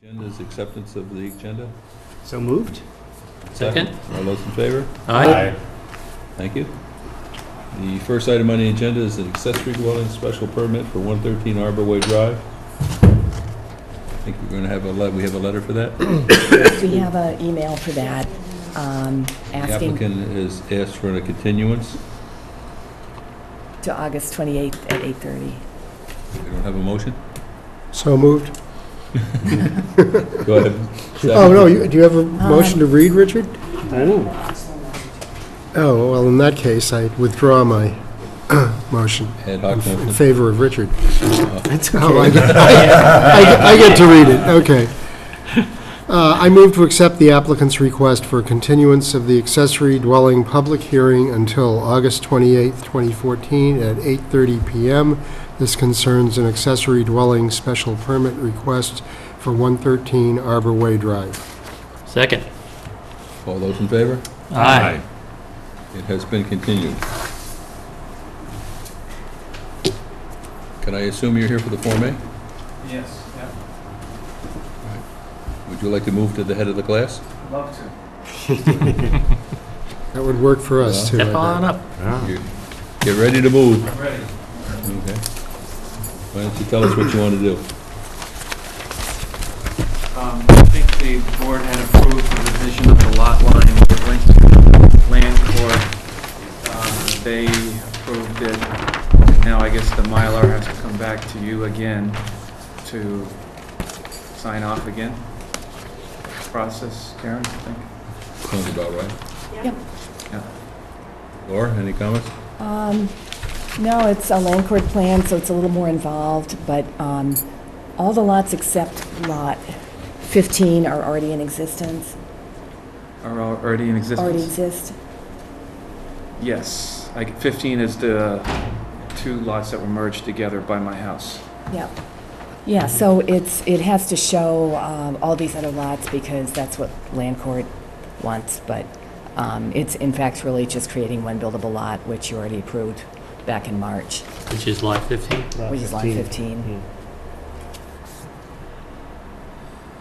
Agenda is acceptance of the agenda. So moved. Second. All those in favor? Aye. Thank you. The first item on the agenda is an accessory dwelling special permit for 113 Arbor Way Drive. I think we're going to have we have a letter for that. We have an email for that, The asking applicant has asked for a continuance. to August 28th at 8:30. We don't have a motion? So moved. Go ahead. Oh, no, do you have a motion to read, Richard? I don't know. Oh, well, in that case, I withdraw my motion Ad hoc in motion. favor of Richard. That's Oh, okay. I get to read it, okay. I move to accept the applicant's request for continuance of the accessory dwelling public hearing until August 28th, 2014 at 8:30 PM. This concerns an accessory dwelling special permit request for 113 Arbor Way Drive. Second. All those in favor? Aye. It has been continued. Can I assume you're here for the Form A? Yes, yeah, Would you like to move to the head of the class? love to. That would work for us, too. I Step bet. on up. You- Get ready to move. I'm ready. Okay. Why don't you tell us what you want to do? I think the board had approved the revision of the lot line that went to land court. They approved it, and now I guess the Mylar has to come back to you again to sign off again. Process, Karen, I think? Sounds about right. Yep. Yeah. Laura, any comments? No, it's a land court plan, so it's a little more involved, but all the lots except lot 15 are already in existence, Are already in existence? already exist. Yes. 15 is the two lots that were merged together by my house. Yeah. Yeah, so it has to show all these other lots because that's what land court wants, but it's in fact really just creating one buildable lot, which you already approved back in March, Which is lot 15. which is lot 15.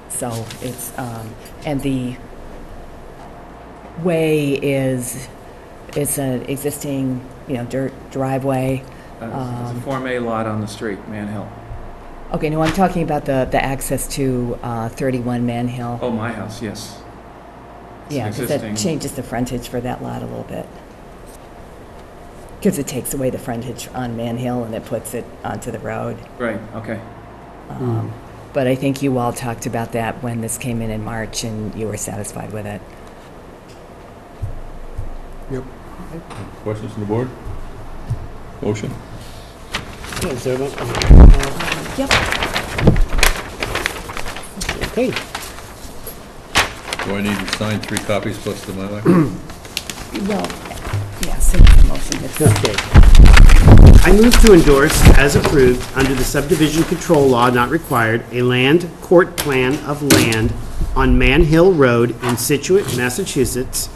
So it's, and the way is, it's an existing, dirt driveway. It's a Form A lot on the street, Man Hill. Okay, no, I'm talking about the access to 31 Man Hill. Oh, my house, yes. It's Yeah, an because that existing- changes the frontage for that lot a little bit. Because it takes away the frontage on Man Hill and it puts it onto the road. Right, okay. But I think you all talked about that when this came in March, and you were satisfied with it. Yep. Questions from the board? Motion? Is there one? Yep. Okay. Do I need to sign 3 copies plus the Mylar? Well, yes, it's a motion. It's- Okay. I move to endorse, as approved, under the subdivision control law not required, a land court plan of land on Man Hill Road in Scituate, Massachusetts,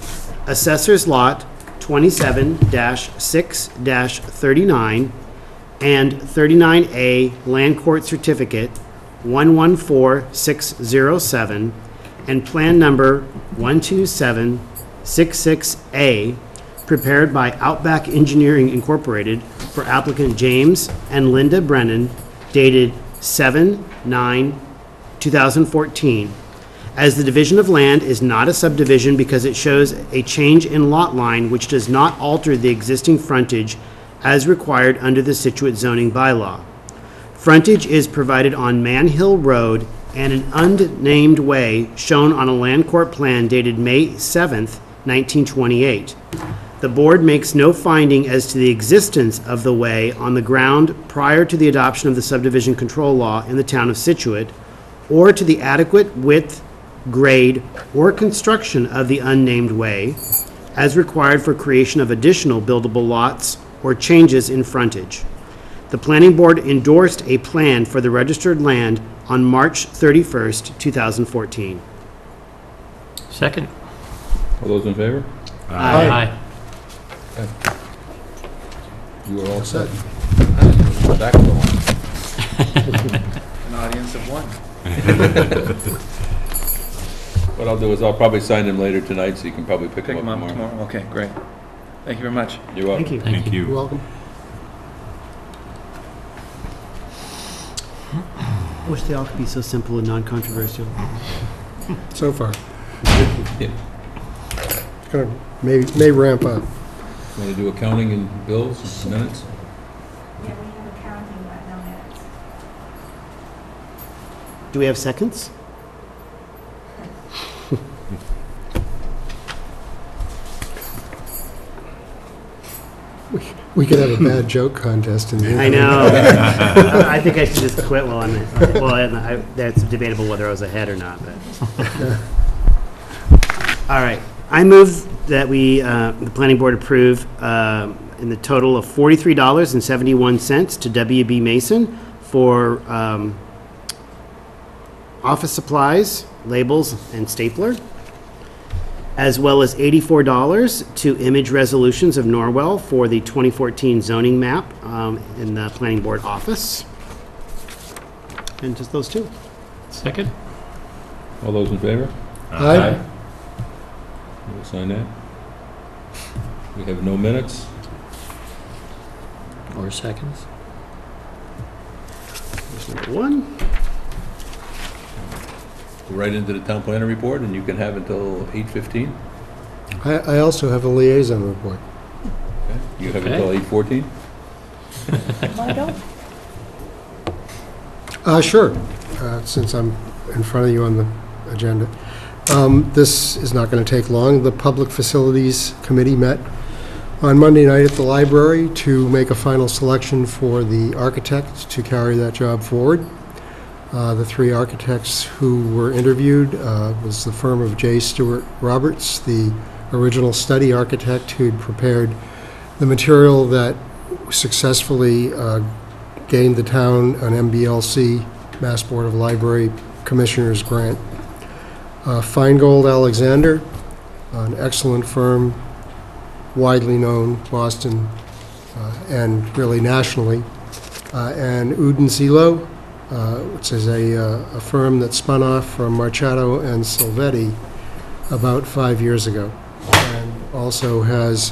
Assessor's Lot 27-6-39, and 39A Land Court Certificate 114607, and Plan Number 12766A, prepared by Outback Engineering Incorporated for applicant James and Linda Brennan, dated 7/9/2014. As the division of land is not a subdivision because it shows a change in lot line which does not alter the existing frontage as required under the Scituate zoning bylaw. Frontage is provided on Man Hill Road and an unnamed way shown on a land court plan dated May 7th, 1928. The board makes no finding as to the existence of the way on the ground prior to the adoption of the subdivision control law in the town of Scituate, or to the adequate width, grade, or construction of the unnamed way as required for creation of additional buildable lots or changes in frontage. The planning board endorsed a plan for the registered land on March 31st, 2014. Second. All those in favor? Aye. You are all set. Back to the line. An audience of one. What I'll do is I'll probably sign them later tonight, so you can probably pick Pick them them up up tomorrow. tomorrow? Okay, great. Thank you very much. You're welcome. Thank you. Thank You're you. welcome. I wish they all could be so simple and non-controversial. So far. Yeah. It's gonna, may ramp up. Want to do accounting and bills, minutes? Yeah, we have accounting, but no minutes. Do we have seconds? We could have a bad joke contest in the end. I know. I think I should just quit while I'm, that's debatable whether I was ahead or not, but. All right. I move that we, the planning board approve in the total of $43.71 to WB Mason for office supplies, labels, and stapler, as well as $84 to Image Resolutions of Norwell for the 2014 zoning map in the planning board office. And just those two. Second? All those in favor? Aye. We'll sign that. We have no minutes. Or seconds? There's number one. Go right into the town planner report, and you can have until 8:15. I also have a liaison report. Okay. You have Okay. until 8:14. Want to go? Sure, since I'm in front of you on the agenda. This is not going to take long. The Public Facilities Committee met on Monday night at the library to make a final selection for the architect to carry that job forward. The three architects who were interviewed was the firm of Scituate Roberts, the original study architect who'd prepared the material that successfully gained the town an MBLC, Mass Board of Library Commissioners grant. Feingold Alexander, an excellent firm, widely known Boston and really nationally, and Uden Zelo, which is a firm that spun off from Marchato and Silvetti about 5 years ago, and also has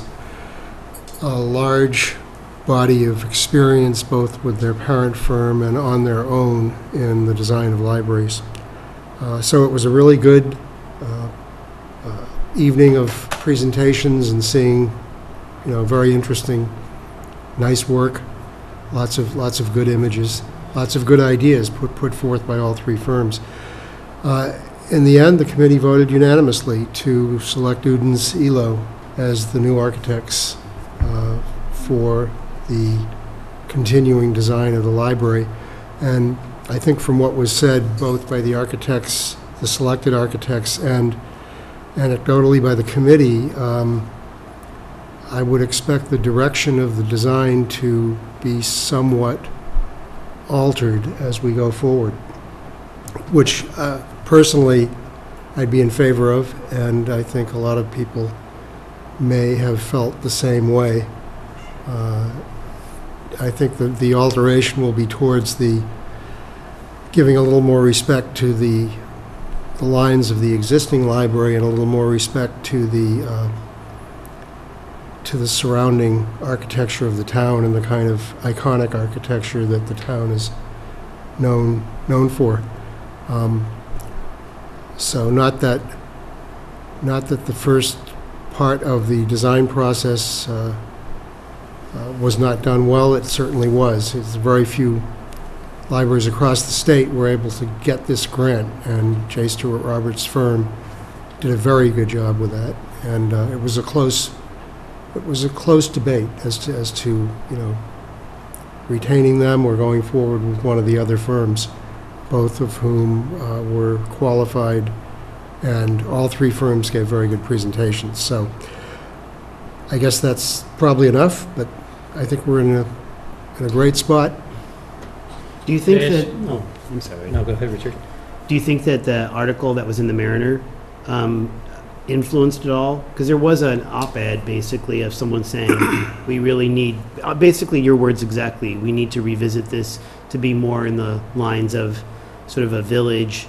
a large body of experience both with their parent firm and on their own in the design of libraries. So it was a really good evening of presentations and seeing, very interesting, nice work, lots of good images, lots of good ideas put forth by all three firms. In the end, the committee voted unanimously to select Uden Zelo as the new architects for the continuing design of the library. And I think from what was said, both by the architects, the selected architects, and anecdotally by the committee, I would expect the direction of the design to be somewhat altered as we go forward, which personally I'd be in favor of, and I think a lot of people may have felt the same way. I think that the alteration will be towards the giving a little more respect to the lines of the existing library and a little more respect to the surrounding architecture of the town and the kind of iconic architecture that the town is known for. So not that the first part of the design process was not done well. It certainly was. It's very few libraries across the state were able to get this grant, and Scituate Roberts' firm did a very good job with that. And it was a close debate as to retaining them or going forward with one of the other firms, both of whom were qualified, and all three firms gave very good presentations. So I guess that's probably enough, but I think we're in a great spot. Do you think Yes. that, oh, I'm sorry. No, go ahead, Richard. Do you think that the article that was in the Mariner influenced at all? Because there was an op-ed, basically, of someone saying, we really need, basically your words exactly, we need to revisit this to be more in the lines of sort of a village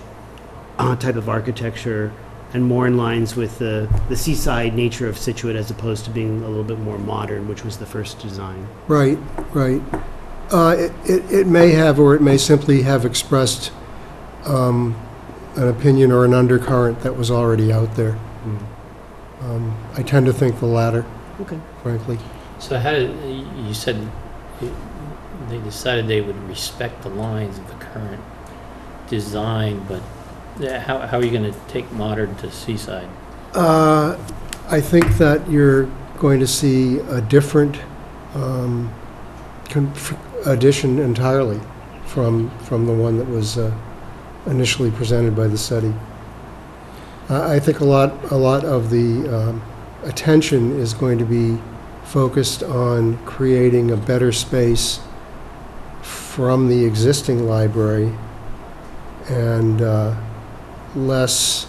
type of architecture, and more in lines with the seaside nature of Scituate as opposed to being a little bit more modern, which was the first design. Right, right. It may have, or it may simply have expressed an opinion or an undercurrent that was already out there. I tend to think the latter, Okay. frankly. So how did, you said they decided they would respect the lines of the current design, but how are you going to take modern to seaside? I think that you're going to see a different addition entirely from the one that was initially presented by the study. I think a lot of the attention is going to be focused on creating a better space from the existing library and less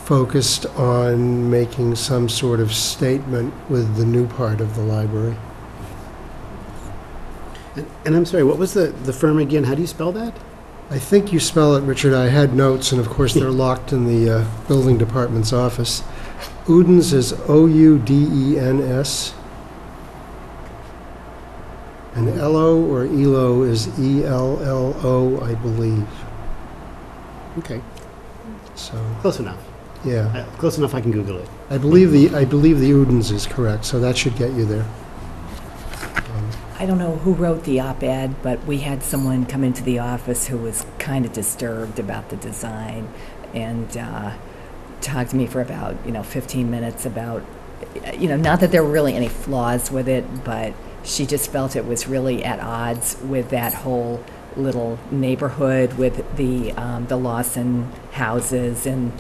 focused on making some sort of statement with the new part of the library. And I'm sorry, what was the firm again? How do you spell that? I think you spell it, Richard. I had notes, and of course they're locked in the building department's office. Udens is Oudens, and Elo or Elo is ELLO, I believe. Okay, So, close enough. yeah, Close enough I can Google it. I believe the Udens is correct, so that should get you there. I don't know who wrote the op-ed, but we had someone come into the office who was kind of disturbed about the design and talked to me for about, 15 minutes about, not that there were really any flaws with it, but she just felt it was really at odds with that whole little neighborhood with the Lawson houses and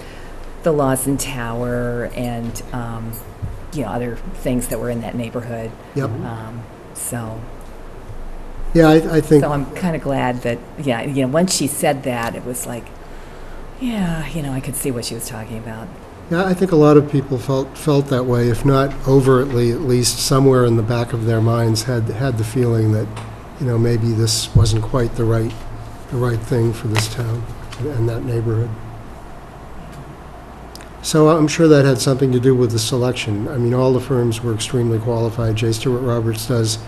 the Lawson Tower and, other things that were in that neighborhood. Yep. So I think, I'm kind of glad that, once she said that, it was like, yeah, I could see what she was talking about. yeah, I think a lot of people felt that way, if not overtly, at least somewhere in the back of their minds had the feeling that, maybe this wasn't quite the right thing for this town and that neighborhood. So I'm sure that had something to do with the selection. I mean, all the firms were extremely qualified. J. Stewart Roberts does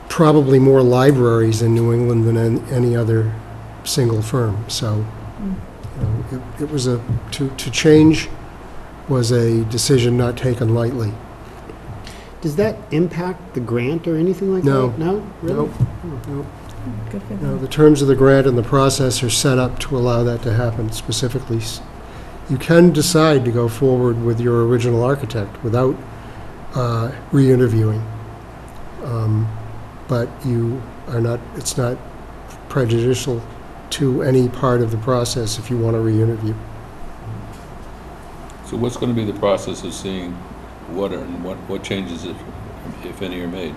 probably more libraries in New England than any other single firm. So, it was to change was a decision not taken lightly. Does that impact the grant or anything like No. that? No? Really? Nope. Nope. Good for No, them. the terms of the grant and the process are set up to allow that to happen specifically. You can decide to go forward with your original architect without re-interviewing. But you are not, it's not prejudicial to any part of the process if you want to re-interview. So what's going to be the process of seeing what changes, if any, are made?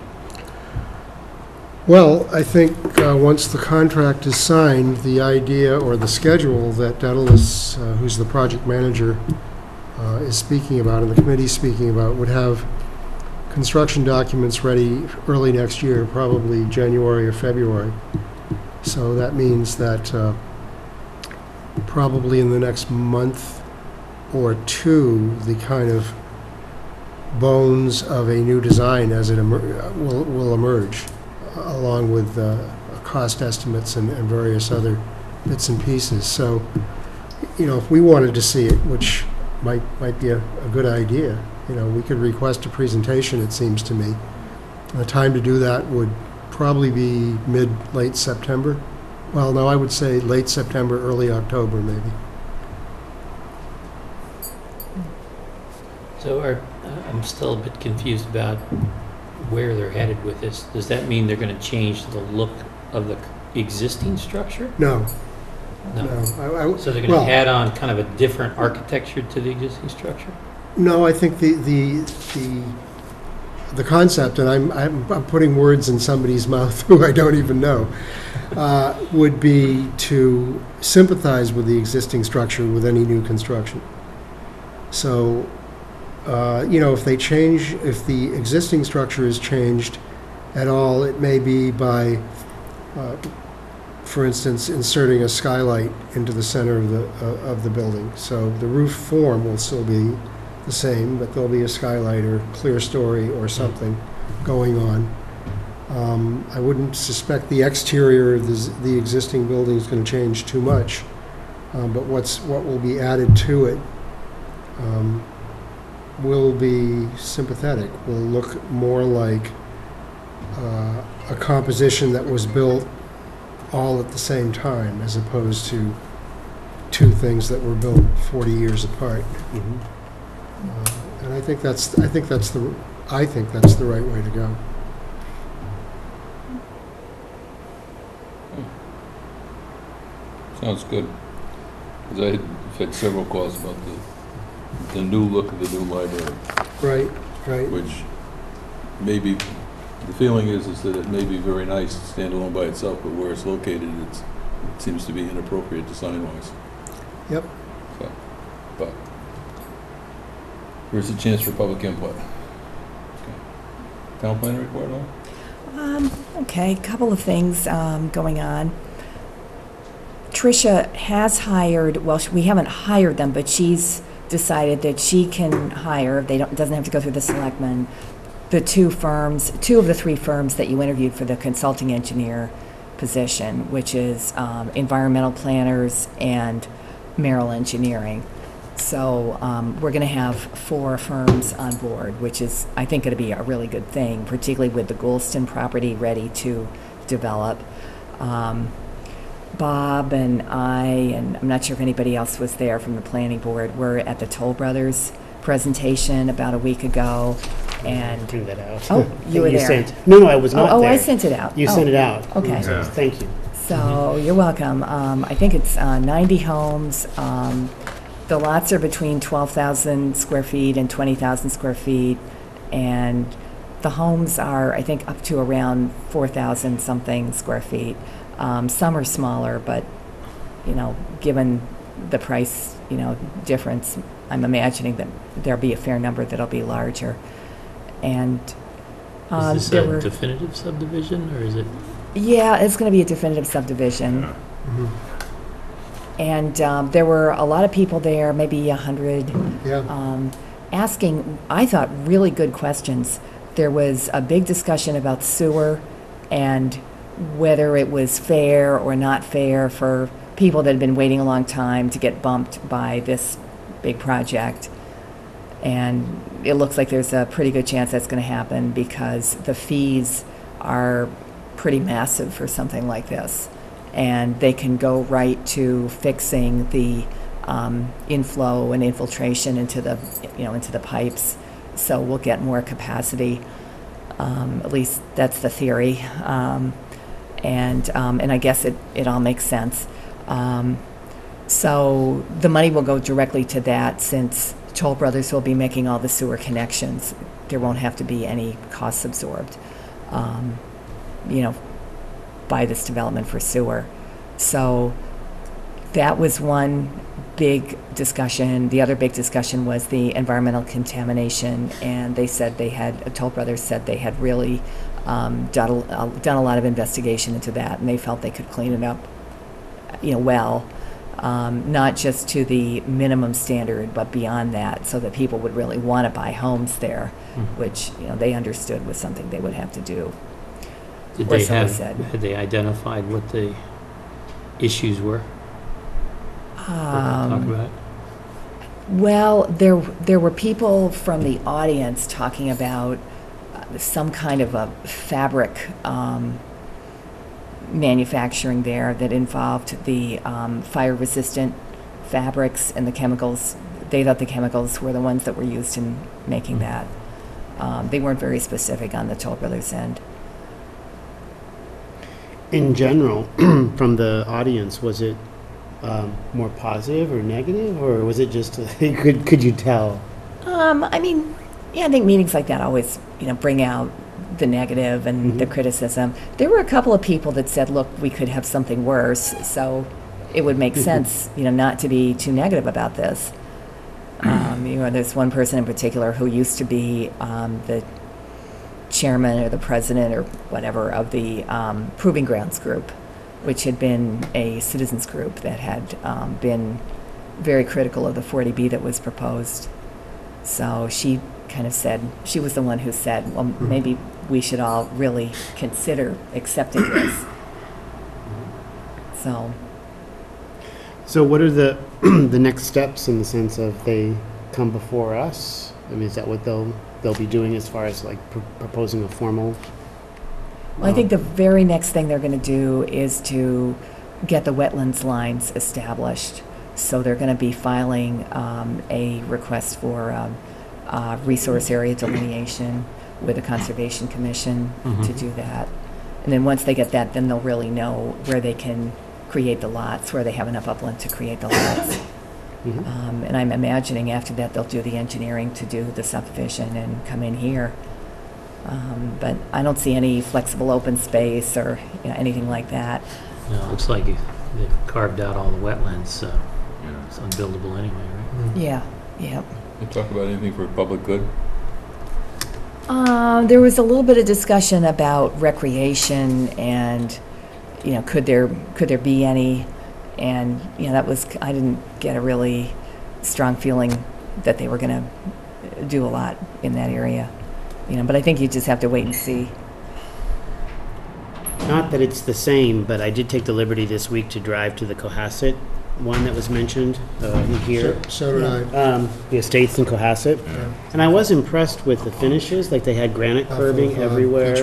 Well, I think once the contract is signed, the idea or the schedule that Daedalus, who's the project manager, is speaking about and the committee's speaking about would have construction documents ready early next year, probably January or February. So that means that probably in the next month or two, the kind of bones of a new design as it will emerge, along with cost estimates and various other bits and pieces. So, if we wanted to see it, which might be a good idea, we could request a presentation, it seems to me. The time to do that would probably be late September. Well, no, I would say late September, early October, maybe. So I'm still a bit confused about where they're headed with this. Does that mean they're going to change the look of the existing structure? No. No. So they're going well, to add on kind of a different architecture to the existing structure? No, I think the concept, and I'm putting words in somebody's mouth who I don't even know, would be to sympathize with the existing structure with any new construction. So, if the existing structure is changed at all, it may be by for instance, inserting a skylight into the center of the building. So the roof form will still be the same, but there'll be a skylight or clear story or something going on. I wouldn't suspect the exterior of the existing building is going to change too much, but what will be added to it will be sympathetic, will look more like a composition that was built all at the same time, as opposed to two things that were built 40 years apart. And I think that's the right way to go. Sounds good. Because I've had several calls about the new look of the new library, Right. which maybe, the feeling is that it may be very nice to stand alone by itself, but where it's located, it seems to be inappropriate design-wise. Yep. So, but here's a chance for public input. Okay. Town planner report, no? Okay, couple of things going on. Tricia has hired, well, we haven't hired them, but she's decided that she can hire, doesn't have to go through the selectmen, the two of the three firms that you interviewed for the consulting engineer position, which is Environmental Planners and Merrill Engineering. So we're going to have 4 firms on board, which is, I think, going to be a really good thing, particularly with the Goulston property ready to develop. Bob and I, and I'm not sure if anybody else was there from the planning board, were at the Toll Brothers presentation about a week ago, and... Threw that out. Oh, you were there. No, I was not there. Oh, I sent it out. You sent it out. Okay. So, thank you. So, you're welcome. I think it's 90 homes. The lots are between 12,000 square feet and 20,000 square feet, and the homes are, I think, up to around 4,000 something square feet. Some are smaller, but, given the price, difference, I'm imagining that there'll be a fair number that'll be larger. And Is this a definitive subdivision, or is it? Yeah, it's going to be a definitive subdivision. And there were a lot of people there, maybe 100, asking, I thought, really good questions. There was a big discussion about sewer and whether it was fair or not fair for people that had been waiting a long time to get bumped by this big project. And it looks like there's a pretty good chance that's going to happen because the fees are pretty massive for something like this. And they can go right to fixing the inflow and infiltration into the, into the pipes. So we'll get more capacity. At least that's the theory. And I guess it all makes sense. So the money will go directly to that, since Toll Brothers will be making all the sewer connections. There won't have to be any costs absorbed, by this development for sewer. So that was one big discussion. The other big discussion was the environmental contamination, and they said Toll Brothers said they had really done a lot of investigation into that, and they felt they could clean it up, well, not just to the minimum standard, but beyond that, so that people would really want to buy homes there, which, they understood was something they would have to do. Had they identified what the issues were? Talk about it? Well, there were people from the audience talking about some kind of a fabric manufacturing there that involved the fire-resistant fabrics and the chemicals. They thought the chemicals were the ones that were used in making that. They weren't very specific on the Toll Brothers end. In general, from the audience, was it more positive or negative, or was it just, could you tell? I think meetings like that always, bring out the negative and the criticism. There were a couple of people that said, look, we could have something worse, so it would make sense, not to be too negative about this. There's one person in particular who used to be the chairman or the president or whatever of the Proving Grounds group, which had been a citizens group that had been very critical of the 40B that was proposed. So she kind of said, she was the one who said, well, maybe we should all really consider accepting this. So what are the, the next steps in the sense of they come before us? I mean, is that what they'll be doing as far as like proposing a formal? Well, I think the very next thing they're going to do is to get the wetlands lines established. So they're going to be filing a request for resource area delineation with the Conservation Commission to do that. And then once they get that, then they'll really know where they can create the lots, where they have enough upland to create the lots. And I'm imagining after that, they'll do the engineering to do the subdivision and come in here. But I don't see any flexible open space or anything like that. No, it looks like they've carved out all the wetlands, so it's unbuildable anyway, right? Yeah, yeah. You talk about anything for public good? There was a little bit of discussion about recreation and, could there be any? And, that was, I didn't get a really strong feeling that they were going to do a lot in that area. But I think you just have to wait and see. Not that it's the same, but I did take the liberty this week to drive to the Cohasset one that was mentioned here. So did I. The estates in Cohasset. And I was impressed with the finishes, like they had granite curbing everywhere.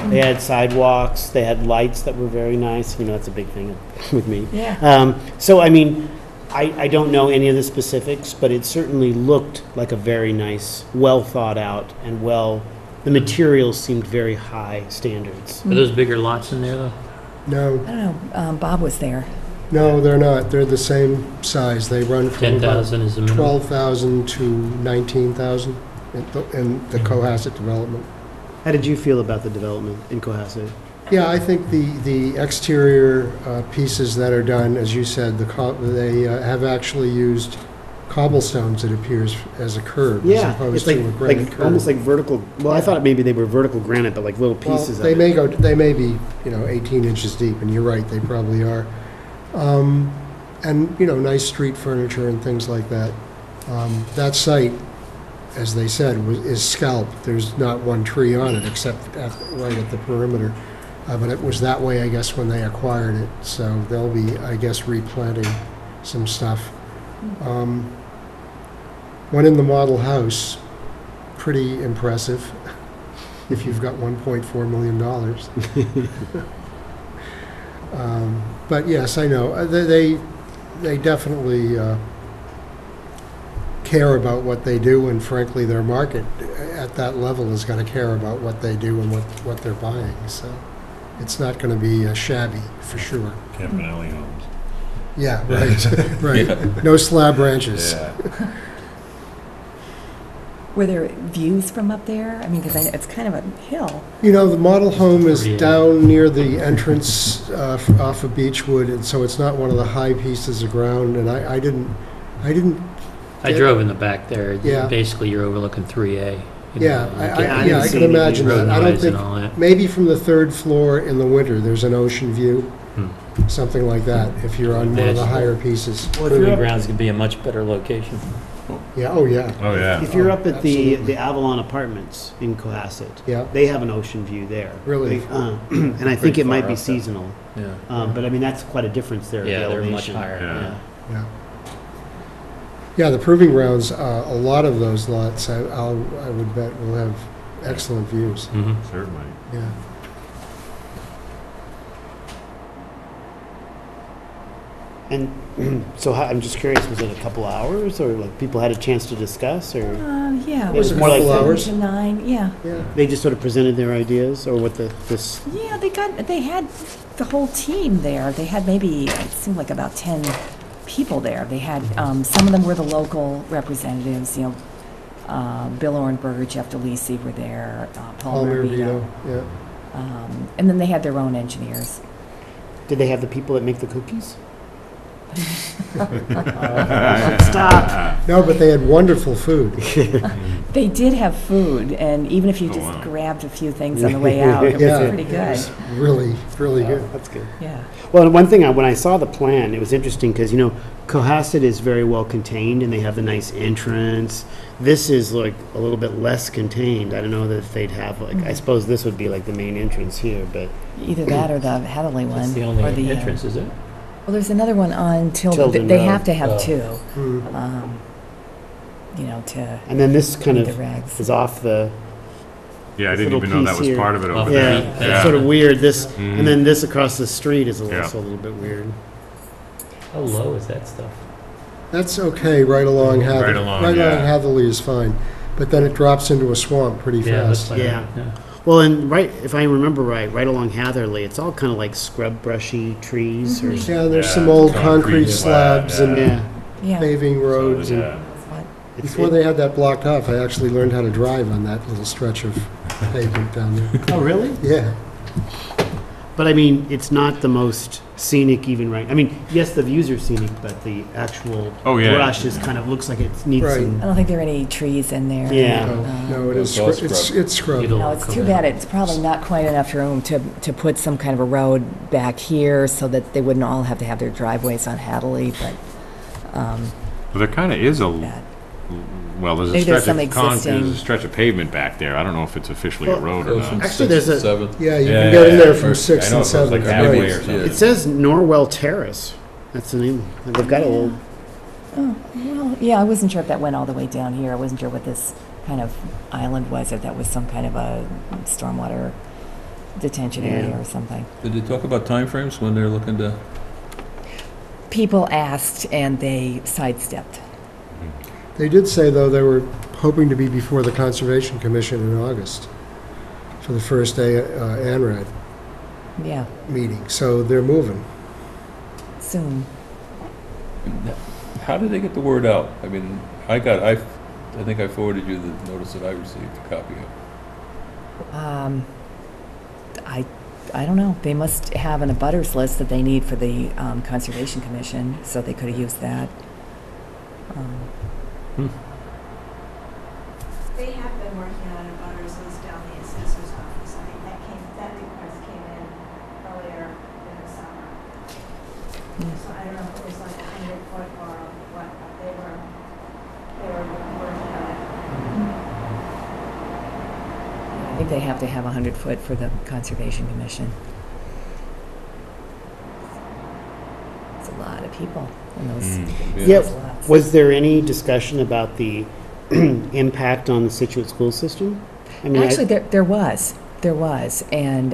They had sidewalks, they had lights that were very nice. That's a big thing with me. Yeah. So, I mean, I don't know any of the specifics, but it certainly looked like a very nice, well thought out and the materials seemed very high standards. Are those bigger lots in there, though? No, I don't know, Bob was there. no, they're not. They're the same size. They run from about 10,000 is the minimum? 12,000 to 19,000 in the Cohasset development. How did you feel about the development in Cohasset? Yeah, I think the exterior pieces that are done, as you said, they have actually used cobblestones, it appears, as a curb, as Yeah, opposed it's to a granite curb. almost like vertical, well, I thought maybe they were vertical granite, but like little Well, pieces of they it. they may be, 18 inches deep, and you're right, they probably are. And, nice street furniture and things like that. That site, as they said, is scalped. There's not one tree on it except right at the perimeter. But it was that way, I guess, when they acquired it. So they'll be, I guess, replanting some stuff. One in the model house, pretty impressive, if you've got $1.4 million. But yes, I know, they definitely care about what they do, and frankly, their market at that level is going to care about what they do and what they're buying, so it's not going to be shabby, for sure. Campanelli homes. Yeah, right, right. Yeah. No slab ranches. Yeah. Were there views from up there? I mean, because it's kind of a hill. The model home is Yeah. down near the entrance off of Beechwood, and so it's not one of the high pieces of ground, and I didn't, I drove in the back there. Yeah. Basically, you're overlooking 3A. yeah, I see can any imagine road that. I don't noise think, and all that. maybe from the third floor in the winter, there's an ocean view, something like that, if you're on one of the higher pieces. Proving grounds could be a much better location. Yeah, oh, yeah, Oh, yeah. If you're up at the absolutely. Avalon Apartments in Cohasset, yeah, they have an ocean view there. really. And I think it might be seasonal. Yeah. But I mean, that's quite a difference there. Yeah, the they're much elevation. higher. Yeah. Yeah. Yeah, the proving grounds, a lot of those lots, I would bet will have excellent views. Certainly. Yeah. And so I'm just curious, was it a couple hours, or like people had a chance to discuss, or Yeah. It was a more like couple 7 hours. to 9, yeah. Yeah. they just sort of presented their ideas, or what this? Yeah, they had the whole team there. They had maybe, it seemed like about 10 people there. They had, some of them were the local representatives, Bill Ornberger, Jeff DeLisi were there, Paul Maravito. Yeah. And then they had their own engineers. Did they have the people that make the cookies? Stop. No, but they had wonderful food. They did have food, and even if you Oh, just wow. grabbed a few things on the way out, it was Yeah. pretty good. Really, really good. That's good. Yeah. Well, one thing, when I saw the plan, it was interesting because, Cohasset is very well contained and they have the nice entrance. This is like a little bit less contained. I don't know that if they'd have, I suppose this would be like the main entrance here, but Either that or the Hadley one. That's the only or the, entrance, is it? Well, there's another one on Tilden. Tilden They Road. have to have Oh. two, Mm. to and then this kind meet the of regs. is off the, Yeah, I This didn't little even know that piece was here. part of it Off over the there. yeah, beat. it's sort of weird. This, Mhm. and then this across the street is Yeah. also a little bit weird. How low is that stuff? That's okay, right along Hadley. Right along, Right along yeah. Hadley is fine, but then it drops into a swamp pretty Yeah, it looks fast. like Yeah. it, Well, and if I remember right along Hatherley, it's all kind of like scrub brushy trees or, Yeah, there's Yeah, some old concrete concrete slab, slabs and yeah. Yeah. paving roads. and Yeah. What? It's- Before they had that blocked off, I actually learned how to drive on that little stretch of pavement down there. Oh, really? Yeah, But I mean, it's not the most scenic even right. I mean, yes, the views are scenic, but the actual Oh, yeah. brush is kind of looks like it needs Right. some. I don't think there are any trees in there. Yeah. no, it is, It's all it's scrub. It'll- No, it's too bad. It's probably not quite enough room to put some kind of a road back here so that they wouldn't all have to have their driveways on Hadley, but Well, there kind of is a, that. well, there's a Maybe there's stretch of some there's a existing- stretch of pavement back there. I don't know if it's officially a Well, road or Goes from not. Actually, 6th there's to a- 7th. Yeah, you Yeah, can get in there yeah, from first- 6 I know and it feels 7. like halfway Right. or something. It says Norwell Terrace. That's the name. They've got a little. Oh, well, yeah, I wasn't sure if that went all the way down here. I wasn't sure what this kind of island was, if that was some kind of a stormwater detention area or something. Did they talk about timeframes when they're looking to, People asked and they sidestepped. They did say, though, they were hoping to be before the Conservation Commission in August for the first ANRAD Yeah, meeting, so they're moving. soon. how did they get the word out? I mean, I think I forwarded you the notice that I received, a copy of. I don't know. They must have an abutters list that they need for the Conservation Commission, so they could have used that. They have been working on a butters list down the assessor's office. I think that request came in earlier in the summer. So I don't know if it was like 100 foot or what, but they were working on it. I think they have to have 100 foot for the Conservation Commission. It's a lot of people in those. Yeah. those lots. Was there any discussion about the impact on the Scituate school system? I mean, Actually, there was, and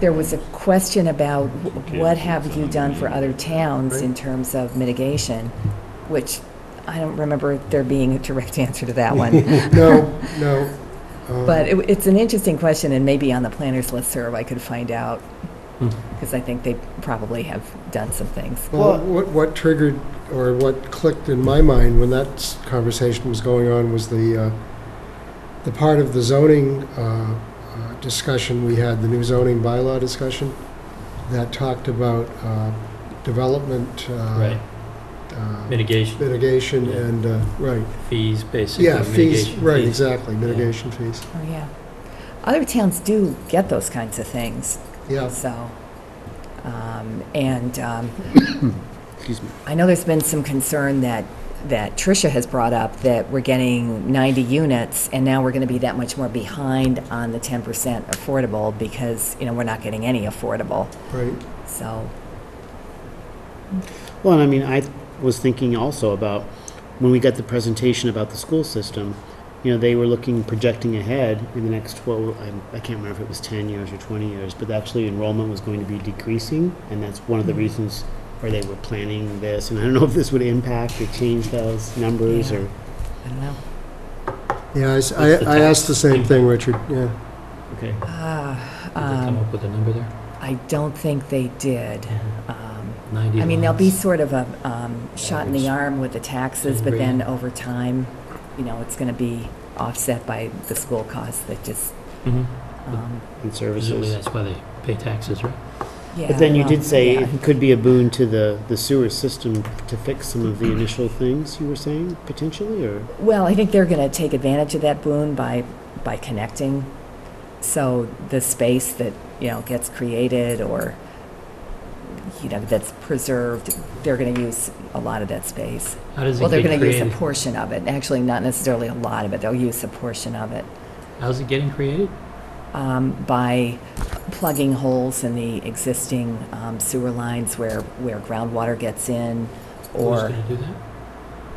there was a question about what have you done for other towns in terms of mitigation, which I don't remember there being a direct answer to that one. No. But it's an interesting question, and maybe on the planner's listserv I could find out, because I think they probably have done some things. Well, what triggered, or what clicked in my mind when that conversation was going on was the part of the zoning discussion we had, the new zoning bylaw discussion, that talked about development, Right, mitigation, mitigation, Yeah. and, right. fees, basically. Yeah, fees, mitigation right, fees. exactly, mitigation fees. Oh, yeah. Other towns do get those kinds of things, Yeah, so, excuse me. I know there's been some concern that Tricia has brought up, that we're getting 90 units, and now we're going to be that much more behind on the 10% affordable, because, we're not getting any affordable, right. so, Well, and I mean, I was thinking also about when we got the presentation about the school system, they were projecting ahead in the next, well, I can't remember if it was 10 years or 20 years, but actually enrollment was going to be decreasing, and that's one of the reasons where they were planning this, and I don't know if this would impact or change those numbers, Yeah. or, I don't know. Yeah, the I asked the tax same thing, impact? Richard, yeah. okay. Did they come up with a number there? I don't think they did. 90 I mean, there'll be lots. sort of a shot in the arm with the taxes, but then over time, it's going to be offset by the school costs that just, Mhm. um, And Presumably services. that's why they pay taxes, right? Yeah, But then you well, did say yeah. it could be a boon to the sewer system to fix some of the initial things you were saying, potentially, or? Well, I think they're going to take advantage of that boon by connecting. So the space that, gets created or, that's preserved, they're going to use a lot of that space. How does Well, it they're get going to use created? a portion of it. Actually, not necessarily a lot of it. They'll use a portion of it How's it getting created? by plugging holes in the existing sewer lines where groundwater gets in, Who's or, going to do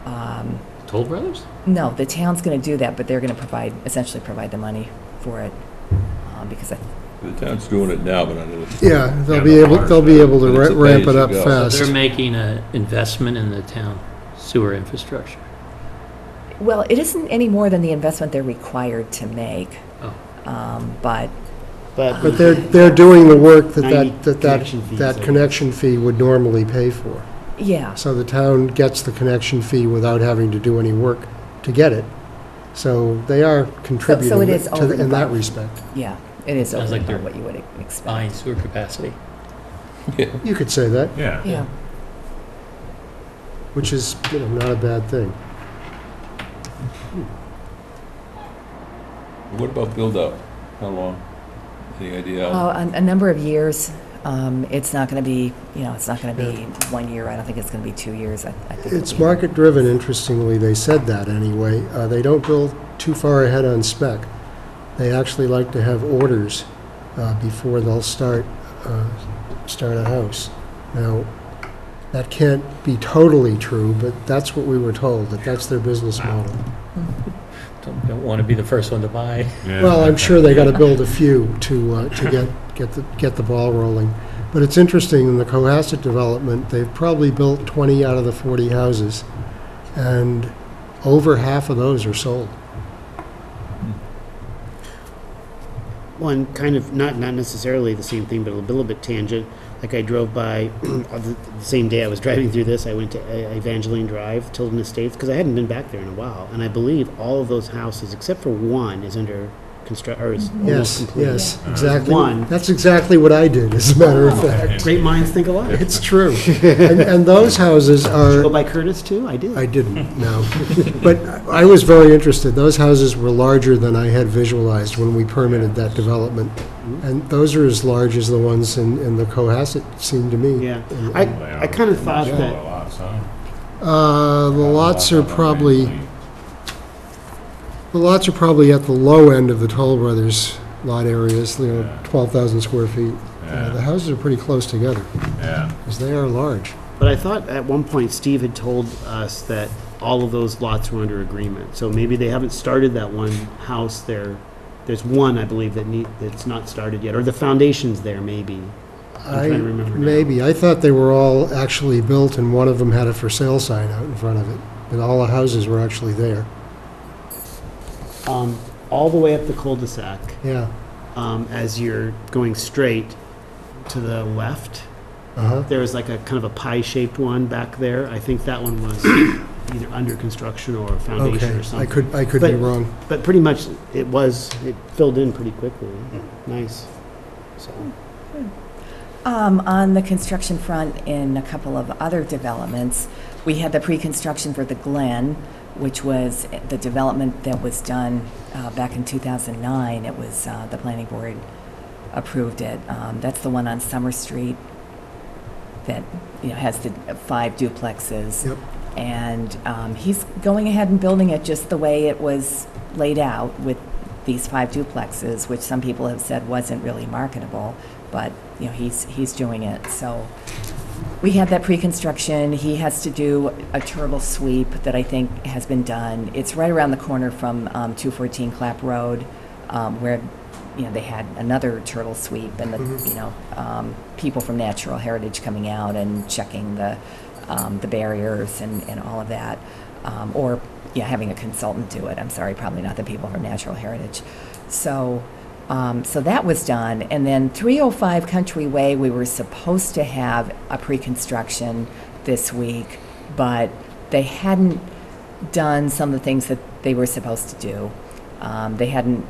that? Toll Brothers? no, the town's going to do that, but they're going to essentially provide the money for it, because The town's doing it now, but under the. Yeah, they'll Yeah, be the able, water they'll be able to But it's a ramp it up pay-as-you-go. So fast. they're making an investment in the town sewer infrastructure. well, it isn't any more than the investment they're required to make, Oh. but But they're doing the work that 90 that connection fees, I guess. connection fee would normally pay for. yeah. So the town gets the connection fee without having to do any work to get it. So they are contributing it is over and in that above. respect. Yeah, it is Sounds over like and above they're what you would expect. Buying sewer capacity. You could say that, Yeah. Yeah. which is, not a bad thing. What about build-out? How long? Any idea? A number of years. It's not going to be, it's not going to be 1 year. I don't think it's going to be 2 years. I think it'll It's be- market-driven, interestingly, they said that anyway. They don't build too far ahead on spec. They actually like to have orders before they'll start a house. Now, that can't be totally true, but that's what we were told, that that's their business model. Don't want to be the first one to buy. Yeah. Well, I'm sure they got to build a few to get the ball rolling. But it's interesting, in the Cohasset development, they've probably built 20 out of the 40 houses, and over half of those are sold. One kind of, not necessarily the same thing, but a little bit tangent. Like I drove by, the same day I was driving through this, I went to Evangeline Drive, Tilden Estates, because I hadn't been back there in a while. And I believe all of those houses, except for one, is under or is almost Yes, complete. yes, exactly. One. That's exactly what I did, as a matter of fact. Great minds think alike. It's true. And those houses Go are, by Curtis too? I did. I didn't, no. But I was very interested. Those houses were larger than I had visualized when we permitted that development. And those are as large as the ones in the Cohasset, seemed to me. Yeah. And- I kind of thought Yeah, that, lots, huh? The lots are probably at the low end of the Toll Brothers lot areas, Yeah. 12,000 square feet. Yeah. The houses are pretty close together, Yeah. because they are large. but I thought at one point Steve had told us that all of those lots were under agreement. So maybe they haven't started that one house there. There's one, I believe, that's not started yet, or the foundation's there, maybe. I'm trying to remember now. Maybe, I thought they were all actually built, and one of them had a for sale sign out in front of it, but all the houses were actually there. All the way up the cul-de-sac, Yeah, as you're going straight to the left, uh-huh. there was like a kind of a pie-shaped one back there. I think that one was either under construction or foundation Okay, or something. I could be But- wrong. But pretty much it filled in pretty quickly. Nice. So, On the construction front, in a couple of other developments, we had the pre-construction for the Glen, which was the development that was done back in 2009. It was, the planning board approved it. That's the one on Summer Street that, has the 5 duplexes. Yep. And he's going ahead and building it just the way it was laid out, with these 5 duplexes, which some people have said wasn't really marketable, but, he's doing it. So we had that pre-construction. He has to do a turtle sweep that I think has been done. It's right around the corner from 214 Clap Road, where, they had another turtle sweep, and people from Natural Heritage coming out and checking the barriers and all of that, or having a consultant do it. I'm sorry, probably not the people from Natural Heritage. So that was done, and then 305 Country Way, we were supposed to have a pre-construction this week, but they hadn't done some of the things that they were supposed to do. They hadn't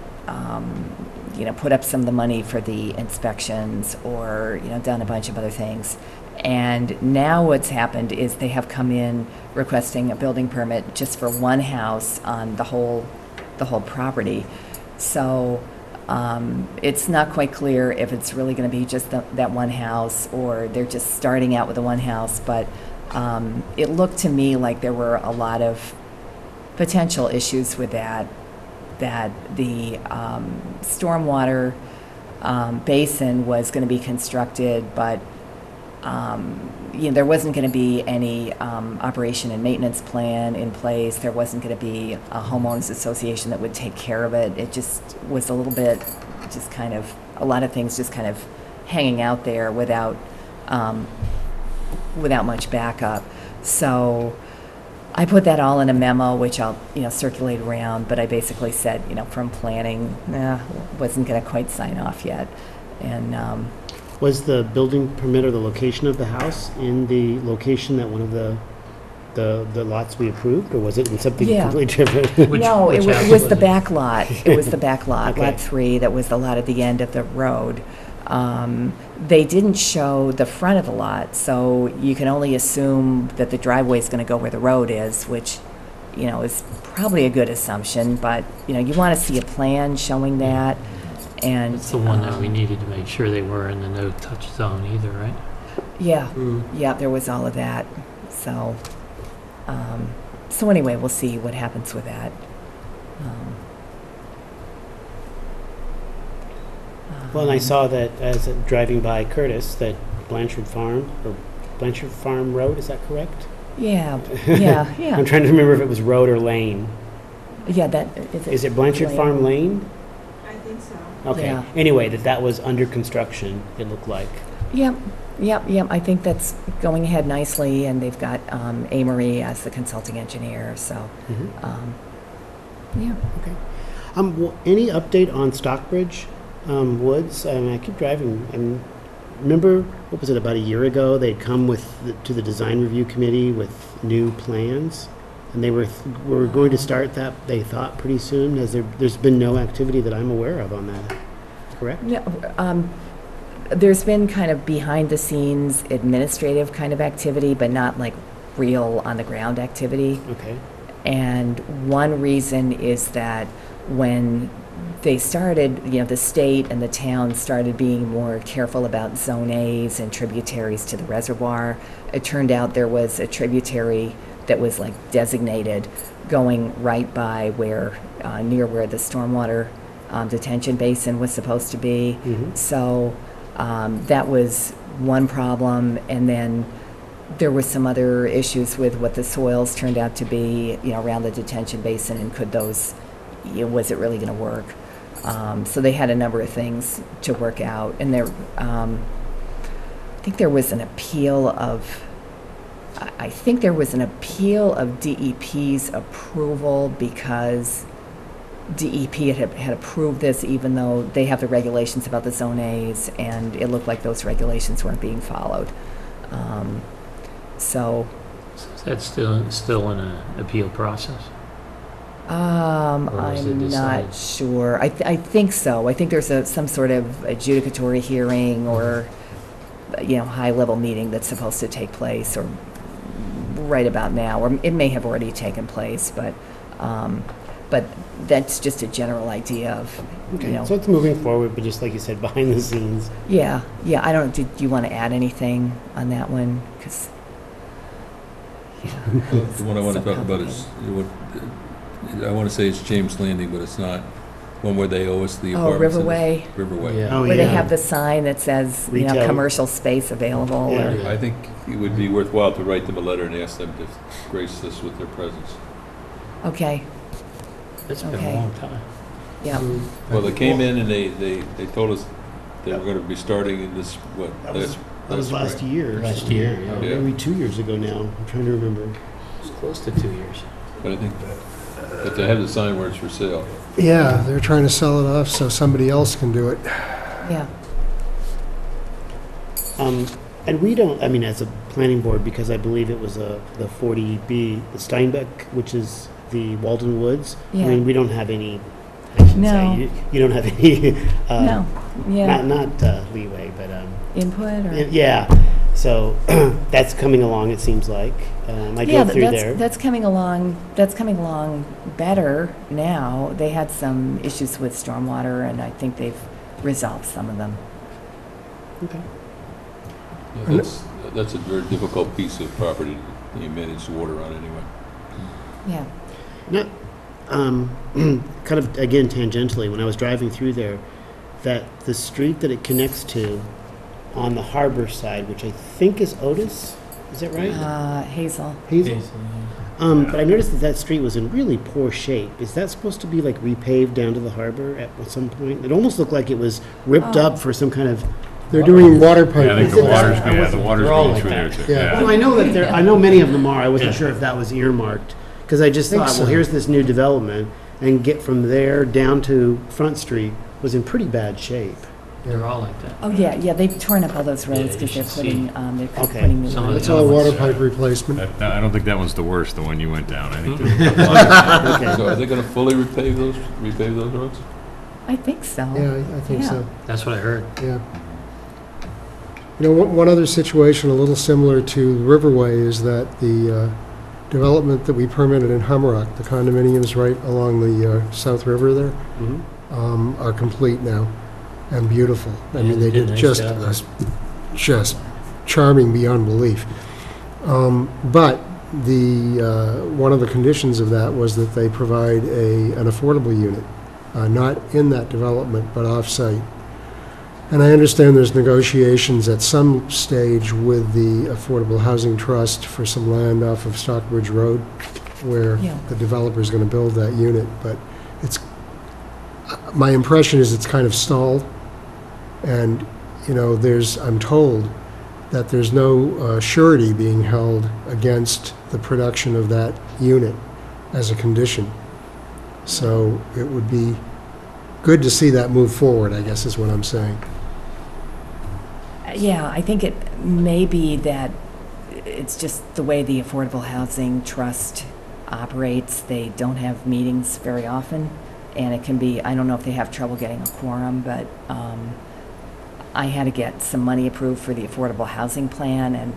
put up some of the money for the inspections or, done a bunch of other things. And now what's happened is they have come in requesting a building permit just for one house on the whole property. So it's not quite clear if it's really going to be just that one house or they're just starting out with the one house. But it looked to me like there were a lot of potential issues with that the stormwater basin was going to be constructed, but there wasn't going to be any operation and maintenance plan in place. There wasn't going to be a homeowners association that would take care of it. It just was a little bit, a lot of things just kind of hanging out there without much backup. So I put that all in a memo, which I'll, circulate around, but I basically said, from planning, wasn't going to quite sign off yet. And Was the building permit or the location of the house in the location that one of the lots we approved, or was it in something Yeah. completely different? no, which it was, house it was was the it? back lot. It was the back lot, Okay. Lot 3, that was the lot at the end of the road. They didn't show the front of the lot, so you can only assume that the driveway is going to go where the road is, which, is probably a good assumption, but, you want to see a plan showing that, and... It's the one that we needed to make sure they were in the no-touch zone either, right? Yeah, yeah, there was all of that, so... So anyway, we'll see what happens with that. Well, and I saw that as driving by Curtis, that Blanchard Farm Road, is that correct? Yeah, yeah, yeah. I'm trying to remember if it was road or lane. Yeah, that Is it Blanchard Lane? Farm Lane? I think so. Okay. Yeah. Anyway, that was under construction, it looked like. Yep, yep, yep. I think that's going ahead nicely, and they've got Amory as the consulting engineer, so, yeah. Any update on Stockbridge Woods? I mean, I keep driving, and remember, what was it, about a year ago, they'd come to the design review committee with new plans, and they were going to start that, they thought, pretty soon. There's been no activity that I'm aware of on that, correct? No, there's been kind of behind-the-scenes administrative kind of activity, but not like real on-the-ground activity. Okay. And one reason is that when they started, the state and the town started being more careful about Zone A's and tributaries to the reservoir, it turned out there was a tributary that was like designated going right by where, near where the stormwater detention basin was supposed to be. Mhm. So that was one problem, and then there were some other issues with what the soils turned out to be, around the detention basin, and could those, was it really going to work? So they had a number of things to work out, and I think there was an appeal of, DEP's approval, because DEP had approved this even though they have the regulations about the Zone A's, and it looked like those regulations weren't being followed. So, Is that still in an appeal process? Or is it I'm decided? not sure. I think so. I think there's some sort of adjudicatory hearing or, high-level meeting that's supposed to take place, or right about now, or it may have already taken place, but that's just a general idea of, Okay, so it's moving forward, but just like you said, behind the scenes. Yeah, I don't, do you want to add anything on that one? 'Cause, The one I want to talk about is, I want to say it's James Landing, but it's not. One where they owe us the Oh, apartments. Riverway, Riverway. Yeah. where they have the sign that says, Retail. commercial space available. Yeah. Or, I think it would be worthwhile to write them a letter and ask them to grace us with their presence. okay, It's been Okay. a long time. yeah. Well, they came in and they told us they were going to be starting in this, That was last spring. year. Last year, yeah. Yeah. Maybe 2 years ago now. I'm trying to remember. It's close to 2 years. But I think that they have the sign where it's for sale. Yeah, they're trying to sell it off so somebody else can do it. Yeah. And we don't, I mean, as a planning board, because I believe it was the 40B, the Steinbeck, which is the Walden Woods. I Yeah. mean, we don't have any, I should No. say. You don't have any, No, yeah, not leeway, but, input or? yeah. So that's coming along, it seems like. I Yeah, drove through there. that's coming along better now. They had some issues with stormwater, and I think they've resolved some of them. Okay. Yeah, that's a very difficult piece of property that you manage the water on anyway. Yeah. No, kind of, again, tangentially, when I was driving through there, that the street that it connects to on the harbor side, which I think is Otis, is that right? Hazel. Hazel? But I noticed that that street was in really poor shape. Is that supposed to be like repaved down to the harbor at some point? It almost looked like it was ripped up for some kind of. They're doing water pipe. Yeah, I think the water's, the water's They're all going like through there that. too. Yeah. Well, I know that I know many of them are. I wasn't Yeah. sure if that was earmarked. Because I just Think thought, so. well, here's this new development, and get from there down to Front Street was in pretty bad shape. They're all like that. Oh, yeah, they've torn up all those roads Yeah, you because they're should see. putting, Okay. putting new Some of ones. It's the all other water ones, pipe replacement. I don't think that one's the worst, the one you went down. I think Hmm. there's Okay. So are they gonna fully repave those roads? I think so. Yeah, I think Yeah. so, That's what I heard. yeah. You know, one other situation a little similar to Riverway is that the development that we permitted in Humrock, the condominiums right along the South River there, Mhm. are complete now and beautiful. I mean, they Yeah, they did a did nice just, job. just charming beyond belief. But one of the conditions of that was that they provide an affordable unit, not in that development, but off-site. And I understand there's negotiations at some stage with the Affordable Housing Trust for some land off of Stockbridge Road, where Yeah. the developer's going to build that unit, but my impression is it's kind of stalled, and, you know, I'm told that there's no surety being held against the production of that unit as a condition. So it would be good to see that move forward, I guess is what I'm saying. Yeah, I think it may be that it's just the way the Affordable Housing Trust operates. They don't have meetings very often, and it can be, I don't know if they have trouble getting a quorum, but I had to get some money approved for the Affordable Housing Plan, and,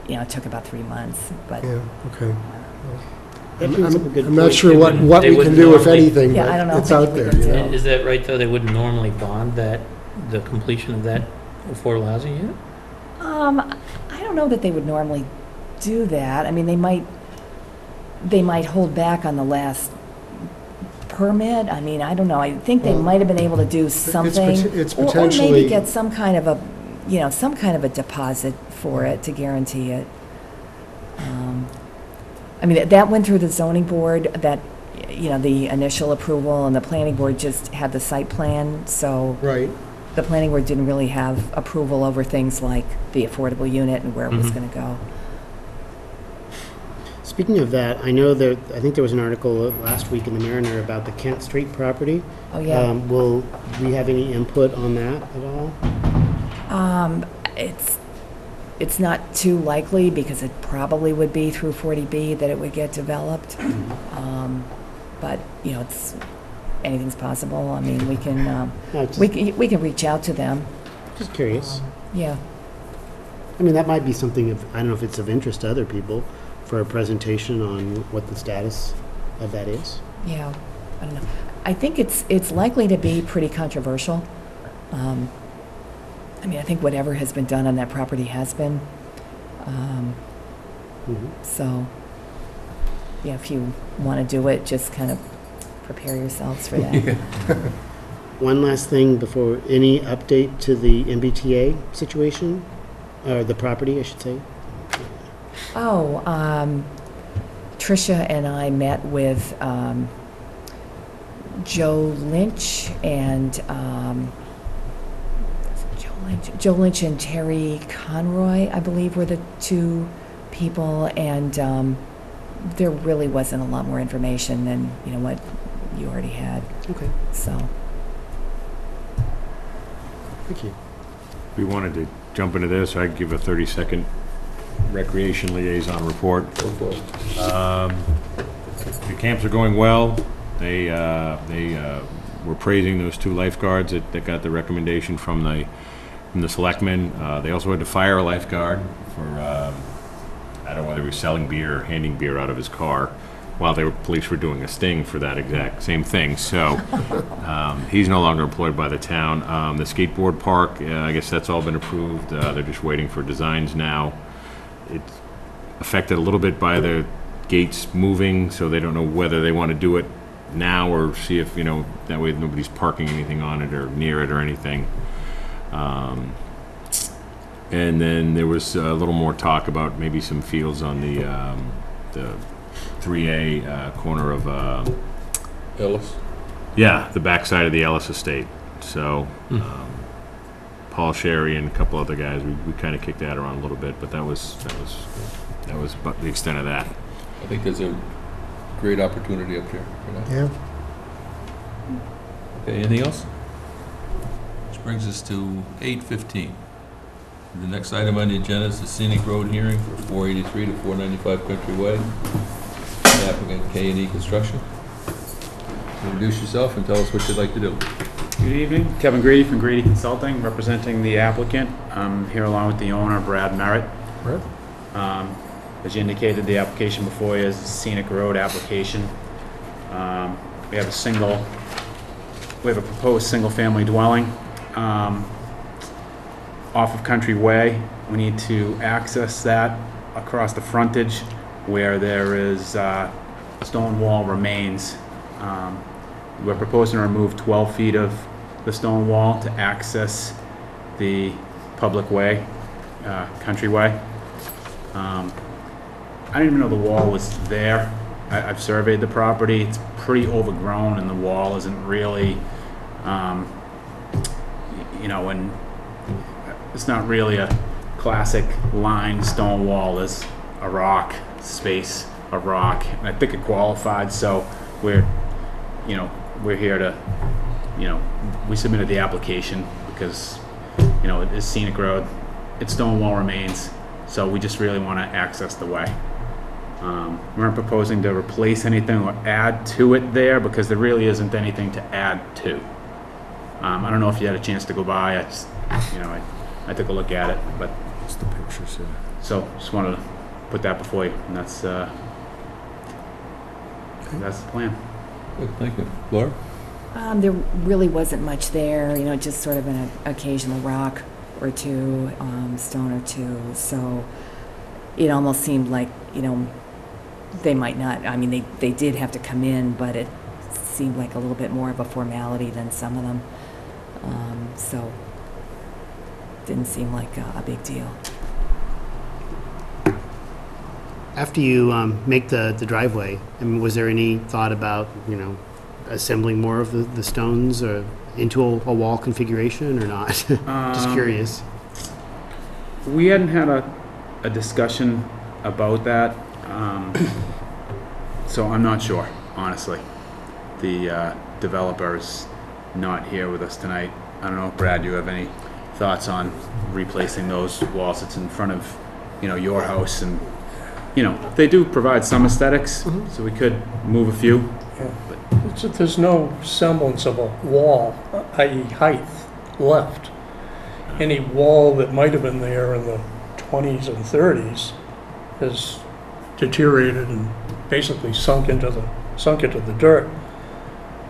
you know, it took about 3 months, but, Yeah, okay. That brings up a good I'm not point. sure They what wouldn't- we they can wouldn't do, if normally- anything, Yeah, I don't know but it's if out we there, could you do know? Is that right, though? They wouldn't normally bond the completion of that affordable housing unit? I don't know that they would normally do that. I mean, they might hold back on the last permit. I mean, I don't know. I think they Well, might have been able to do something. It's Or maybe potentially, get some kind of a deposit for it to guarantee it. I mean, that went through the zoning board, the initial approval, and the planning board just had the site plan, so right, the planning board didn't really have approval over things like the affordable unit and where it was Mhm. going to go. Speaking of that, I think there was an article last week in the Mariner about the Kent Street property. Oh, yeah. Will we have any input on that at all? It's not too likely, because it probably would be through 40B that it would get developed. But, you know, anything's possible. I mean, we can, No, just- we can reach out to them. Just curious. Yeah. I mean, that might be something I don't know if it's of interest to other people for a presentation on what the status of that is. Yeah, I don't know. I think it's likely to be pretty controversial. I mean, I think whatever has been done on that property has been. Mhm. So, yeah, if you want to do it, just kind of prepare yourselves for that. One last thing before, any update to the MBTA situation? Or the property, I should say? Oh, Tricia and I met with Joe Lynch and Joe Lynch and Terry Conroy, I believe, were the two people, and there really wasn't a lot more information than, you know, what you already had, Okay, so. thank you. We wanted to jump into this, I'd give a 30-second recreation liaison report. Go for it. The camps are going well. They we're praising those 2 lifeguards that got the recommendation from the selectmen. They also had to fire a lifeguard for, I don't know whether he was selling beer or handing beer out of his car while police were doing a sting for that exact same thing. So he's no longer employed by the town. The skateboard park, I guess that's all been approved. They're just waiting for designs now. It's affected a little bit by the gates moving, so they don't know whether they want to do it now or see if, that way nobody's parking anything on it or near it or anything. And then there was a little more talk about maybe some fields on the 3A corner of, Ellis? yeah, the backside of the Ellis estate. So Paul Sherry and a couple other guys, we kind of kicked that around a little bit, but that was about the extent of that. I think there's a great opportunity up there for that. Yeah. Okay, anything else? Which brings us to 8:15. The next item on the agenda is the scenic road hearing for 483 to 495 Country Way. The applicant K&E Construction. Introduce yourself and tell us what you'd like to do. Good evening, Kevin Grady from Grady Consulting, representing the applicant. I'm here along with the owner, Brad Merritt. As you indicated, the application before you is a scenic road application. We have a proposed single-family dwelling off of Country Way. We need to access that across the frontage where there is stone wall remains. We're proposing to remove 12 feet of the stone wall to access the public way, Country Way. I didn't even know the wall was there. I've surveyed the property. It's pretty overgrown and the wall isn't really, and it's not really a classic line stone wall. There's a rock space, a rock, and I think it qualified, so we're here to, we submitted the application because, it is scenic road, its stone wall remains, so we just really want to access the way. We aren't proposing to replace anything or add to it there because there really isn't anything to add to. I don't know if you had a chance to go by. I took a look at it, but Just the pictures, yeah. so just wanted to put that before you, and that's the plan. Good, thank you. Laura? There really wasn't much there, just sort of an occasional rock or two, stone or two. So it almost seemed like, they might not, they did have to come in, but it seemed like a little bit more of a formality than some of them. So didn't seem like a big deal. After you make the driveway, was there any thought about, assembling more of the stones or into a wall configuration or not? Just curious. We hadn't had a discussion about that, so I'm not sure, honestly. The developer's not here with us tonight. I don't know, Brad, do you have any thoughts on replacing those walls that's in front of, your house? And, they do provide some aesthetics, so we could move a few. There's no semblance of a wall, i.e. height, left. Any wall that might have been there in the 20s and 30s has deteriorated and basically sunk into the dirt.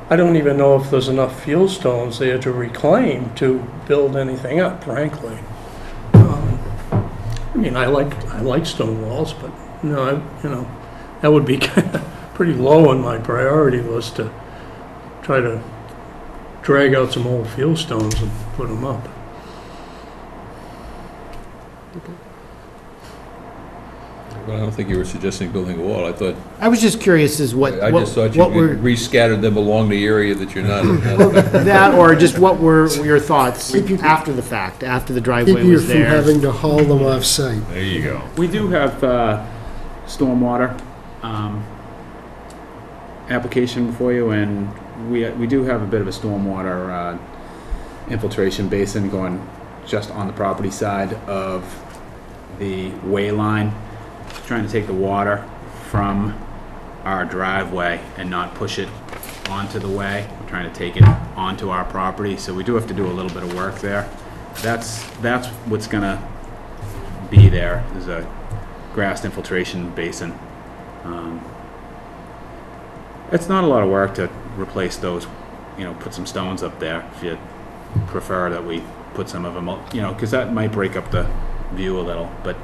I don't even know if there's enough field stones there to reclaim to build anything up, frankly. I like stone walls, but that would be kind of pretty low on my priority list to try to drag out some old field stones and put them up. Well, I don't think you were suggesting building a wall. I was just curious as I just thought you rescattered them along the area that you're not. that, or just what were your thoughts after the fact, after the driveway Keep you was from there? having to haul them off-site. There you go. We do have stormwater application before you, and we do have a bit of a stormwater infiltration basin going just on the property side of the way line, trying to take the water from our driveway and not push it onto the way. We're trying to take it onto our property, so we do have to do a little bit of work there. That's what's gonna be there, is a grass infiltration basin. It's not a lot of work to replace those, put some stones up there, if you prefer that we put some of them, because that might break up the view a little, but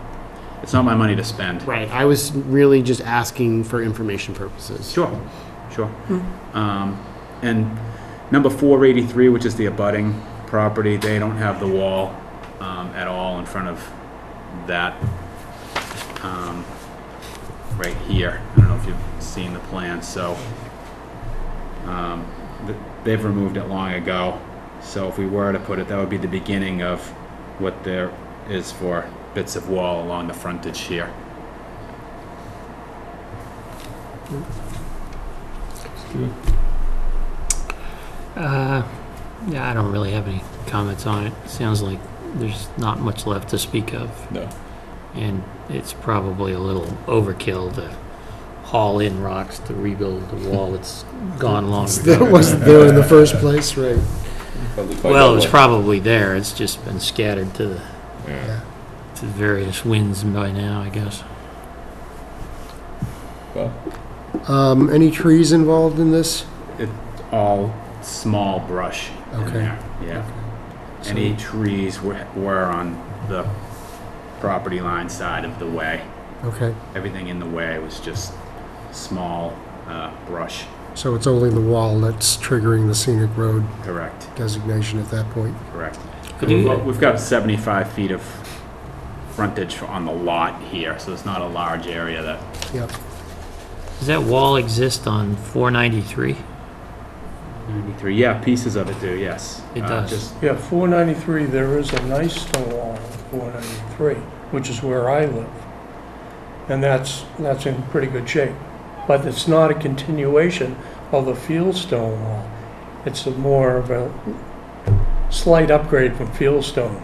it's not my money to spend. Right, I was really just asking for information purposes. Sure. And number 483, which is the abutting property, they don't have the wall at all in front of that right here. I don't know if you've seen the plan, so they've removed it long ago. So if we were to put it, that would be the beginning of what there is for bits of wall along the frontage here. Yeah, I don't really have any comments on it. Sounds like there's not much left to speak of. No. And it's probably a little overkill to haul in rocks to rebuild the wall that's gone long That ago. wasn't there in the first place, right? Probably find Well, out it was what- probably there. It's just been scattered to the Yeah. to various winds by now, I guess. well, Any trees involved in this? It's all small brush in Okay. there, yeah. Any trees were on the property line side of the way. Okay, Everything in the way was just small brush. so it's only the wall that's triggering the scenic road Correct, designation at that point? correct. Could you- Well, we've got 75 feet of frontage on the lot here, so it's not a large area that, Yep. Does that wall exist on 493? 93, yeah, pieces of it do, yes. It does. Just Yeah, 493, there is a nice stone wall on 493, which is where I live. And that's in pretty good shape. But it's not a continuation of the field stone wall. It's more of a slight upgrade from field stone.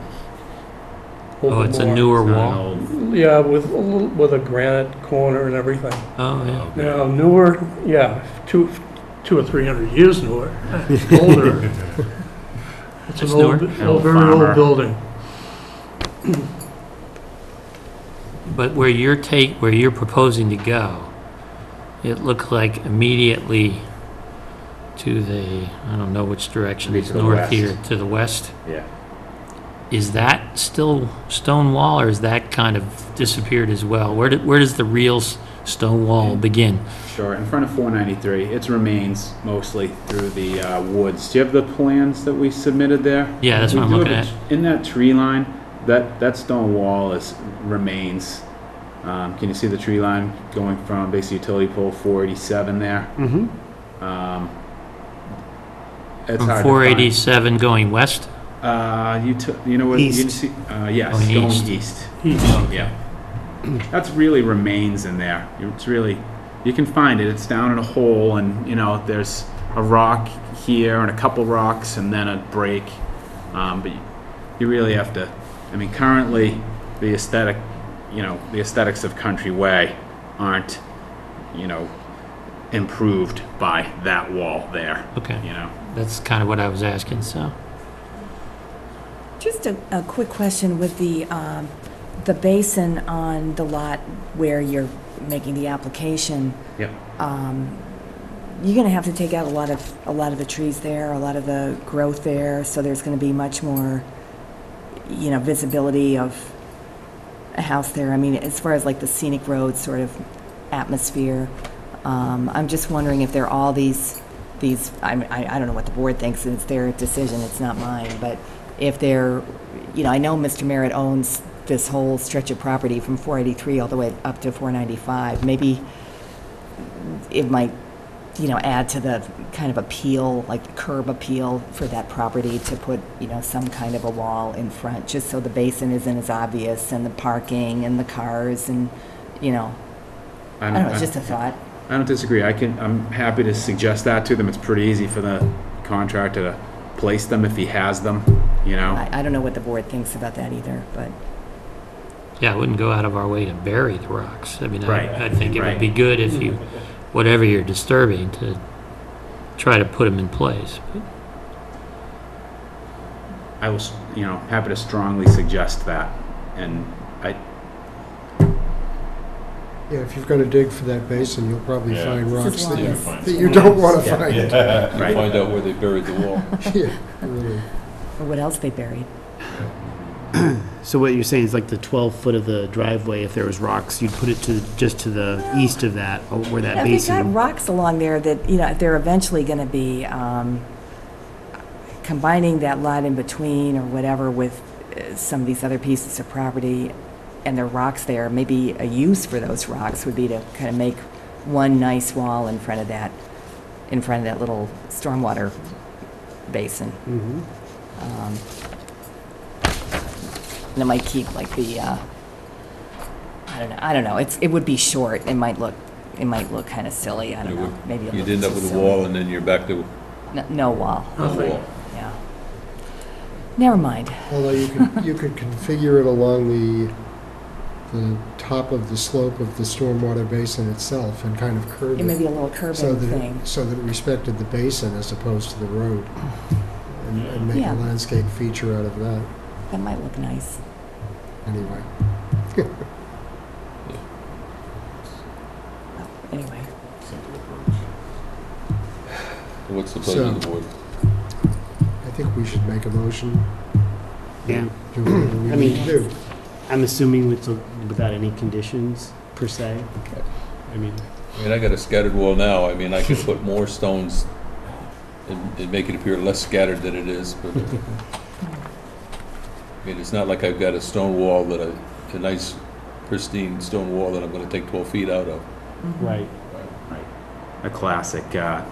Oh, it's a more- newer It's not an wall? old- Yeah, with a granite corner and everything. Oh, yeah. Now, newer, yeah, two or 300 years newer, older. It's an It's old, newer? old, very Farmer. old building. But where you're proposing to go, it looked like immediately to the, I don't know which direction, Be it's to the north west. here, to the west. Yeah. Is that still stone wall, or is that kind of disappeared as well? Where does the real stone wall begin? Sure, in front of 493, it remains mostly through the woods. Do you have the plans that we submitted there? Yeah, that's what I'm We do looking have at. In that tree line, that stone wall remains. Can you see the tree line going from basic utility pole 487 there? Mm-hmm. It's From hard to 487 going west? find. You know what? You can East. see, yes, Going going east. east. Okay. Yeah. That's really remains in there. It's really, you can find it. It's down in a hole, and there's a rock here and a couple rocks, and then a break. But you really have to. I mean, currently, the aesthetics of Country Way aren't, improved by that wall there. Okay, You know. that's kind of what I was asking, so. Just a quick question with the basin on the lot where you're making the application. Yep. You're gonna have to take out a lot of the trees there, a lot of the growth there, so there's gonna be much more, visibility of a house there. I mean, as far as like the scenic road sort of atmosphere, I'm just wondering if there are all these, I don't know what the board thinks, it's their decision, it's not mine, but if they're, I know Mr. Merritt owns this whole stretch of property from 483 all the way up to 495. Maybe it might, add to the kind of appeal, like curb appeal for that property to put, some kind of a wall in front, just so the basin isn't as obvious, and the parking and the cars and, I don't know, it's just a thought. I don't disagree. I'm happy to suggest that to them. It's pretty easy for the contractor to place them if he has them, I don't know what the board thinks about that either, but. Yeah, I wouldn't go out of our way to bury the rocks. I mean, Right, I think it would right. be good if you whatever you're disturbing to try to put them in place. I was, happy to strongly suggest that, and Yeah, if you're going to dig for that basin, you'll probably Yeah. find This rocks is that why- you don't want to Yeah. find. You Right. find out where they buried the wall. Yeah, really. Or what else they buried. So what you're saying is like the 12 foot of the driveway, if there was rocks, you'd put it just to the east of that, where that Yeah, they've got basin. rocks along there that, they're eventually going to be combining that lot in between or whatever with some of these other pieces of property, and there are rocks there. Maybe a use for those rocks would be to kind of make one nice wall in front of that little stormwater basin. Mhm. And it might keep like the, I don't know, it would be short. It might look kind of silly, I don't know, maybe a You'd little end up too with a silly. wall, and then you're back to No wall, no wall. yeah. Never mind. Although you could configure it along the top of the slope of the stormwater basin itself and kind of curve It may it be a little so curving that thing. so that it respected the basin as opposed to the road, and make Yeah. a landscape feature out of that. That might look nice. Anyway, Anyway, What's the pleasure of the board? I think we should make a motion. Yeah. Do whatever we I need mean- to do. I'm assuming without any conditions, per se. I mean, I got a scattered wall now. I could put more stones and make it appear less scattered than it is, but, it's not like I've got a stone wall a nice pristine stone wall that I'm gonna take 12 feet out of. right. a classic, Yeah.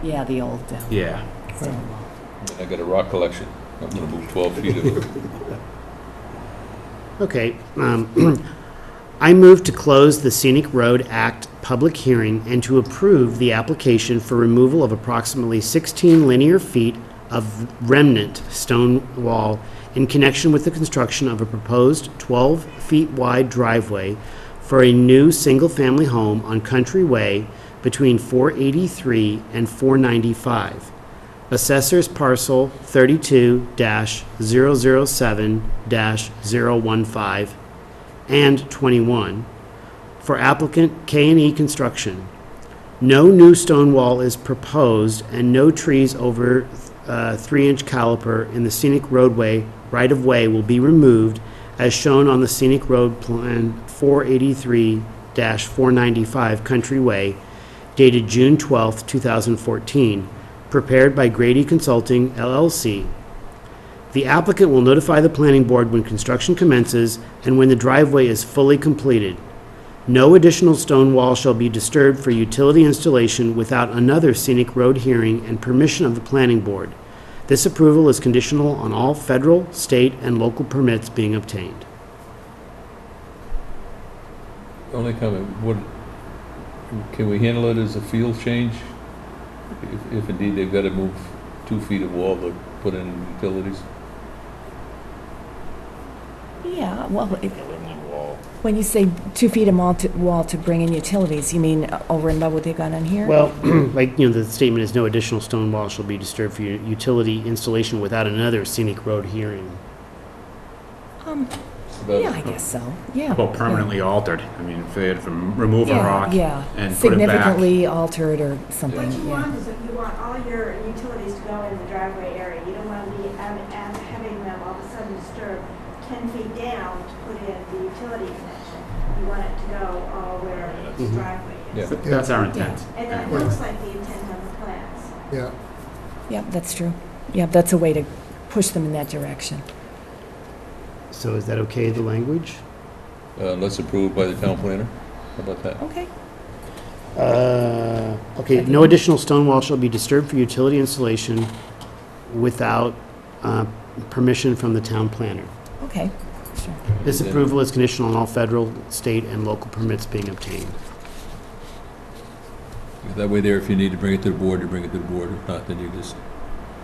yeah, the old yeah. stone wall. And I got a rock collection. I'm gonna move 12 feet of it. Okay. I move to close the Scenic Road Act public hearing and to approve the application for removal of approximately 16 linear feet of remnant stone wall in connection with the construction of a proposed 12 feet wide driveway for a new single-family home on Country Way between 483 and 495. Assessors Parcel 32-007-015 and 21 for applicant K&E Construction. No new stone wall is proposed and no trees over 3-inch caliper in the scenic roadway right-of-way will be removed as shown on the scenic road plan 483-495 Country Way dated June 12, 2014, prepared by Grady Consulting, LLC. The applicant will notify the planning board when construction commences and when the driveway is fully completed. No additional stone wall shall be disturbed for utility installation without another scenic road hearing and permission of the planning board. This approval is conditional on all federal, state, and local permits being obtained. Only comment, can we handle it as a field change? If indeed they've got to move 2 feet of wall to put in utilities? Yeah, well, when you say 2 feet of wall to bring in utilities, you mean over and above what they've got on here? Well, the statement is no additional stone wall shall be disturbed for utility installation without another scenic road hearing. Yeah, I guess so, yeah. Well, permanently altered. If they had to remove a Yeah, rock yeah. and put it back. Significantly altered or something, What you yeah. want is that you want all your utilities to go in the driveway area. You don't want to be having them all of a sudden disturbed 10 feet down to put in the utility connection. You want it to go where the Mhm. driveway is. Yeah. That's our intent. And that looks like the intent on the plans. Yeah, Yep, that's true. Yep, that's a way to push them in that direction. So is that okay, the language? Unless approved by the town planner? How about that? Okay. Okay, no additional stone wall shall be disturbed for utility installation without permission from the town planner. Okay, sure. This approval is conditional on all federal, state, and local permits being obtained. That way there, if you need to bring it to the board, you bring it to the board. If not, then you just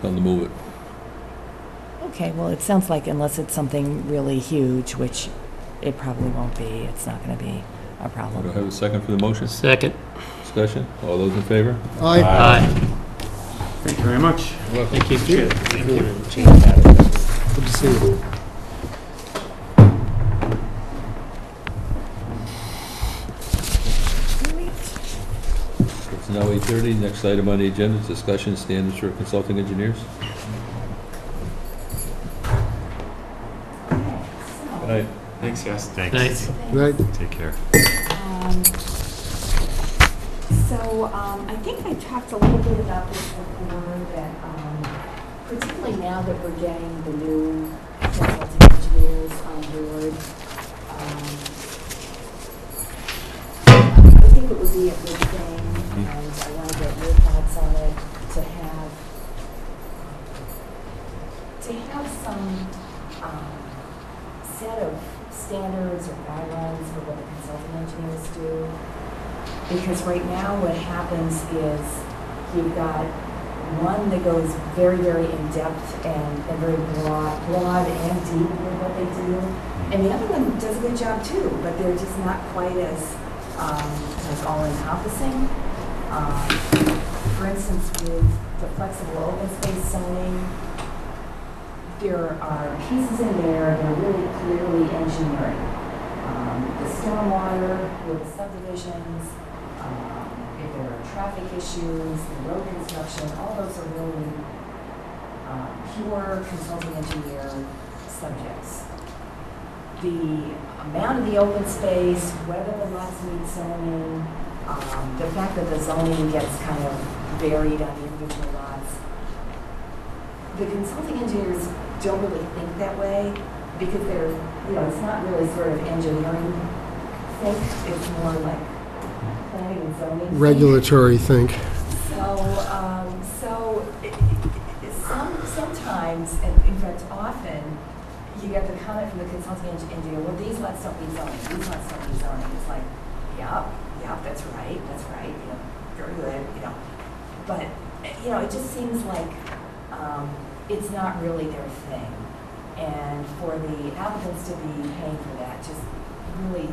tell them to move it. Okay, well, it sounds like unless it's something really huge, which it probably won't be, it's not going to be, a problem. Do I have a second for the motion? Second. Discussion? All those in favor? Aye. Aye. Thank you very much. Thank you. Good to see you. It's now 8:30. Next item on the agenda is discussion standards for consulting engineers. Good night. Thanks, yes. Thanks. Right. Take care. So, I think I talked a little bit about this before, that, particularly now that we're getting the new consulting engineers on board, I think it would be a good thing, and I want to get your thoughts on it, to have some, set of standards or guidelines for what the consulting engineers do. Because right now what happens is you've got one that goes very, very in-depth and very broad and deep with what they do. And the other one does a good job too, but they're just not quite as like all-encompassing. For instance, with the flexible open space zoning, there are pieces in there that are really clearly engineering. The stormwater with the subdivisions, if there are traffic issues, the road construction, all those are really pure consulting engineer subjects. The amount of the open space, whether the lots meet zoning, the fact that the zoning gets kind of varied on the individual lots. The consulting engineers don't really think that way because they're, it's not really sort of engineering think, it's more like planning and zoning think. Regulatory think. Sometimes, and in fact often, you get the comment from the consulting engineer, well, these lots don't meet zoning, these lots don't meet zoning. It's like, yeah, that's right, very good, But, it just seems like it's not really their thing. And for the applicants to be paying for that just really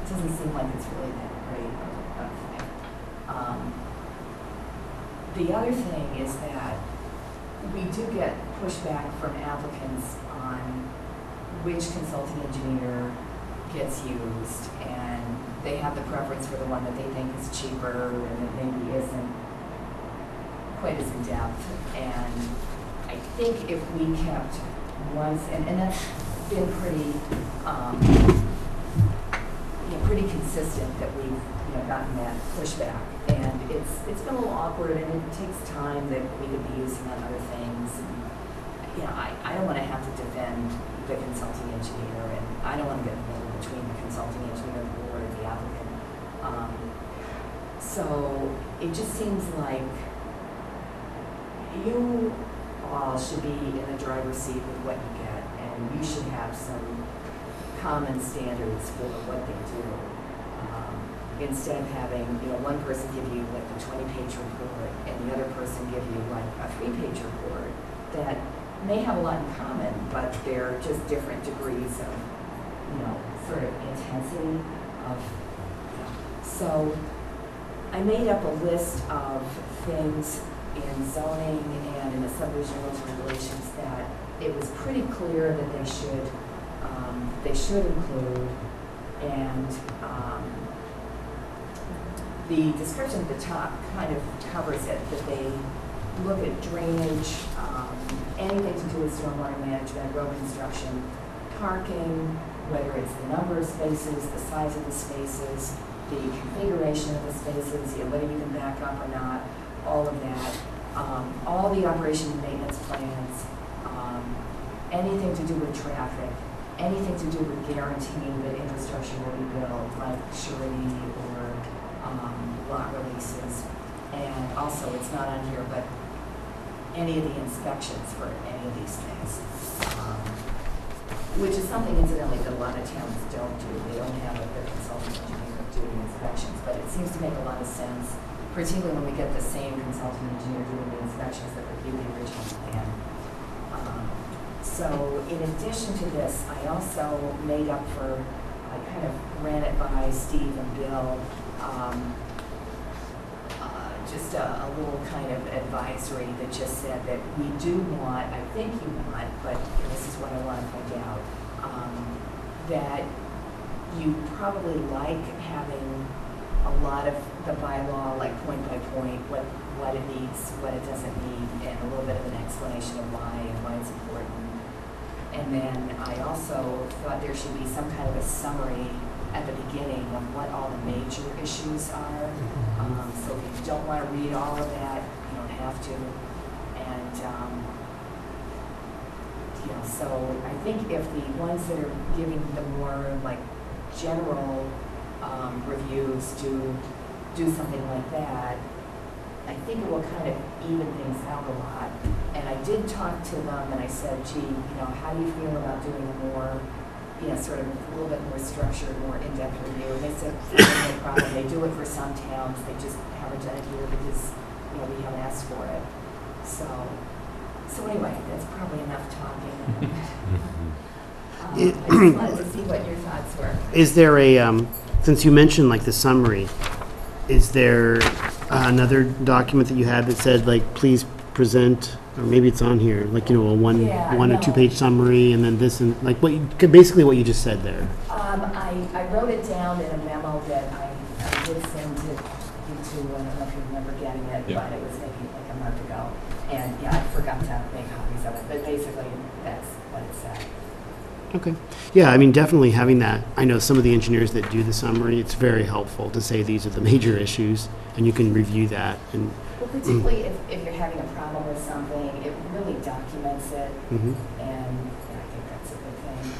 doesn't seem like it's really that great of a thing. The other thing is that we do get pushback from applicants on which consulting engineer gets used, and they have the preference for the one that they think is cheaper and that maybe isn't quite as in-depth. And I think if we kept once, and that's been pretty, pretty consistent that we've gotten that pushback, and it's been a little awkward, and it takes time that we could be using on other things. And, I don't want to have to defend the consulting engineer, and I don't want to get in the middle between the consulting engineer, the board, and the applicant. So it just seems like you all should be in the driver's seat with what you get, and you should have some common standards for what they do. Instead of having, one person give you like a 20-page report and the other person give you like a 3-page report that may have a lot in common, but they're just different degrees of, sort of intensity of, So I made up a list of things in zoning and in the subdivision rules and regulations that it was pretty clear that they should include, and the description at the top kind of covers it, that they look at drainage, anything to do with stormwater management, road construction, parking, whether it's the number of spaces, the size of the spaces, the configuration of the spaces, whether you can back up or not, all of that, all the operation and maintenance plans, anything to do with traffic, anything to do with guaranteeing that infrastructure will be built, like surety or lot releases. And also, it's not on here, but any of the inspections for any of these things, which is something incidentally that a lot of towns don't do. They don't have a consulting engineer doing inspections, but it seems to make a lot of sense, particularly when we get the same consulting engineer doing the inspections that reviewed the original plan. So in addition to this, I also made up for like kind of ran it by Steve and Bill. Just a little kind of advisory that just said that we do want, I think you want, but this is what I want to point out, that you probably like having a lot of the bylaw, like point by point, what it needs, what it doesn't need, and a little bit of an explanation of why and why it's important. And then I also thought there should be some kind of a summary at the beginning of what all the major issues are. So if you don't want to read all of that, you don't have to. And, so I think if the ones that are giving the more like general reviews do something like that, I think it will kind of even things out a lot. And I did talk to them and I said, gee, how do you feel about doing a more, sort of a little bit more structured, more in-depth review? And they said, no problem. They do it for some towns. They just haven't done it here because, we haven't asked for it. So anyway, that's probably enough talking. I just wanted to see what your thoughts were. Is there a, since you mentioned like the summary, is there another document that you had that said like, please present, or maybe it's on here, like, a one or two page summary and then this and like basically what you just said there? I wrote it down in a memo that I did send to you two. I don't know if you remember getting it, but it was maybe like a month ago. And I forgot to make copies of it, but basically that's what it said. Okay. Yeah, I mean, definitely having that. I know some of the engineers that do the summary, it's very helpful to say these are the major issues, and you can review that. And well, particularly if you're having a problem with something, it really documents it, and I think that's a good thing.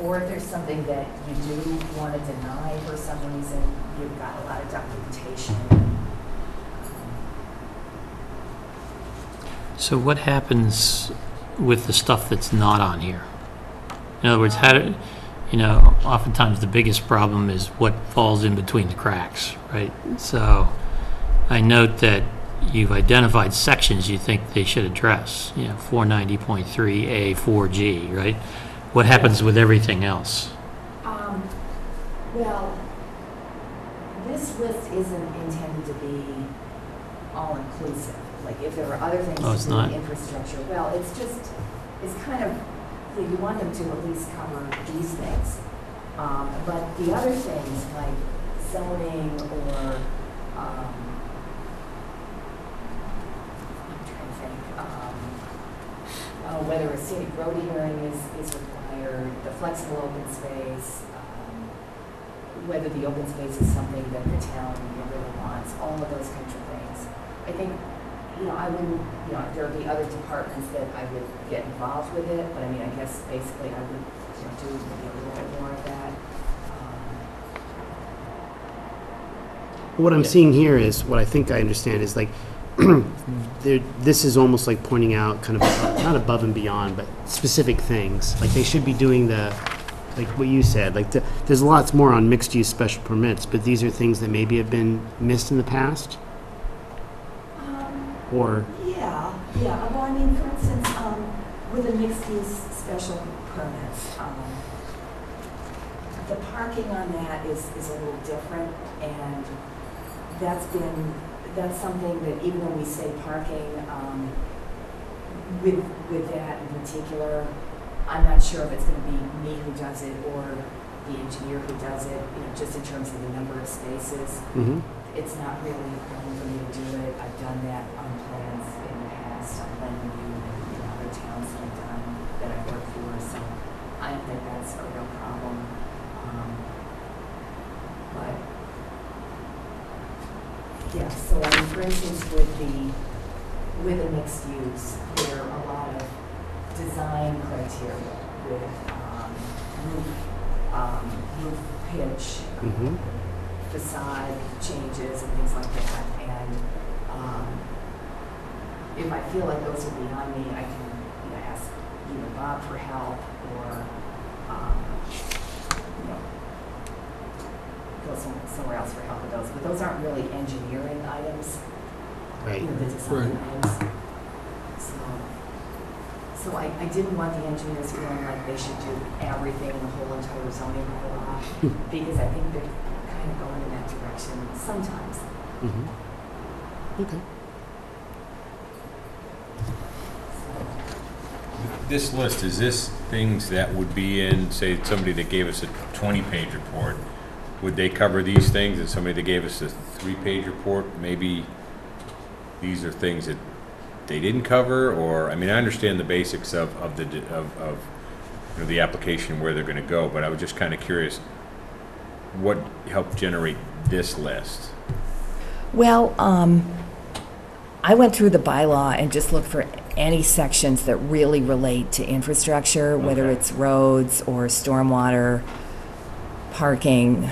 Or if there's something that you do want to deny for some reason, you've got a lot of documentation. So what happens with the stuff that's not on here? In other words, oftentimes the biggest problem is what falls in between the cracks, right? So I note that you've identified sections you think they should address, 490.3A, 4G, right? What happens with everything else? Well, this list isn't intended to be all-inclusive. Like, if there are other things to do in infrastructure, well, it's kind of, you want them to at least cover these things. But the other things, like zoning or, I'm trying to think, whether a scenic road hearing is required, the flexible open space, whether the open space is something that the town really wants, all of those kinds of things. I think, I wouldn't, there would be other departments that I would get involved with it, but I mean, I guess basically I would do maybe a little bit more of that. what I'm seeing here is, what I think I understand is like, this is almost like pointing out kind of, not above and beyond, but specific things. Like they should be doing like what you said, like there's lots more on mixed use special permits, but these are things that maybe have been missed in the past? Or? Yeah. Well, I mean, for instance, with the mixed-use special permits, the parking on that is a little different, and that's something that even when we say parking, with that in particular, I'm not sure if it's going to be me who does it or the engineer who does it, just in terms of the number of spaces. Mm-hmm. It's not really a problem for me to do it. I've done that on plans in the past, on Glenview and other towns that I've done, that I've worked for, so I don't think that's a real problem. But, yeah, so I mean, for instance, with the mixed use, there are a lot of design criteria with roof pitch, Mm-hmm. facade changes and things like that, and if I feel like those are beyond me, I can ask Bob for help, or go somewhere else for help with those. But those aren't really engineering items, Right. the design items. So I didn't want the engineers feeling like they should do everything in the whole entire zoning bylaw, because I think they're kind of going in that direction sometimes. Okay. This list, is this things that would be in, say, somebody that gave us a 20-page report? Would they cover these things? And somebody that gave us a 3-page report, maybe these are things that they didn't cover? Or, I mean, I understand the basics of the application, where they're going to go, but I was just kind of curious, what helped generate this list? Well, I went through the bylaw and just looked for any sections that really relate to infrastructure, whether Okay. it's roads or stormwater, parking,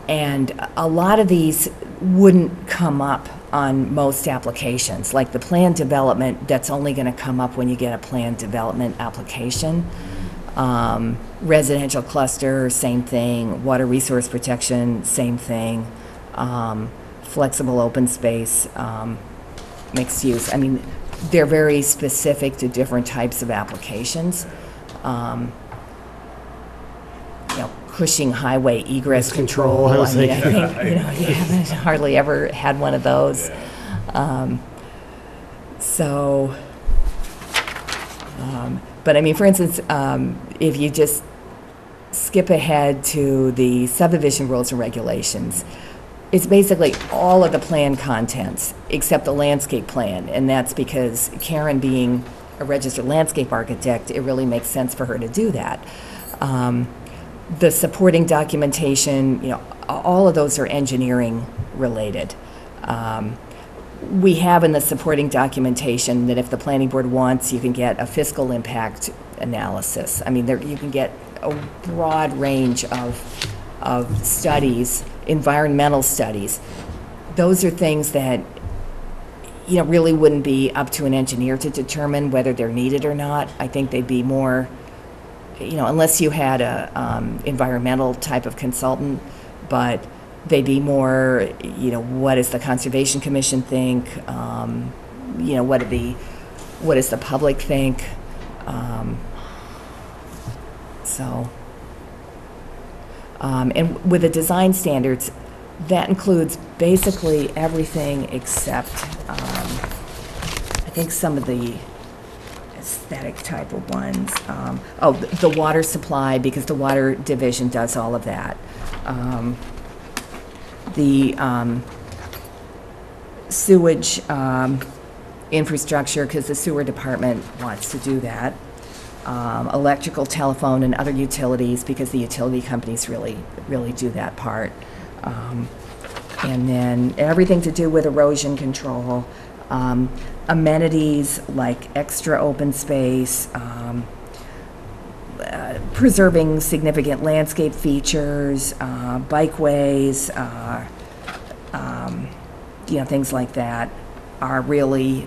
and a lot of these wouldn't come up on most applications. Like the plan development, that's only going to come up when you get a plan development application. Residential cluster, same thing. Water resource protection, same thing. Flexible open space, mixed use. I mean, they're very specific to different types of applications. Cushing highway egress control. I was I mean, I thinking. think, you haven't hardly ever had one of those. But I mean, for instance, if you just skip ahead to the subdivision rules and regulations, it's basically all of the plan contents except the landscape plan, and that's because Karen, being a registered landscape architect, it really makes sense for her to do that. The supporting documentation, all of those are engineering related. We have in the supporting documentation that if the planning board wants, you can get a fiscal impact analysis. I mean, you can get a broad range of studies, environmental studies. Those are things that, really wouldn't be up to an engineer to determine whether they're needed or not. I think they'd be more, unless you had a environmental type of consultant, but they'd be more, what does the Conservation Commission think? What does the public think? And with the design standards, that includes basically everything except, I think some of the aesthetic type of ones. The water supply, because the water division does all of that. The sewage infrastructure, because the sewer department wants to do that. Electrical, telephone, and other utilities, because the utility companies really do that part. And then everything to do with erosion control, amenities like extra open space, preserving significant landscape features, bikeways, things like that are really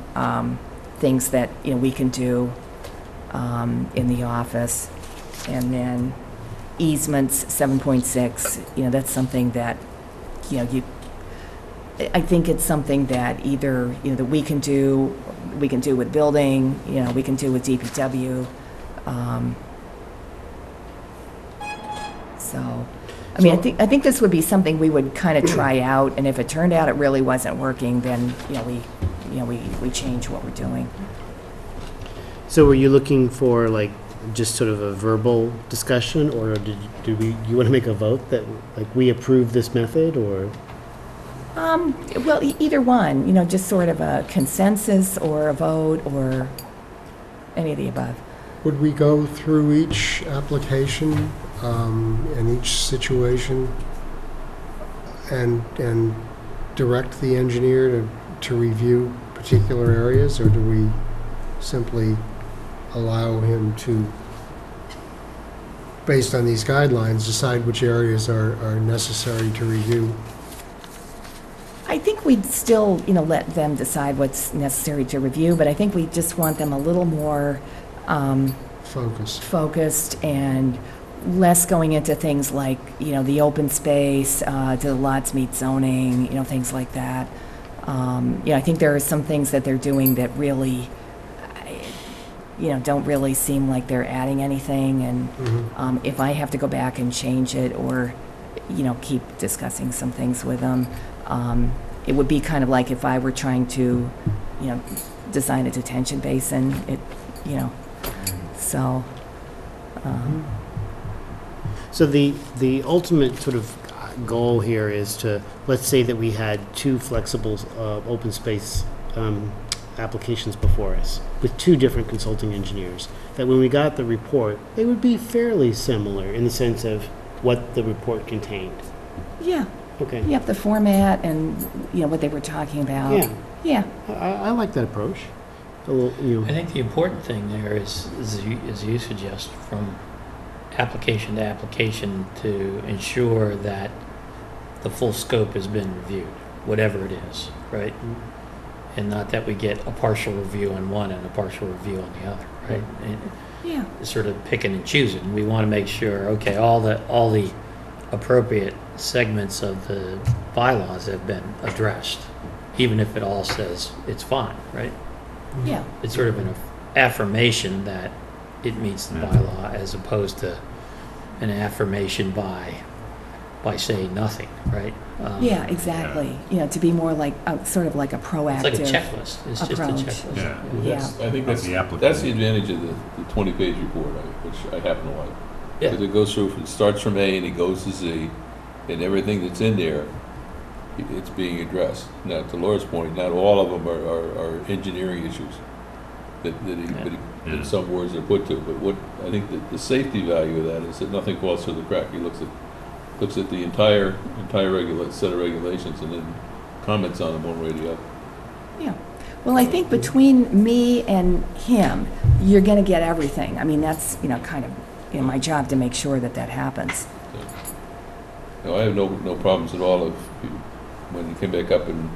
things that we can do in the office. And then easements, 7.6, that's something that I think it's something that either that we can do with building, we can do with DPW. I think this would be something we would kind of try out, and if it turned out it really wasn't working, then we change what we're doing. So were you looking for just sort of a verbal discussion, or you want to make a vote that we approve this method, or? Well, either one, just sort of a consensus or a vote or any of the above. Would we go through each application and each situation and direct the engineer to review particular areas, or do we simply allow him to, based on these guidelines, decide which areas are necessary to review? I think we'd still, let them decide what's necessary to review, but I think we just want them a little more focused and less going into things like, the open space, do the lots meet zoning, things like that. I think there are some things that they're doing that really, don't really seem like they're adding anything, and Mhm. if I have to go back and change it or, keep discussing some things with them, it would be kind of like if I were trying to, design a detention basin, so, So the ultimate sort of goal here is to, let's say that we had two flexible open space applications before us with two different consulting engineers, that when we got the report, they would be fairly similar in the sense of what the report contained. yeah. Okay. Yep, the format and, what they were talking about. Yeah, Yeah, I like that approach. A little, I think the important thing there is as you suggest, from application to application, to ensure that the full scope has been reviewed, whatever it is, right? And not that we get a partial review on one and a partial review on the other, right? And yeah, sort of picking and choosing. We want to make sure, okay, all the appropriate segments of the bylaws have been addressed, even if it all says it's fine, right? yeah. It's sort of an affirmation that it meets the bylaw, as opposed to an affirmation by saying nothing, right? Yeah, exactly. To be more like, sort of like a proactive. It's like a checklist. It's just a approach. checklist. Yeah. Yeah. I think That's the that's applicant. the advantage of the 20-page report, which I happen to like. Yeah. Because it goes through, it starts from A and it goes to Z, and everything that's in there, it's being addressed. Now, to Laura's point, not all of them are engineering issues that Yeah. some words are put to, but what, I think that the safety value of that is that nothing falls through the crack. He looks at the entire set of regulations and then comments on them one way or the other. Yeah. Well, I think between me and him, you're going to get everything. I mean, that's, kind of, my job to make sure that happens. No, I have no problems at all when you come back up and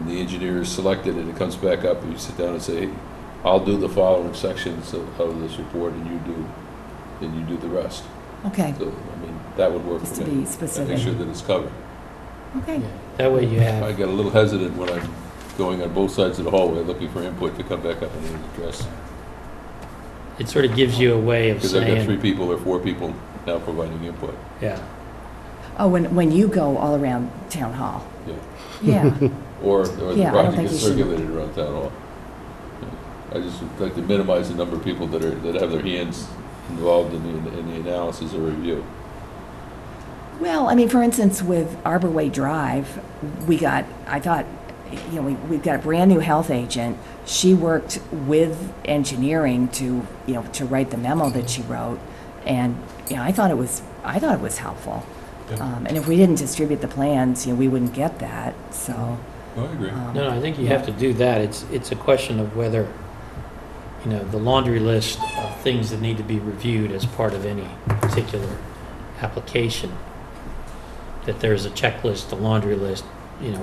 the engineer is selected and it comes back up and you sit down and say, hey, I'll do the following sections of this report and you do the rest. Okay, So, I mean, that would work just for to me. be Make sure specific. that it's covered. Okay, Yeah. That way you I have, get a little hesitant when I'm going on both sides of the hallway looking for input to come back up and address. it sort of gives you a way of Because I've got 3 saying, people or 4 people now providing input. yeah, oh, when you go all around town hall? Yeah. Yeah, Or the Yeah, I don't project think gets you should- circulated around town hall. I just would like to minimize the number of people that have their hands involved in the analysis or review. well, I mean, for instance, with Arbor Way Drive, we've got a brand-new health agent. She worked with engineering to write the memo that she wrote, and, I thought it was helpful. Yeah. And if we didn't distribute the plans, we wouldn't get that, so. Oh, I agree. no, I think you have to do that. It's a question of whether, the laundry list of things that need to be reviewed as part of any particular application, that there's a checklist, a laundry list,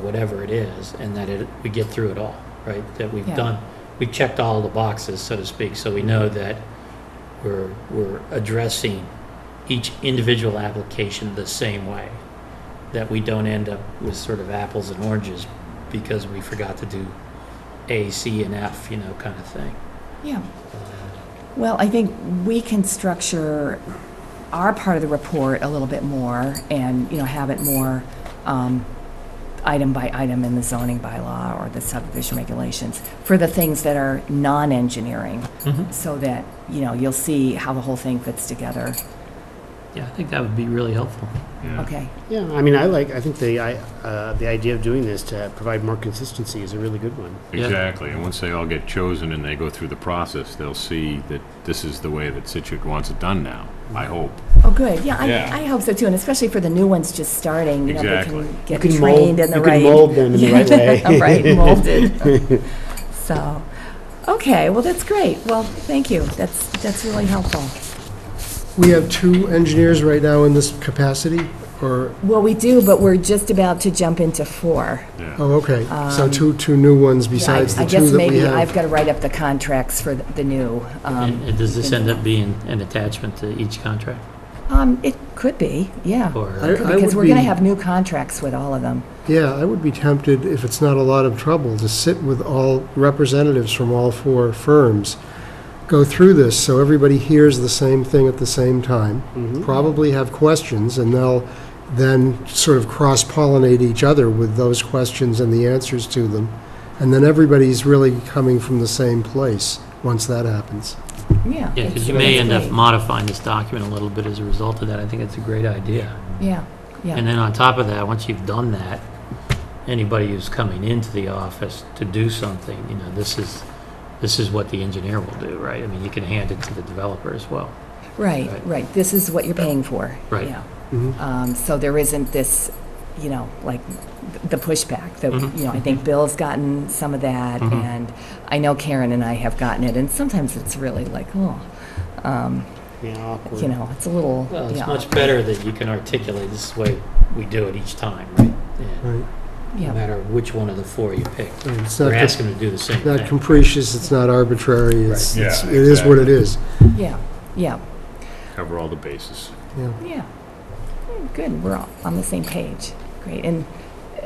whatever it is, and that we get through it all, right? That Yeah. we've checked all the boxes, so to speak, so we know that we're addressing each individual application the same way, that we don't end up with sort of apples and oranges because we forgot to do A, C, and F, kind of thing. Yeah. Well, I think we can structure our part of the report a little bit more and, have it more item by item in the zoning bylaw or the subdivision regulations for the things that are non-engineering, so that, you'll see how the whole thing fits together. Yeah, I think that would be really helpful. Yeah. Okay. Yeah, I mean, I think the idea of doing this to provide more consistency is a really good one. Yeah. Exactly, and once they all get chosen and they go through the process, they'll see that this is the way that Scituate wants it done now, I hope. Oh, good. Yeah, Yeah. I hope so too, and especially for the new ones just starting, Exactly. they can get You can trained in the you right. can mold them in the right way. Right, molded. So, okay, well, that's great. Well, thank you. That's really helpful. We have 2 engineers right now in this capacity, or, Well, we do, but we're just about to jump into 4. Yeah. oh, okay. So two new ones besides I the guess 2 that we maybe I've have. got to write up the contracts for the new. And does this end up being an attachment to each contract? It could be, yeah. Or, I Because would we're going to be- have new contracts with all of them. Yeah, I would be tempted, if it's not a lot of trouble, to sit with all representatives from all 4 firms go through this so everybody hears the same thing at the same time, Mhm. probably have questions, and they'll then sort of cross-pollinate each other with those questions and the answers to them. And then everybody's really coming from the same place once that happens. Yeah. Yeah, because you it's may end up great. modifying this document a little bit as a result of that. I think it's a great idea. Yeah, yeah. And then on top of that, once you've done that, anybody who's coming into the office to do something, this is what the engineer will do, right? I mean, you can hand it to the developer as well. Right, Right. right. This is what you're paying for. Right. Yeah. Mhm. So there isn't this, like the pushback that, Mhm. I think Bill's gotten some of that, Mhm. and I know Karen and I have gotten it, and sometimes it's really like, Yeah, awkward. it's a little, Well, it's yeah, much better that you can articulate, this is the way we do it each time, right? Yeah. Right. No yeah, matter which one of the four you pick. And it's Or not ask them to do the same not thing. capricious, it's not arbitrary, it's, Right. it's- Yeah, it is what it is. yeah, yeah, Cover all the bases. Yeah. yeah. Good, we're all on the same page. Great, and,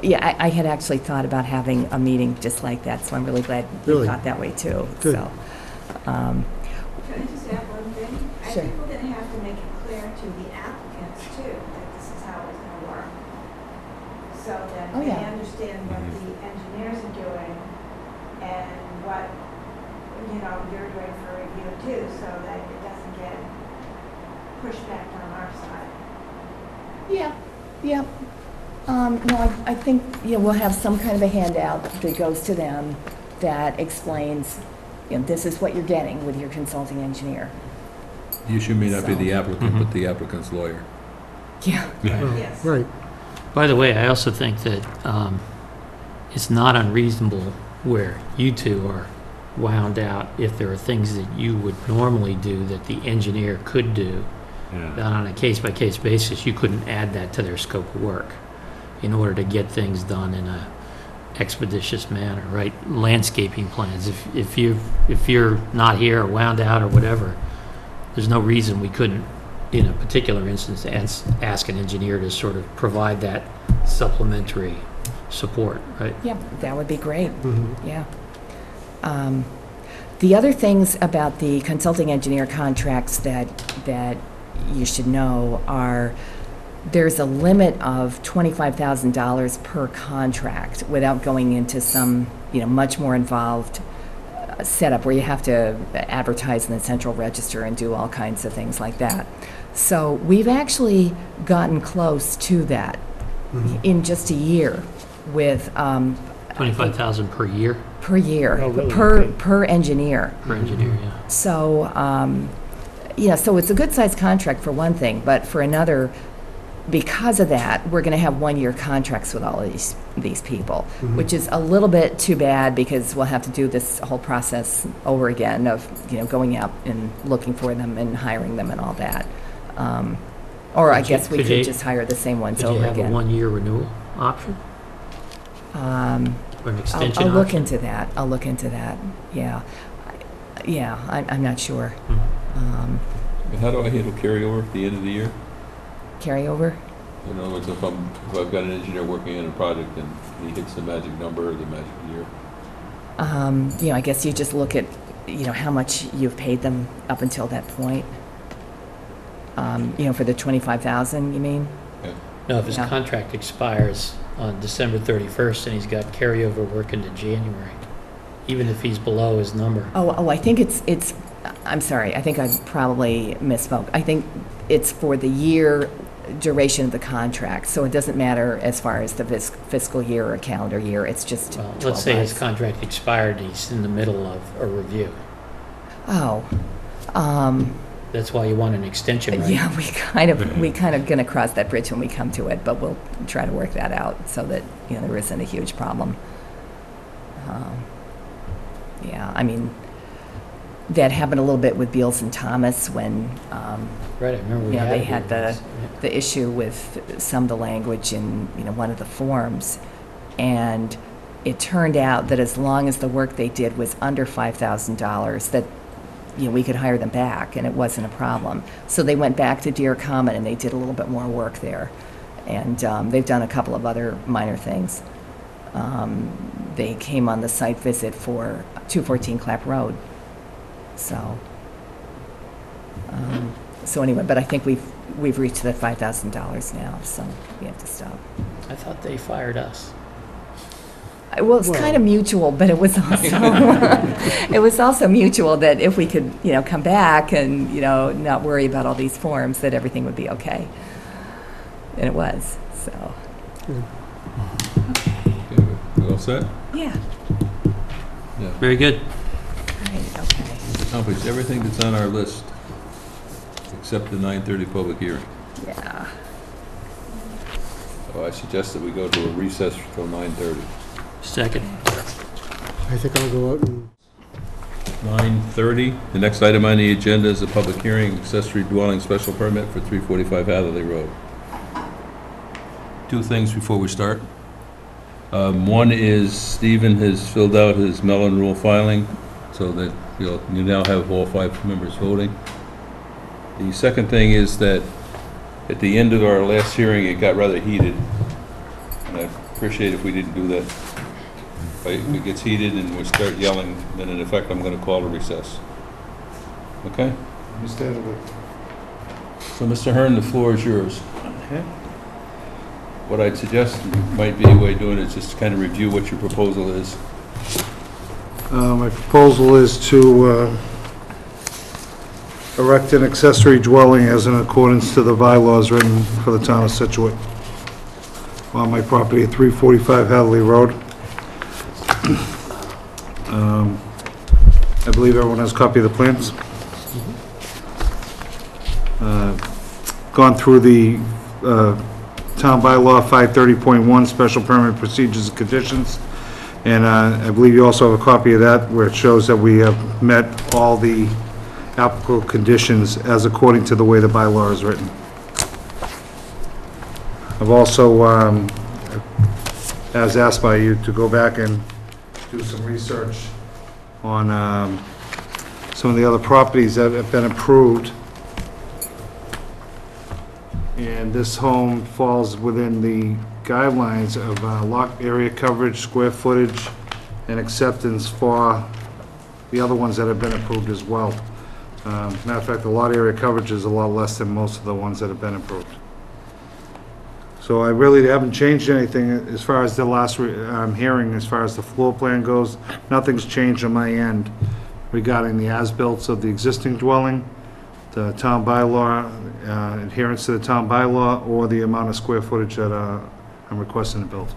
yeah, I had actually thought about having a meeting just like that, so I'm really glad you Really? thought that way too. Good. So, Can I just add one thing? I Sure. think we're gonna have to make it clear to the applicants too, that this is how it's gonna work. So that Oh, they yeah. understand what the engineers are doing and what, you're doing for review too, so that it doesn't get pushed back on our side. yeah, yeah. No, I think, we'll have some kind of a handout that goes to them that explains, this is what you're getting with your consulting engineer. The issue may not be the So- applicant, Mhm. but the applicant's lawyer. Yeah. Yes. Right. By the way, I also think that it's not unreasonable where you two are wound out if there are things that you would normally do that the engineer could do, that Yeah. on a case-by-case basis, you couldn't add that to their scope of work in order to get things done in a expeditious manner, right? Landscaping plans, if you're not here or wound out or whatever, there's no reason we couldn't, in a particular instance, ask an engineer to sort of provide that supplementary support, right? Yeah, that would be great. Mhm. Yeah. The other things about the consulting engineer contracts that you should know are, there's a limit of $25,000 per contract without going into some, much more involved setup where you have to advertise in the central register and do all kinds of things like that. So we've actually gotten close to that in just a year with, 25,000 per year per year, Oh, really? per, Okay. per engineer. per engineer, yeah. So, so it's a good-sized contract for one thing, but for another, because of that, we're going to have one-year contracts with all of these people, which is a little bit too bad because we'll have to do this whole process over again of, going out and looking for them and hiring them and all that. Or I Could you- guess we could could you- just hire the same ones Could you over have a again. one-year renewal option or an extension I'll option? look into that. I'll look into that. Yeah. Yeah, I'm not sure. Mhm. And how do I handle carryover at the end of the year? Carryover? In other words, if I've got an engineer working on a project and he hits the magic number or the magic year, I guess you just look at, how much you've paid them up until that point. For the 25,000, you mean? No, if his Yeah. contract expires on December 31st and he's got carryover work into January, even if he's below his number. Oh, I think it's, I'm sorry, I think I probably misspoke. I think it's for the year duration of the contract, so it doesn't matter as far as the fiscal year or calendar year, it's just Well, 12 let's say his months. contract expired, he's in the middle of a review. Oh, That's why you want an extension, right? yeah, we kind of gonna cross that bridge when we come to it, but we'll try to work that out so that, there isn't a huge problem. Yeah, I mean, that happened a little bit with Beals and Thomas when, Right, I remember we they had had the issue with some of the language in, one of the forms. And it turned out that as long as the work they did was under $5,000, that, we could hire them back, and it wasn't a problem. So they went back to Deer Common, and they did a little bit more work there. And they've done a couple of other minor things. They came on the site visit for 214 Clap Road. So, So anyway, but I think we've reached the $5,000 now, so we have to stop. I thought they fired us. Well, it's kind of mutual, but it was also, it was also mutual that if we could, come back and, not worry about all these forms, that everything would be okay. And it was, so. Okay, we all set? Yeah. Very good. Right, okay. Accomplish everything that's on our list, except the 9:30 public hearing. Yeah. So I suggest that we go to a recess till 9:30. Second. I think I'll go out and 9:30. The next item on the agenda is a public hearing, accessory dwelling special permit for 345 Hatherley Road. Two things before we start. One is Stephen has filled out his Mellon rule filing, so that you now have all 5 members voting. The second thing is that at the end of our last hearing, it got rather heated. And I'd appreciate if we didn't do that. If it gets heated and we start yelling, then in effect, I'm going to call a recess. Okay? Understandable. So, Mr. Hearn, the floor is yours. What I'd suggest might be a way of doing it is just to kind of review what your proposal is. My proposal is to erect an accessory dwelling as in accordance to the bylaws written for the town of Scituate on my property at 345 Hadley Road. I believe everyone has a copy of the plans. Gone through the town bylaw 530.1 special permit procedures and conditions, and I believe you also have a copy of that where it shows that we have met all the applicable conditions as according to the way the bylaw is written. I've also, as asked by you, to go back and do some research on some of the other properties that have been approved. And this home falls within the guidelines of lot area coverage, square footage, and acceptance for the other ones that have been approved as well. Matter of fact, the lot area coverage is a lot less than most of the ones that have been approved. So I really haven't changed anything as far as the last hearing, as far as the floor plan goes. Nothing's changed on my end regarding the as-built of the existing dwelling, the town bylaw, adherence to the town bylaw, or the amount of square footage that I'm requesting to build.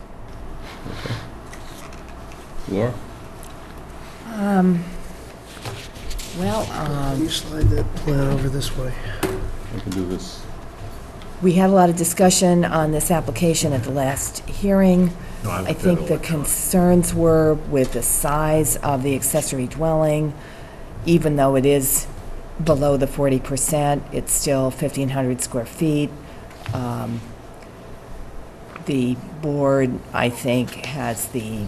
Laura? Can you slide that plan over this way? I can do this. We had a lot of discussion on this application at the last hearing. I think the concerns were with the size of the accessory dwelling. Even though it is below the 40%, it's still 1,500 square feet. The board, I think, has the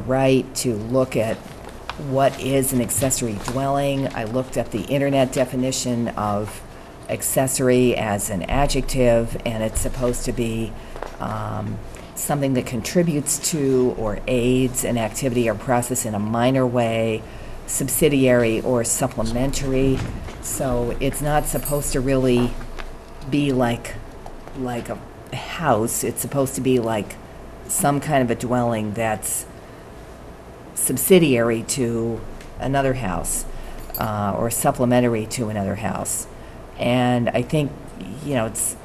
right to look at what is an accessory dwelling. I looked at the internet definition of accessory as an adjective, and it's supposed to be something that contributes to or aids an activity or process in a minor way, subsidiary or supplementary. So it's not supposed to really be like a house. It's supposed to be like some kind of a dwelling that's subsidiary to another house or supplementary to another house. And I think, it's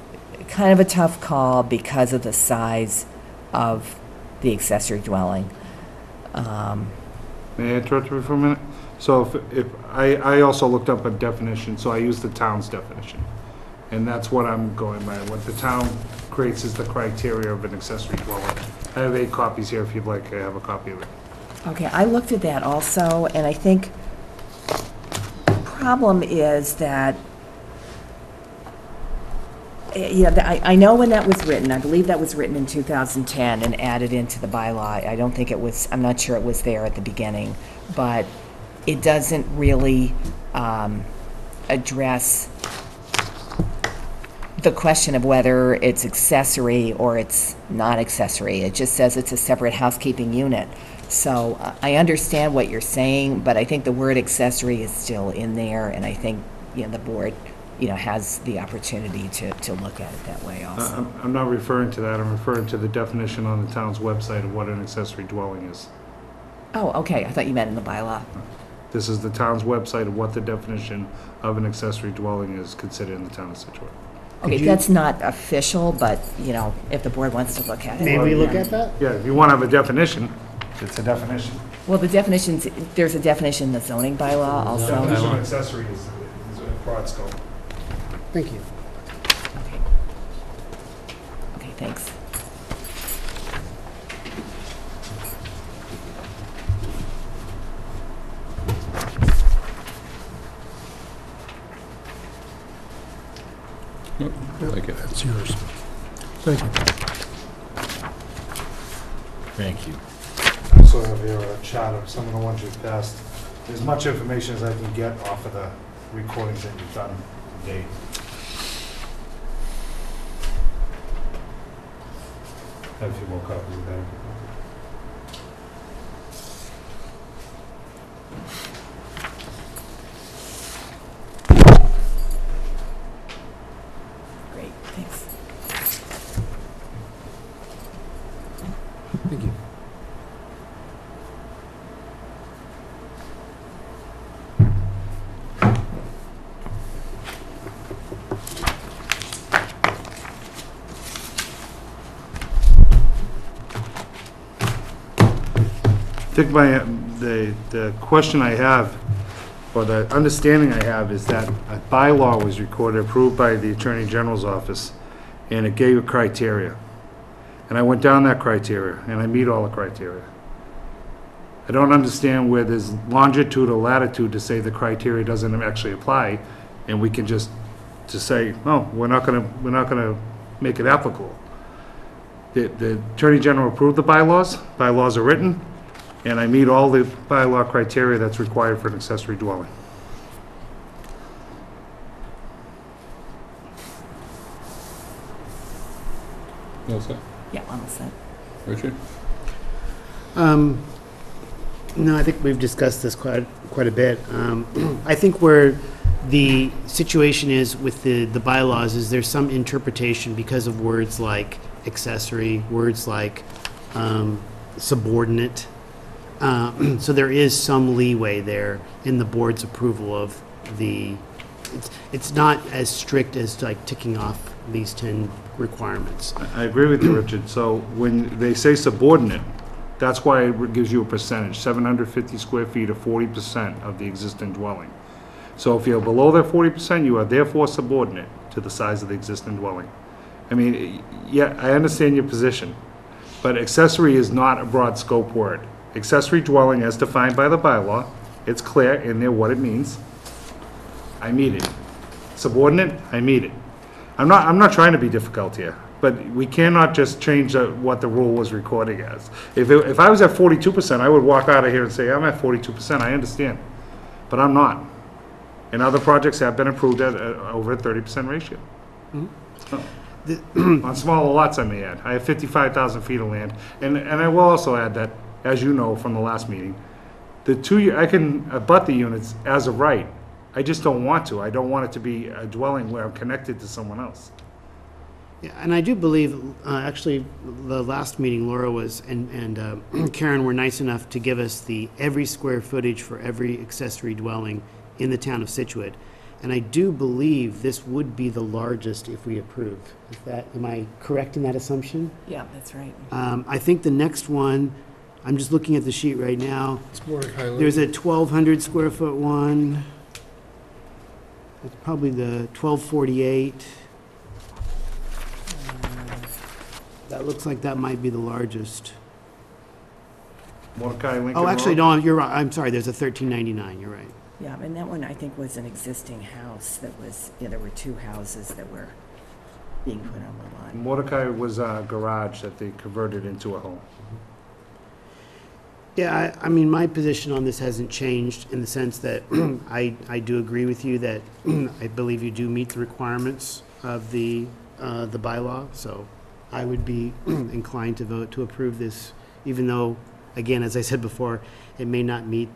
kind of a tough call because of the size of the accessory dwelling. May I interrupt you for a minute? So if I also looked up a definition, so I used the town's definition. And that's what I'm going by. What the town creates is the criteria of an accessory dwelling. I have 8 copies here if you'd like. I have a copy of it. Okay, I looked at that also, and I think the problem is that I know when that was written, I believe that was written in 2010 and added into the bylaw. I don't think it was, I'm not sure it was there at the beginning, but it doesn't really address the question of whether it's accessory or it's not accessory. It just says it's a separate housekeeping unit. So I understand what you're saying, but I think the word accessory is still in there, and I think, the board, has the opportunity to look at it that way also. I'm not referring to that, I'm referring to the definition on the town's website of what an accessory dwelling is. Oh, okay, I thought you meant in the bylaw. This is the town's website of what the definition of an accessory dwelling is considered in the town of Scituate. Okay, that's not official, but, if the board wants to look at it. May we look at that? Yeah, if you want to have a definition, it's a definition. Well, the definitions, there's a definition in the zoning bylaw also. Definition of accessory is a broad scope. Thank you. Okay. Okay, thanks. Like it. That's yours. Thank you. Thank you. I also have here a chart of some of the ones you've passed. As much information as I can get off of the recordings that you've done to date. Have a few more copies of that. Great, thanks. Thank you. I think the question I have, or the understanding I have, is that a bylaw was recorded, approved by the Attorney General's office, and it gave a criteria. And I went down that criteria, and I meet all the criteria. I don't understand where there's longitude or latitude to say the criteria doesn't actually apply, and we can just say, oh, we're not gonna make it applicable. The Attorney General approved the bylaws are written, and I meet all the bylaw criteria that's required for an accessory dwelling. You all set? Yeah, I'm all set. Richard? No, I think we've discussed this quite a bit. I think where the situation is with the bylaws is there's some interpretation because of words like accessory, words like subordinate. So there is some leeway there in the board's approval of it's not as strict as like ticking off these 10 requirements. I agree with you, Richard. So when they say subordinate, that's why it gives you a percentage, 750 square feet or 40% of the existing dwelling. So if you're below that 40%, you are therefore subordinate to the size of the existing dwelling. I mean, yeah, I understand your position, but accessory is not a broad scope word. Accessory dwelling as defined by the bylaw, it's clear in there what it means. I meet it. Subordinate, I meet it. I'm not trying to be difficult here, but we cannot just change what the rule was recording as. If I was at 42%, I would walk out of here and say, I'm at 42%, I understand. But I'm not. And other projects have been approved at over a 30% ratio. So, on smaller lots, I may add. I have 55,000 feet of land. And I will also add that, as you know from the last meeting, I can abut the units as of right. I just don't want to. I don't want it to be a dwelling where I'm connected to someone else. Yeah, and I do believe, actually, the last meeting, Laura was, and Karen were nice enough to give us every square footage for every accessory dwelling in the town of Scituate. And I do believe this would be the largest if we approve. Am I correct in that assumption? Yeah, that's right. I think the next one, I'm just looking at the sheet right now. It's Mordecai Lane. There's a 1,200 square foot one. It's probably the 1248. That looks like that might be the largest. Mordecai Lincoln Oh, actually, Road? no, you're right. I'm sorry, there's a 1399, you're right. Yeah, and that one I think was an existing house that was, there were two houses that were being put on the lot. Mordecai was a garage that they converted into a home. Yeah, I mean, my position on this hasn't changed in the sense that I do agree with you that I believe you do meet the requirements. of the bylaw, so I would be inclined to vote to approve this, even though, again, as I said before, it may not meet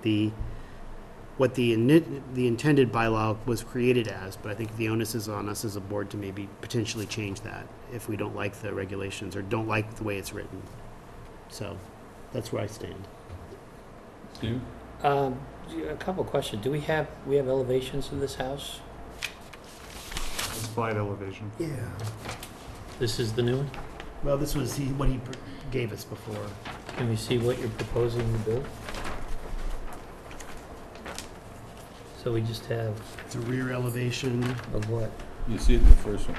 what the intended bylaw was created as, but I think the onus is on us as a board to maybe potentially change that if we don't like the regulations or don't like the way it's written. So, that's where I stand. Steve? A couple of questions. Do we have elevations of this house? It's flight elevation. Yeah. This is the new one? Well, this was what he gave us before. Can we see what you're proposing to build? So we just have It's a rear elevation. of what? You see it in the first one.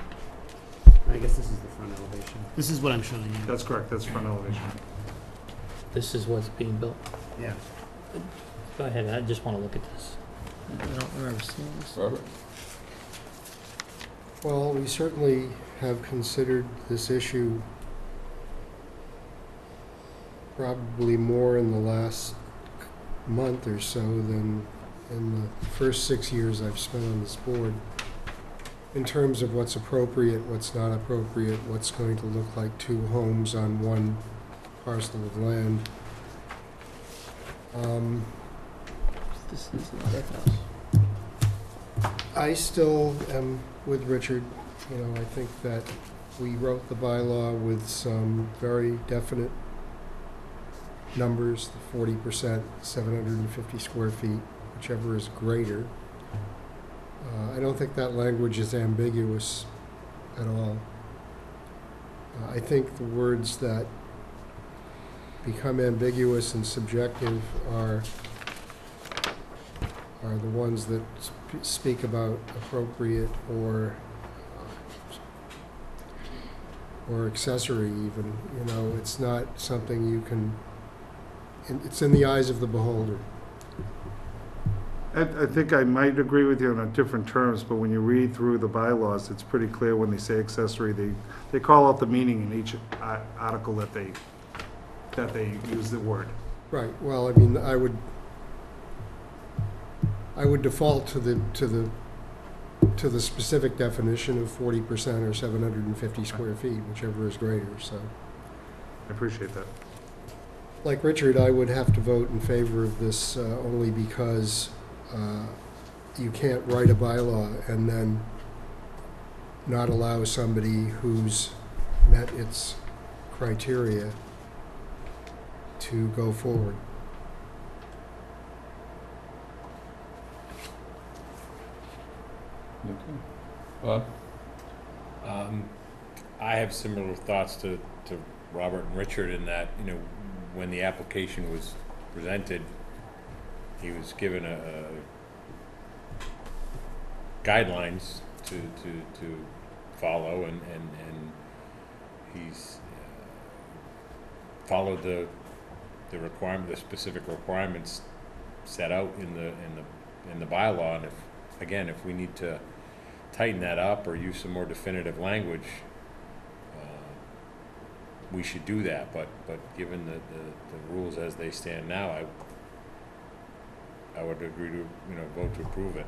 I guess this is the front elevation. This is what I'm showing you. That's correct, that's front elevation. This is what's being built? Yeah. Go ahead, I just want to look at this. I don't remember seeing this. Robert? Well, we certainly have considered this issue probably more in the last month or so than in the first 6 years I've spent on this board, in terms of what's appropriate, what's not appropriate, what's going to look like two homes on one parcel of land. This is not a house. I still am with Richard. You know, I think that we wrote the bylaw with some very definite numbers, the 40%, 750 square feet, whichever is greater. I don't think that language is ambiguous at all. I think the words that become ambiguous and subjective are the ones that speak about appropriate or accessory even. You know, it's not something you can, it's in the eyes of the beholder. I think I might agree with you on different terms, but when you read through the bylaws, it's pretty clear when they say accessory, they call out the meaning in each article that they use the word. Right, well, I mean, I would default to the specific definition of 40% or 750 square feet, whichever is greater, so. I appreciate that. Like Richard, I would have to vote in favor of this only because you can't write a bylaw and then not allow somebody who's met its criteria to go forward. Okay. Bob? I have similar thoughts to Robert and Richard in that, you know, when the application was presented, he was given a guidelines to follow, and he's followed the specific requirements set out in the bylaw. And if we need to tighten that up or use some more definitive language, we should do that. But given the rules as they stand now, I would agree to vote to approve it.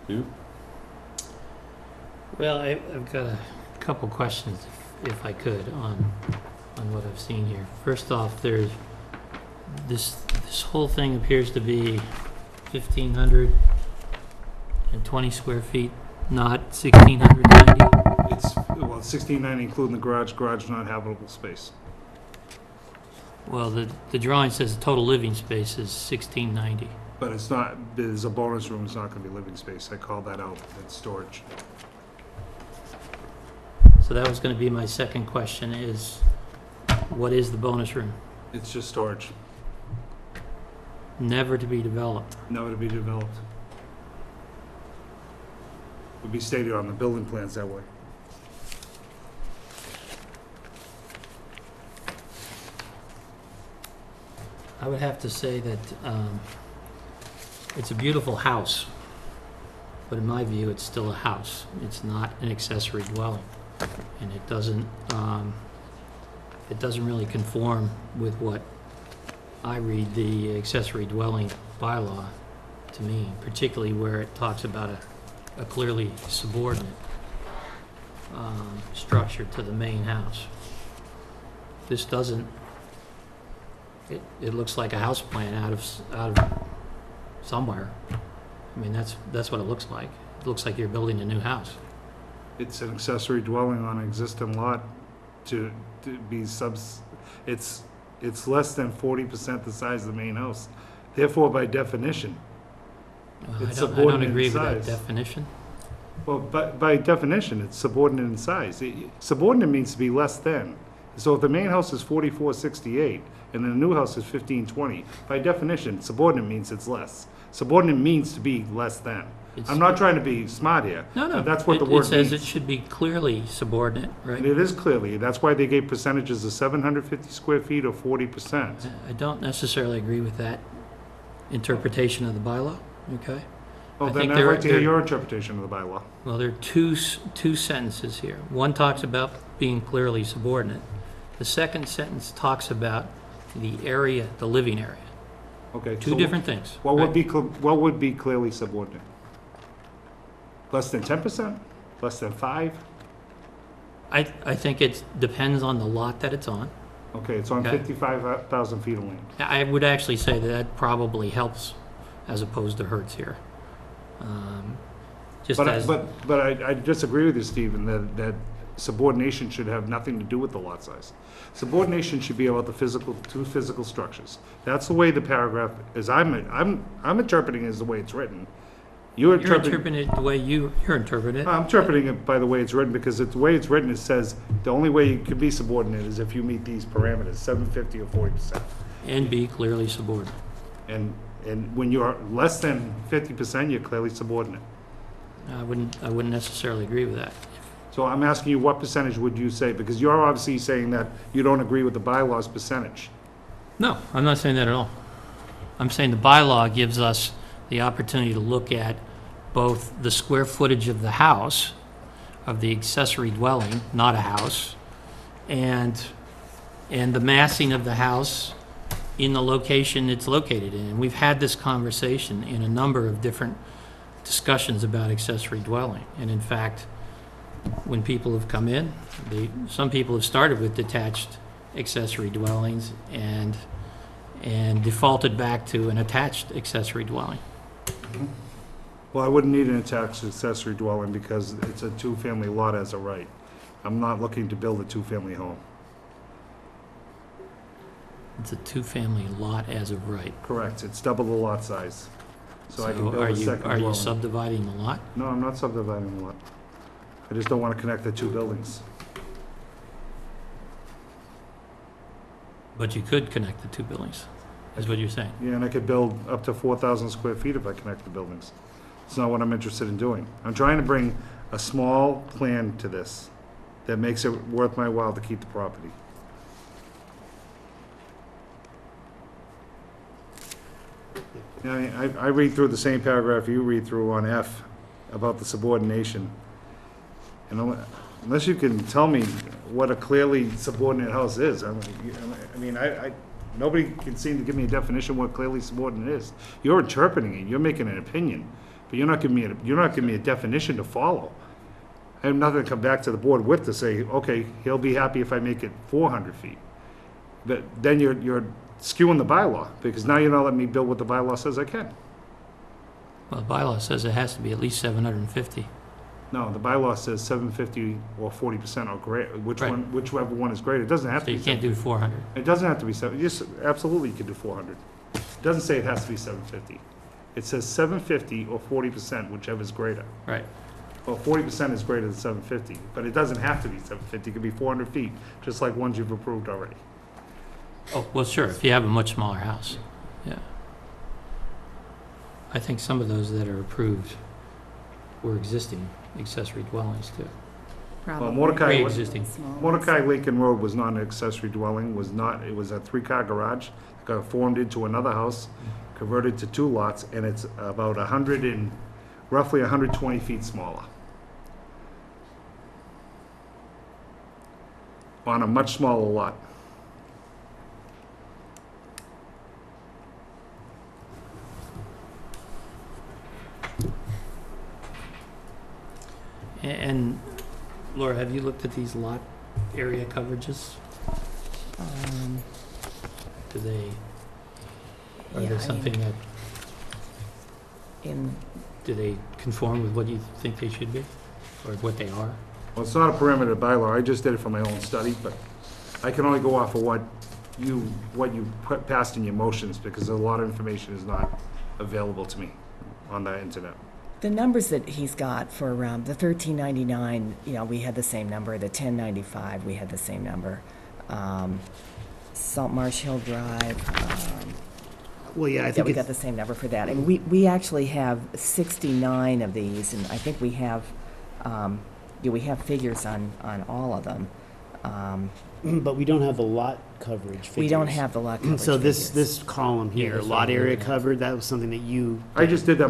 Steve? Well, I've got a couple questions, if I could, on what I've seen here. First off, there's this whole thing appears to be 1,520 square feet, not 1,690. It's 1690 including the garage not habitable space. Well, the drawing says the total living space is 1,690. But it's not, there's a bonus room, it's not gonna be living space, I called that out, it's storage. So that was going to be my second question is, what is the bonus room? It's just storage, Never to be developed. never to be developed. Would be stated on the building plans that way. I would have to say that it's a beautiful house, but in my view, it's still a house. It's not an accessory dwelling, and it doesn't really conform with what I read the accessory dwelling bylaw to mean, particularly where it talks about a clearly subordinate structure to the main house. This doesn't, it looks like a house plan out of somewhere. I mean, that's what it looks like. It looks like you're building a new house. It's an accessory dwelling on an existing lot to be it's less than 40% the size of the main house. Therefore, by definition, I it's don't subordinate agree in with that size. definition. Well, by definition, it's subordinate in size. Subordinate means to be less than. So if the main house is 4468 and the new house is 1520, by definition, subordinate means it's less. Subordinate means to be less than. I'm not trying to be smart here. No, but that's what the It word says means. it should be clearly subordinate, And right? it is clearly, that's why they gave percentages of 750 square feet or 40%. I don't necessarily agree with that interpretation of the bylaw, okay? Well, I then think I'd there- like to hear there- your interpretation of the bylaw. Well, there are two sentences here. One talks about being clearly subordinate. The second sentence talks about the area, the living area. Okay. Two so different things. What right? would be clearly subordinate? Less than 10%? Less than 5? I think it depends on the lot that it's on. Okay, it's on Okay. 55,000 feet of land. I would actually say that probably helps as opposed to hurts here. Just as, But I disagree with you, Stephen, that subordination should have nothing to do with the lot size. Subordination should be about the two physical structures. That's the way the paragraph is, I'm interpreting it as the way it's written. You're you're interpreting, interpreting it the way you're interpreting it. I'm interpreting it by the way it's written, because the way it's written, it says the only way you can be subordinate is if you meet these parameters, 750 or 40%. And be clearly subordinate. And when you're less than 50%, you're clearly subordinate. I wouldn't necessarily agree with that. So I'm asking you, what percentage would you say? Because you're obviously saying that you don't agree with the bylaws percentage. No, I'm not saying that at all. I'm saying the bylaw gives us the opportunity to look at both the square footage of the house, of the accessory dwelling, not a house, and the massing of the house in the location it's located in. And we've had this conversation in a number of different discussions about accessory dwelling. And in fact, when people have come in, some people have started with detached accessory dwellings and defaulted back to an attached accessory dwelling. Well, I wouldn't need an attached accessory dwelling because it's a two-family lot as a right. I'm not looking to build a two-family home. It's a two-family lot as of right. Correct, it's double the lot size. So I can So build a second are you dwelling. subdividing the lot? No, I'm not subdividing the lot. I just don't want to connect the two buildings. But you could connect the two buildings, is what you're saying. Yeah, and I could build up to 4,000 square feet if I connect the buildings. It's not what I'm interested in doing. I'm trying to bring a small plan to this that makes it worth my while to keep the property. Yeah, I read through the same paragraph you read through on F about the subordination. And unless you can tell me what a clearly subordinate house is, nobody can seem to give me a definition of what clearly subordinate is. You're interpreting it, you're making an opinion, but you're not giving me a definition to follow. I have nothing to come back to the board with to say, okay, he'll be happy if I make it 400 feet. But then you're skewing the bylaw, because now you're not letting me build what the bylaw says I can. Well, the bylaw says it has to be at least 750. No, the bylaw says 750 or 40% or greater, Right. whichever one is greater. It doesn't have So to be. you can't do 400. It doesn't have to be yes, absolutely you can do 400. It doesn't say it has to be 750. It says 750 or 40%, whichever is greater. Right. Well, 40% is greater than 750, but it doesn't have to be 750. It could be 400 feet, just like ones you've approved already. Oh, well, sure, if you have a much smaller house, yeah. I think some of those that are approved were existing accessory dwellings too. Well, Mordecai, Pre-existing. Mordecai Lincoln Road was not an accessory dwelling, it was a three-car garage. It got formed into another house, converted to two lots, and it's about roughly 120 feet smaller. On a much smaller lot. Laura, have you looked at these lot area coverages? Do they, are Yeah, they I something mean, that, in, do they conform with what you think they should be? Or what they are? Well, it's not a perimeter bylaw, I just did it for my own study, but I can only go off of what you passed in your motions, because a lot of information is not available to me on the internet. the numbers that he's got for the 1399, we had the same number. The 1095, we had the same number. Salt Marsh Hill Drive, Well, yeah, I yeah, think we got it's, the same number for that. And we actually have 69 of these, and I think we have, we have figures on all of them. but we don't have the lot coverage figures. We don't have the lot coverage So this, figures. this column Yeah, here, that's what lot I'm area looking at. covered, that was something that you. I just did that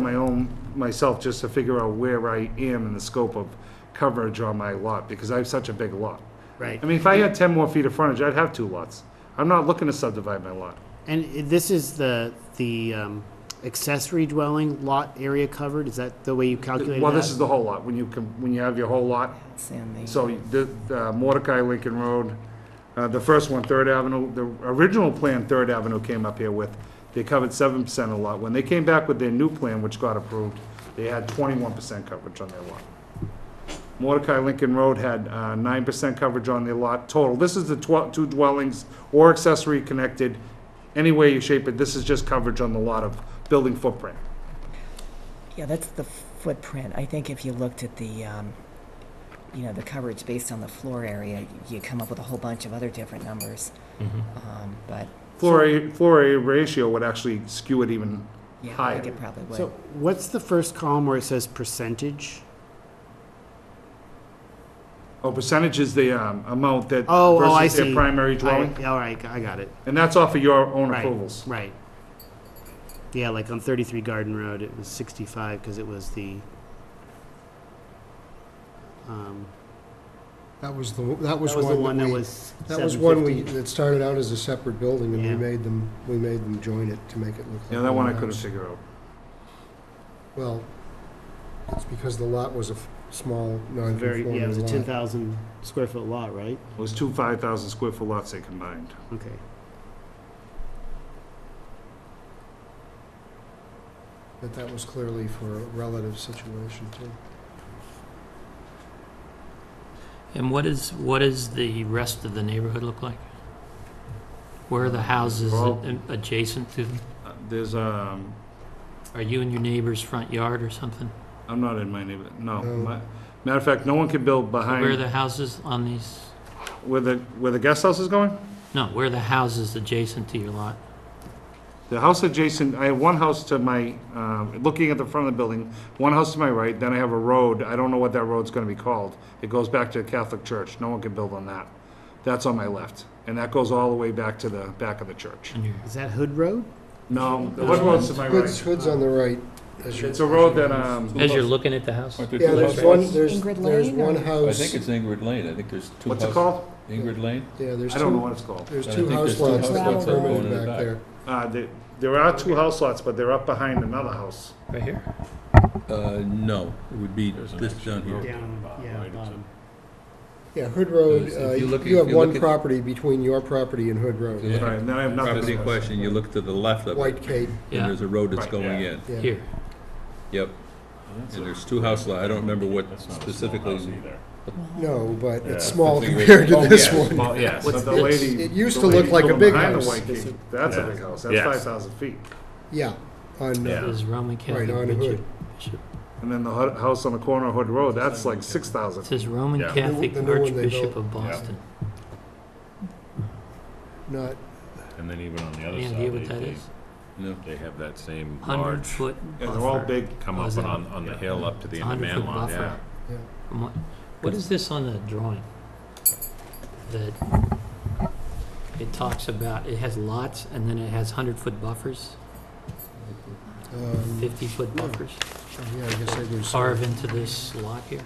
myself, just to figure out where I am in the scope of coverage on my lot, because I have such a big lot. Right. I mean, if I had 10 more feet of frontage, I'd have 2 lots. I'm not looking to subdivide my lot. And this is the accessory dwelling lot area covered? Is that the way you calculated that? Well, this is the whole lot, when you have your whole lot. It's in the- So the Mordecai Lincoln Road, the first one, Third Avenue, the original plan Third Avenue came up here with, they covered 7% of the lot. When they came back with their new plan, which got approved, they had 21% coverage on their lot. Mordecai Lincoln Road had 9% coverage on their lot total. This is the 2 dwellings or accessory connected, any way you shape it, this is just coverage on the lot of building footprint. Yeah, that's the footprint. I think if you looked at the, the coverage based on the floor area, you come up with a whole bunch of other different numbers. But, Floor area ratio would actually skew it even yeah, I higher. think it probably would. So what's the first column where it says percentage? Oh, percentage is the amount that Oh, I versus their see. primary dwelling, All right, I got it. and that's off of your own Right, approvals. Right. Yeah, like on 33 Garden Road, it was 65 because it was the, That was the that was the one that we- was That was one 750. that started out as a separate building, and Yeah. we made them join it to make it look like. Yeah, that one I house. couldn't figure out. Well, it's because the lot was a small, Very, yeah, it was a non-conforming lot. 10,000 square foot lot, right? It was 2 5,000 square foot lots they combined. Okay. But that was clearly for a relative situation, too. And what is the rest of the neighborhood look like? Where are the houses Well- adjacent to them? There's, Are you in your neighbor's front yard or something? I'm not in my neighborhood, no. No. Matter of fact, no one can build Where are behind, the houses on these? where the guest house is going? No, where are the houses adjacent to your lot? The house adjacent, I have one house to my, looking at the front of the building, one house to my right, then I have a road, I don't know what that road's gonna be called. It goes back to the Catholic church, no one can build on that. That's on my left, and that goes all the way back to the back of the church. On your- Is that Hood Road? No, the one road's to my Hood's right. on the right. as you- It's a road that, As you're looking at the house? Aren't there Yeah, two there's houses? one, there's Ingrid there's Lane, one or- house. I think it's Ingrid Lane, I think there's 2 houses. what's it called? Ingrid Lane? Yeah, there's I don't know two, what it's called. there's I two think house there's two lots house that are lots that go permitted in the back back. there. There are 2 house lots, but they're up behind another house. Right here? No, it would be There's an this extra down here. road. Down, yeah, Right, it's a- bottom. Yeah, Hood Road, If you look- you have if you one look at- property between your property and Hood Road. Yeah. Right, and then I have nothing. Property in question, you look to the left of it, White Cape, and Yeah, there's a road that's Right, going yeah. in. yeah. here. Yep, and there's 2 house lots, I don't remember what That's not a small specifically. house either. No, but Yeah. it's small I think compared to Oh, this yeah, one. small, yes, What's but the this? lady. It used the to look lady like a building big behind the house. White Cape, That's a Yeah. big house, that's Yes. 5,000 feet. Yeah, on, Yeah. This is Roman Catholic on Bishop. Hood. And then the house on the corner of Hood Road, that's like It 6,000. says Roman Yeah. Catholic The new one they Archbishop built. of Boston. not, And then even on the other Any side, idea what that is? No, they have that same 100 large, foot Yeah, they're all buffer. big. come Oh, up is and it? on the hill up to the It's end of 100 foot man lot, yeah. buffer. yeah. From what is this on the drawing? That it talks about, it has lots and then it has 100-foot buffers, 50-foot buffers, Yeah, I guess I was. carve into this lot here.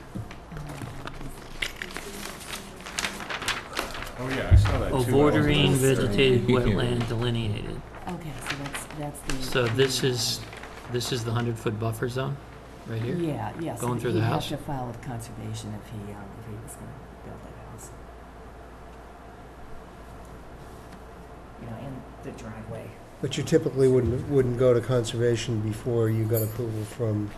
Oh, yeah, I saw that too. Oh, bordering He vegetated can't read. wetland delineated. Okay, so that's the. So this is the 100-foot buffer zone? right here? Yeah, yes. Going through the house? He'd have to file with conservation if he was gonna build that house. You know, and the driveway. But you typically wouldn't go to conservation before you got approval from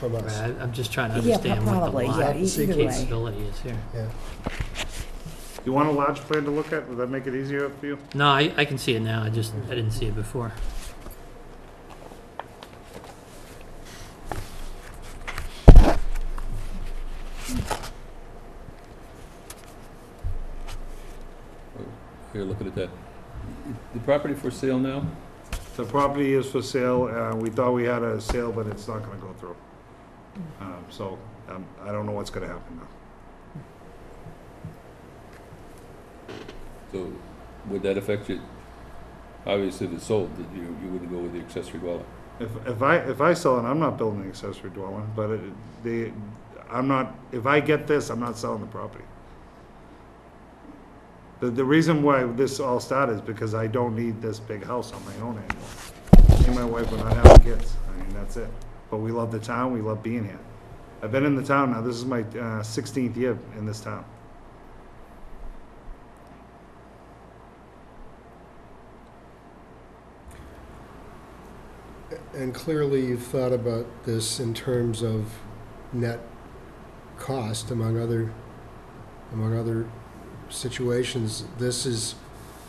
us. Right, I'm just trying to Yeah, understand what the probably, lot yeah, either way. capability is here. Yeah. You want a large plan to look at? Would that make it easier for you? No, I can see it now, I didn't see it before. Here, looking at that. The property for sale now? The property is for sale. We thought we had a sale, but it's not gonna go through. So, I don't know what's gonna happen now. So would that affect you? Obviously, if it's sold, that you wouldn't go with the accessory dwelling. If I sell it, I'm not building an accessory dwelling, but I'm not, if I get this, I'm not selling the property. The reason why this all started is because I don't need this big house on my own anymore. Me and my wife are not having kids. I mean, that's it. But we love the town, we love being here. I've been in the town now, this is my 16th year in this town. And clearly you've thought about this in terms of net cost, among other situations. This is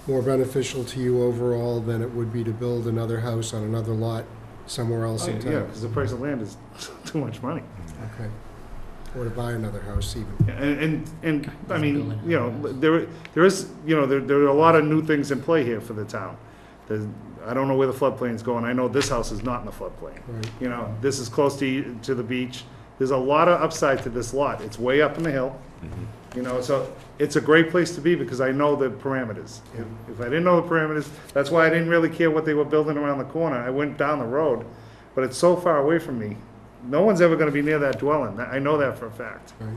more beneficial to you overall than it would be to build another house on another lot somewhere else in Yeah, town. because the price of land is too much money. Okay. Or to buy another house even. And I mean, you know, there is, you know, there are a lot of new things in play here for the town. I don't know where the floodplain's going. I know this house is not in the floodplain. Right. You know, this is close to the beach. There's a lot of upside to this lot. It's way up in the hill. You know, so it's a great place to be because I know the parameters. If I didn't know the parameters, that's why I didn't really care what they were building around the corner. I went down the road, but it's so far away from me. No one's ever gonna be near that dwelling. I know that for a fact. Right.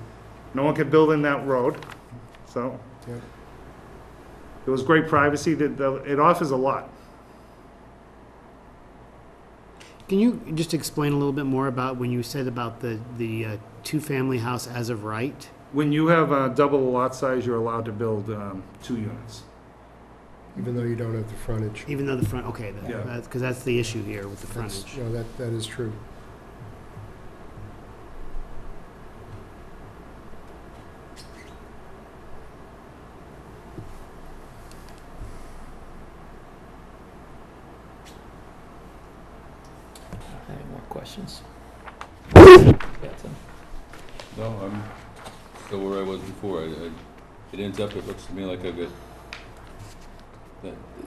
No one can build in that road, so. Yep. It was great privacy. It offers a lot. Can you just explain a little bit more about when you said about the two-family house as of right? When you have double the lot size, you're allowed to build 2 units. Even though you don't have the frontage. Even though the front, okay, Yeah. because that's the issue here with the That's- frontage. No, that is true. Any more questions? Yeah, Tim. No, I'm still where I was before. It ends up, it looks to me like I've got,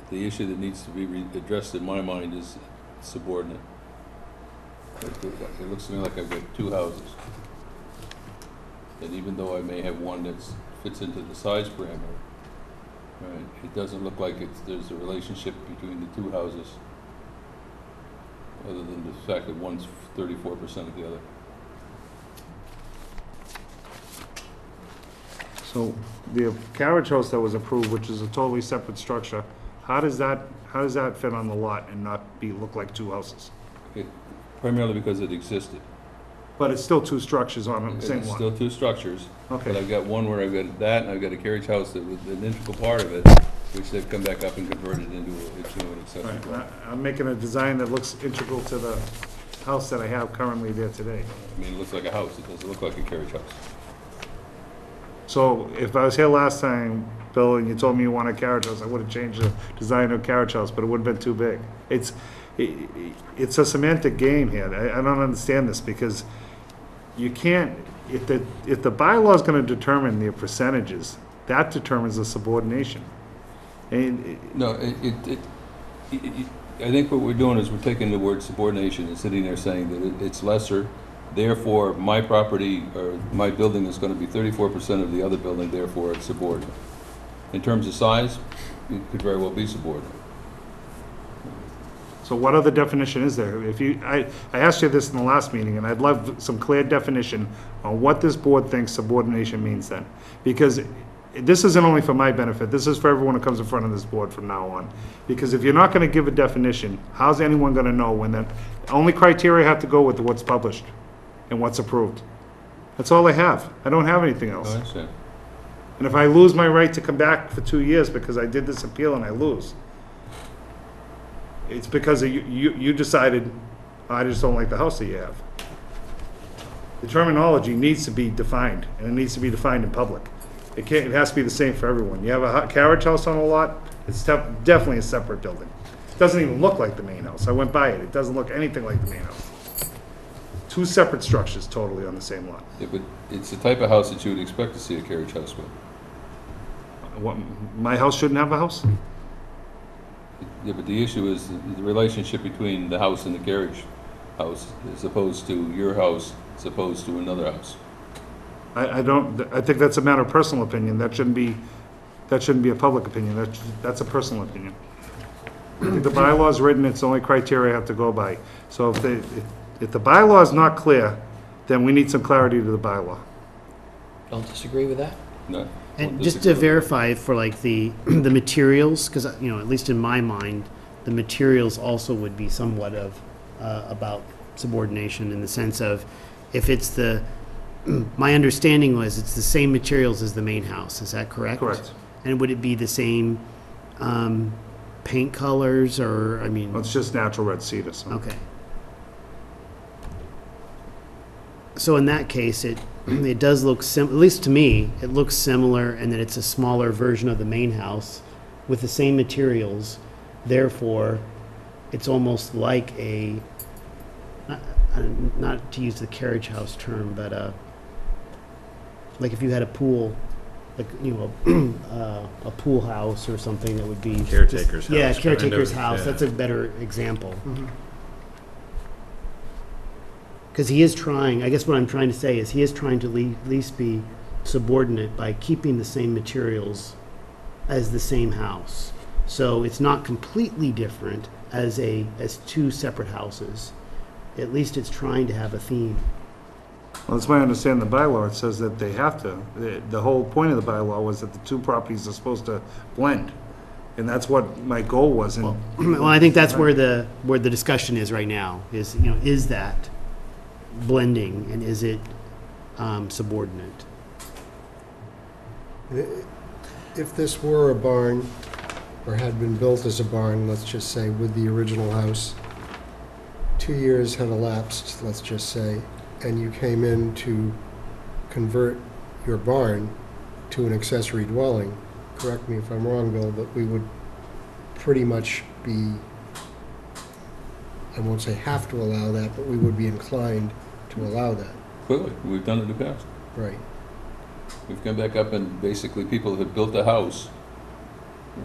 the issue that needs to be addressed in my mind is subordinate. It looks to me like I've got 2 houses. And even though I may have one that fits into the size parameter, right, it doesn't look like there's a relationship between the 2 houses, other than the fact that one's 34% of the other. So the carriage house that was approved, which is a totally separate structure, how does that fit on the lot and not look like 2 houses? Primarily because it existed. But it's still 2 structures on the same It's one. still 2 structures, but Okay, I've got one where I've got that, and I've got a carriage house that was an integral part of it, which they've come back up and converted into an accessory right. dwelling. I'm making a design that looks integral to the house that I have currently there today. I mean, it looks like a house, it doesn't look like a carriage house. So if I was here last time, Bill, and you told me you wanted a carriage house, I would have changed the design of a carriage house, but it would have been too big. It's a semantic game here. I don't understand this because you can't, if the bylaw is going to determine the percentages, that determines the subordination. And No, I think what we're doing is we're taking the word subordination and sitting there saying that it's lesser, therefore my property or my building is going to be 34% of the other building, therefore it's subordinate. In terms of size, it could very well be subordinate. so what other definition is there? I asked you this in the last meeting, and I'd love some clear definition on what this board thinks subordination means then. Because this isn't only for my benefit, this is for everyone who comes in front of this board from now on. Because if you're not gonna give a definition, how's anyone gonna know when the only criteria have to go with what's published? and what's approved. That's all I have. I don't have anything I else. understand. And if I lose my right to come back for 2 years because I did this appeal and I lose, it's because of you decided, I just don't like the house that you have. The terminology needs to be defined, and it needs to be defined in public. It can't, it has to be the same for everyone. You have a carriage house on a lot, it's definitely a separate building. It doesn't even look like the main house. I went by it. It doesn't look anything like the main house. Two separate structures totally on the same lot. Yeah, but it's the type of house that you would expect to see a carriage house with. What, my house shouldn't have a house? Yeah, but the issue is the relationship between the house and the carriage house as opposed to your house as opposed to another house. I think that's a matter of personal opinion. That shouldn't be a public opinion. That's a personal opinion. I think the bylaw's written, it's the only criteria I have to go by. So if the bylaw is not clear, then we need some clarity to the bylaw. Don't disagree with that? No. And just to verify for like the materials, because, you know, at least in my mind, the materials also would be somewhat of, about subordination in the sense of, if it's my understanding was it's the same materials as the main house, is that correct? Correct. And would it be the same, paint colors, or, I mean? Well, it's just natural red cedar, so. Okay. So in that case, it does look at least to me, it looks similar, and that it's a smaller version of the main house with the same materials. Therefore, it's almost like not to use the carriage house term, but like if you had a pool, like, you know, a pool house or something that would be Caretaker's house. Yeah, kind caretaker's of, house. yeah. That's a better example. Because he is trying, I guess what I'm trying to say is he is trying to at least be subordinate by keeping the same materials as the same house. So it's not completely different as two separate houses. At least it's trying to have a theme. Well, that's my understanding of the bylaw. It says that they have to. The whole point of the bylaw was that the two properties are supposed to blend. And that's what my goal was. And Well, I think that's where the discussion is right now, is, you know, is that blending and is it subordinate? If this were a barn, or had been built as a barn, let's just say, with the original house, 2 years had elapsed, let's just say, and you came in to convert your barn to an accessory dwelling, correct me if I'm wrong, Bill, but we would pretty much be, I won't say have to allow that, but we would be inclined to allow that, Clearly, we've done it in the past. right? We've come back up and basically people have built a house,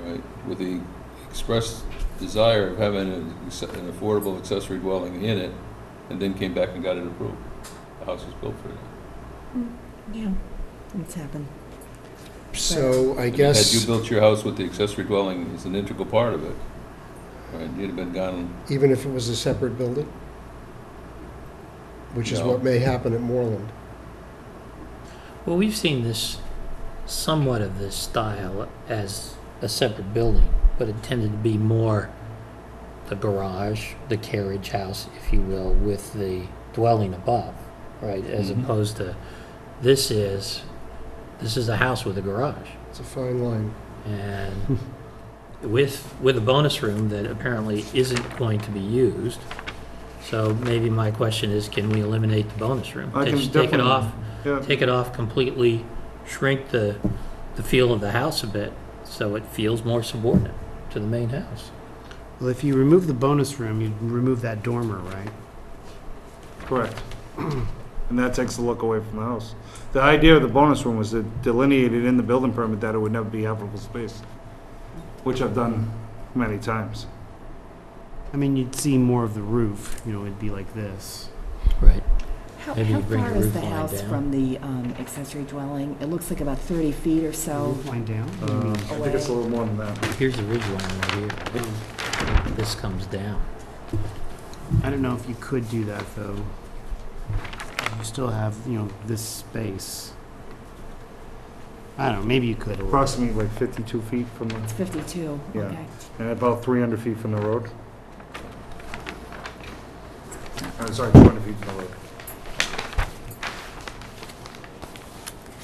right, with the express desire of having an affordable accessory dwelling in it, and then came back and got it approved. The house was built for that. Yeah, it's happened. So I Had guess, you built your house with the accessory dwelling as an integral part of it, right, you'd have been gone. even if it was a separate building, which is No. what may happen at Moreland. Well, we've seen this, somewhat of this style as a separate building, but it tended to be more the garage, the carriage house, if you will, with the dwelling above, right? As Mhm. opposed to, this is a house with a garage. It's a fine line. And with a bonus room that apparently isn't going to be used. So maybe my question is, can we eliminate the bonus room? I can Just take it definitely- off, yeah, take it off completely, shrink the feel of the house a bit, so it feels more subordinate to the main house. Well, if you remove the bonus room, you remove that dormer, right? correct. And that takes the look away from the house. The idea of the bonus room was to delineate it in the building permit that it would never be habitable space, which I've done many times. I mean, you'd see more of the roof, you know, it'd be like this. Right. How Maybe you bring far the is roof the line house down. from the accessory dwelling? It looks like about 30 feet or so. Roof line down? I think it's a little more than that. Here's the ridge line right here. This comes down. I don't know if you could do that, though. You still have, you know, this space. I don't know, maybe you could. Approximately like 52 feet from the, It's 52, Yeah. okay. and about 300 feet from the road. Sorry, 200 feet from the road.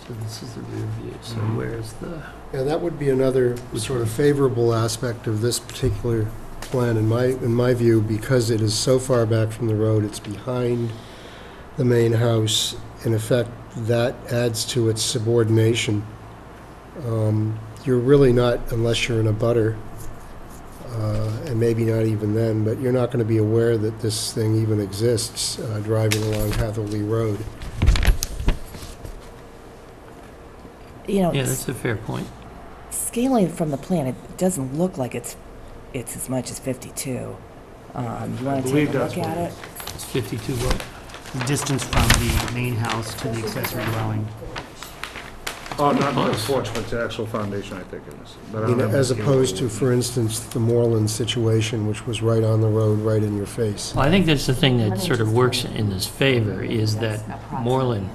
So this is the rear view, so where's the, Yeah, that would be another sort of favorable aspect of this particular plan, in my view, because it is so far back from the road, it's behind the main house. In effect, that adds to its subordination. You're really not, unless you're in a butter, and maybe not even then, but you're not going to be aware that this thing even exists driving along Hatherley Road. You know, yeah, that's a fair point. scaling from the plan, it doesn't look like it's as much as 52. You want to believe take a that's look what at it it? It's 52 what? The distance from the main house to the accessory dwelling. Oh, not the Close. porch, but the actual foundation, I think it is. But I I don't mean, have as the scale. opposed to, for instance, the Moreland situation, which was right on the road, right in your face. Well, I think that's the thing that sort of works in this favor, is that Moreland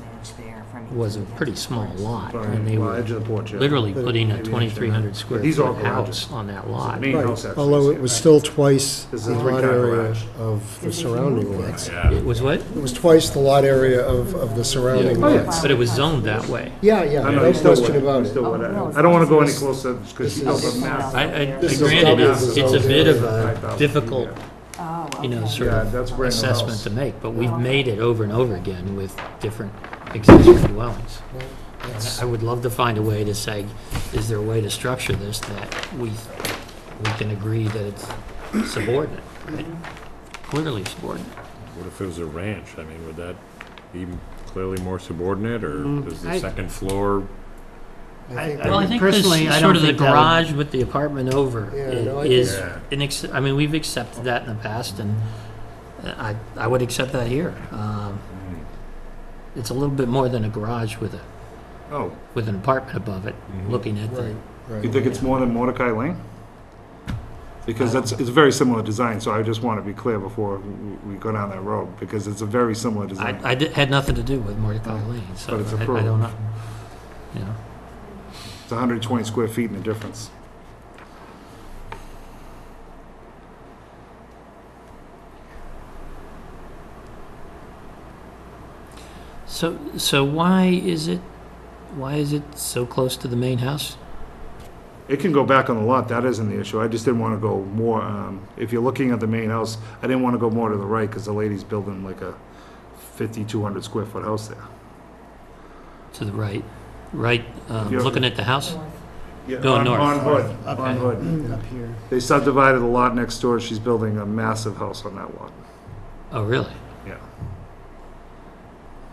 was a pretty small lot, and they Well, were edge of the porch, yeah. literally putting a Maybe 2,300 square These are foot garages. house on that The lot. main Right, house actually although is it was here. still twice This is the a lot three-car area garage. of the surrounding lots. Yeah. It was what? It was twice the lot area of the surrounding Oh, yeah, lots. but it was zoned that way. Yeah, yeah, I know, no you still question would, about you it. still would. no, I don't want to go any this- closer, because this you built a is- massive. I This is granted, double it's the a bit of area. a 5,000 difficult, feet, Oh, you know, okay. sort Yeah, of that's a brand new assessment house. to make, but we've made it over and over again with different accessory dwellings. I would love to find a way to say, is there a way to structure this that we can agree that it's subordinate, right? Clearly subordinate. What if it was a ranch? I mean, would that be clearly more subordinate, or does the I- second floor? Well, I think Personally, this I sort don't of the think that would- garage with the apartment over Yeah, no, I is, think- I mean, we've accepted that in the past, and I would accept that here. It's a little bit more than a garage with Oh, an apartment above it, looking at the, Right, you right. think it's more than Mordecai Lane? Because it's a very similar design, so I just want to be clear before we go down that road, because it's a very similar design. had nothing to do with Mordecai Lane, so But it's I approved. don't know. You know, It's 120 square feet in the difference. so why is it so close to the main house? It can go back on the lot, that isn't the issue. I just didn't want to go more, if you're looking at the main house, I didn't want to go more to the right, because the lady's building like a 5,200 square foot house there. To the right, Yeah. looking at the house? Yeah, Go on- north. On Hood, Okay. on Hood. Up here. They subdivided a lot next door, she's building a massive house on that lot. Oh, really? Yeah.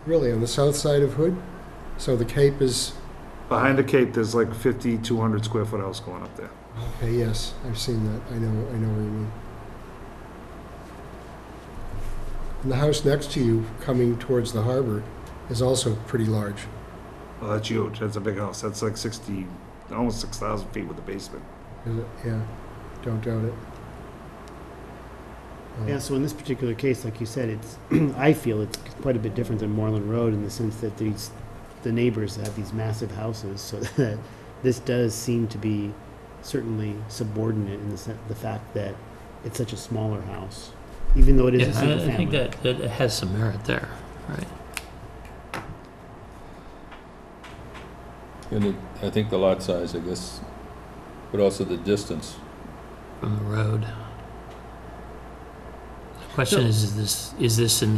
Really, on the south side of Hood? So the Cape is, Behind the Cape, there's like 5,200 square foot house going up there. okay, yes, I've seen that. I know what you mean. And the house next to you, coming towards the harbor, is also pretty large. Well, that's huge, that's a big house, that's like 60, almost 6,000 feet with a basement. Is it? Yeah, don't doubt it. Yeah, so in this particular case, like you said, it's, I feel it's quite a bit different than Moreland Road in the sense that the neighbors have these massive houses, so that this does seem to be certainly subordinate in the fact that it's such a smaller house, even though it is a Yeah, single I think family. that it has some merit there, right? And I think the lot size, I guess, but also the distance. From the road. The question is this in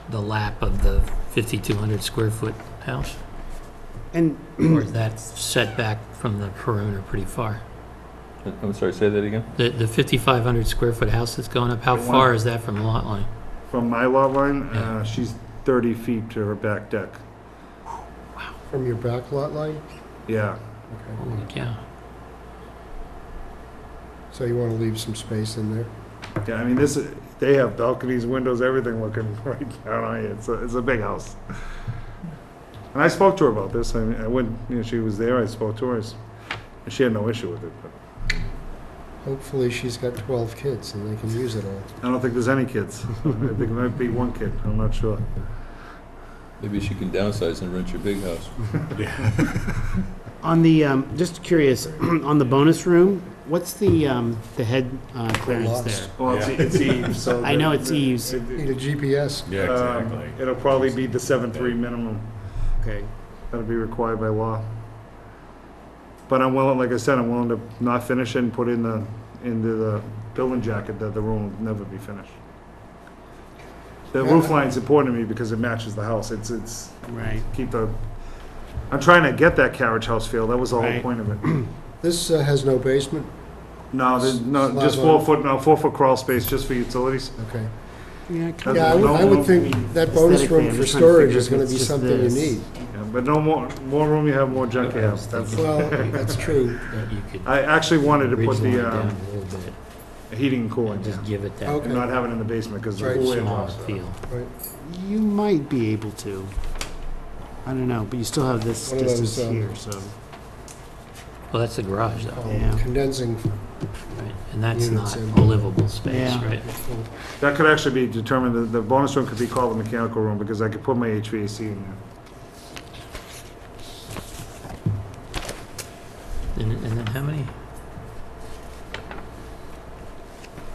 the lap of the 5,200 square foot house? And Or is that set back from the perimeter pretty far? I'm sorry, say that again? The 5,500 square foot house that's going up, how The one- far is that from the lot line? From my lot line, Yeah. she's 30 feet to her back deck. From your back lot line? Yeah, Holy cow. So you want to leave some space in there? yeah, I mean, they have balconies, windows, everything looking right down on you. It's a big house. And I spoke to her about this. I mean, I went, she was there, I spoke to her, and she had no issue with it. But Hopefully she's got 12 kids and they can use it all. I don't think there's any kids. I think there might be one kid, I'm not sure. Maybe she can downsize and rent your big house. on the, just curious, on the bonus room, what's the head clearance lost. there? Well, it's Eves, so. I know it's Eves. Need a GPS. Yeah, exactly. It'll probably be the 7.3 minimum. Okay. Gotta be required by law. But I'm willing, like I said, I'm willing to not finish it and put into the building jacket that the room will never be finished. The roof line's important to me because it matches the house. It's Right. I'm trying to get that carriage house feel. That was the whole Right. point of it. This has no basement? No, just Slab on. 4-foot crawl space just for utilities. Okay. Yeah, That's- Yeah, I no- would think that bonus Aesthetically, room I'm for just trying to storage figure is if gonna it's be just something you this. need. Yeah, but no more room you have, more junk you have. That's, Well, that's true. That you could I actually wanted to put ridge line the down a little bit heating and cooling, and yeah. just give it that Okay. And not have it in the basement because the Right. cool air small drops. feel. You might be able to. I don't know, but you still have this One of those, distance here, so. Well, that's the garage, though, Yeah. Condensing, right? And that's Units not in. a livable space, Yeah. right? That could actually be determined, the bonus room could be called the mechanical room because I could put my HVAC in there. And then how many?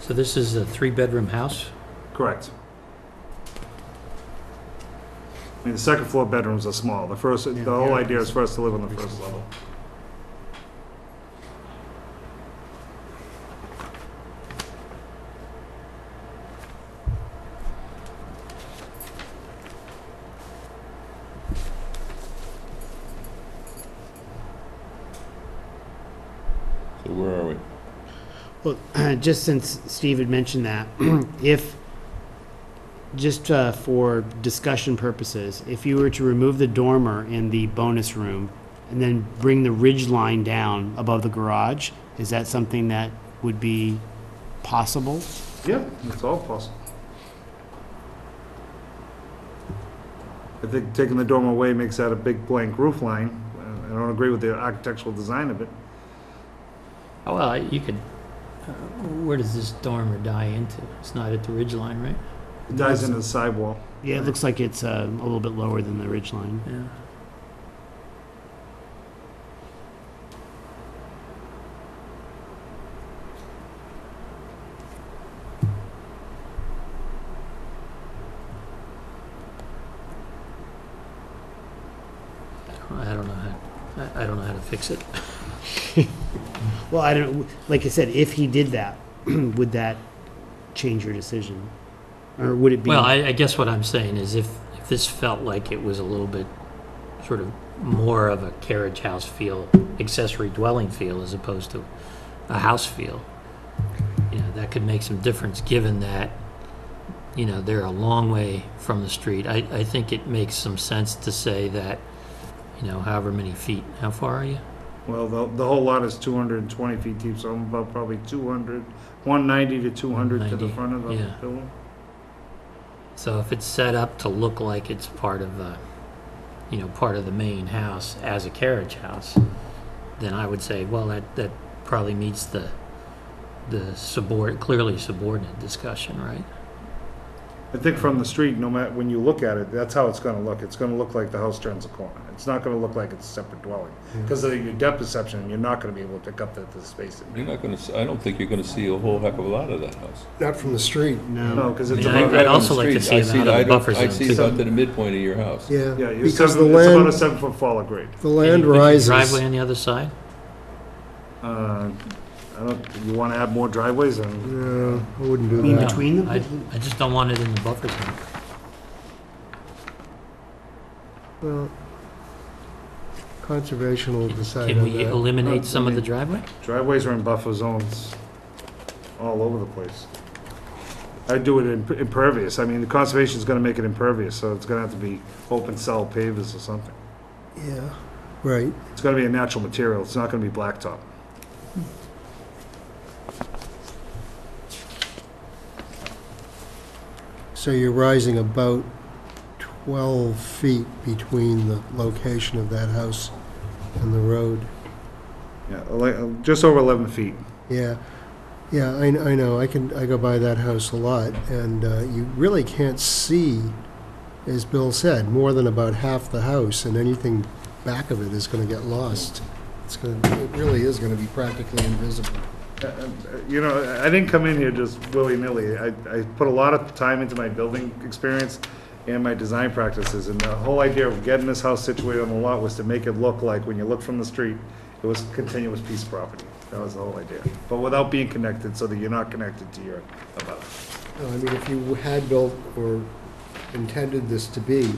So this is a 3-bedroom house? Correct. I mean, the second floor bedrooms are small. The whole idea is for us to live on the first level. So where are we? Well, just since Steve had mentioned that, if, just for discussion purposes, if you were to remove the dormer in the bonus room and then bring the ridge line down above the garage, is that something that would be possible? Yeah, it's all possible. I think taking the dormer away makes that a big blank roof line. I don't agree with the architectural design of it. Oh, well, you could, where does this dormer die into? It's not at the ridge line, right? It dies into the sidewall. Yeah, it looks like it's a little bit lower than the ridge line. Yeah. I don't know how, I don't know how to fix it. Well, I don't, like I said, if he did that, would that change your decision? Or would it be? Well, I guess what I'm saying is if this felt like it was a little bit sort of more of a carriage house feel, accessory dwelling feel as opposed to a house feel, you know, that could make some difference given that, you know, they're a long way from the street. I think it makes some sense to say that, you know, however many feet, how far are you? Well, the whole lot is 220 feet deep, so I'm about probably 190 to 200 to the 190, front of the yeah. building. So if it's set up to look like it's part of you know, part of the main house as a carriage house, then I would say, well, that probably meets the clearly subordinate discussion, right? I think from the street, no matter, when you look at it, that's how it's gonna look. It's gonna look like the house turns a corner. It's not gonna look like it's a separate dwelling. Because of your depth perception, you're not gonna be able to pick up the space. You're not gonna, I don't think you're gonna see a whole heck of a lot of that house. not from the street. No, because I it's mean, about, I'd also like to see I them out of the buffer I zone, see too. about to the midpoint of your house. Yeah, yeah, you're because the it's about a land, 7-foot fall of grade. the land Could you rises. driveway on the other side? You wanna add more driveways? No, I wouldn't do In that. between them? I just don't want it in the buffer zone. Well, conservation will decide Can on we that. eliminate some of the driveway? Driveways are in buffer zones all over the place. I do it in impervious. I mean, the conservation's gonna make it impervious, so it's gonna have to be open cell pavers or something. Yeah, right. It's gonna be a natural material. It's not gonna be blacktop. So you're rising about 12 feet between the location of that house and the road. Yeah, just over 11 feet. Yeah, yeah, I know, I go by that house a lot, and you really can't see, as Bill said, more than about half the house, and anything back of it is gonna get lost. It really is gonna be practically invisible. You know, I didn't come in here just willy-nilly. I put a lot of time into my building experience, and my design practices. And the whole idea of getting this house situated on the lot was to make it look like, when you look from the street, it was a continuous piece of property. That was the whole idea. But without being connected, so that you're not connected to your above. No, I mean, if you had built or intended this to be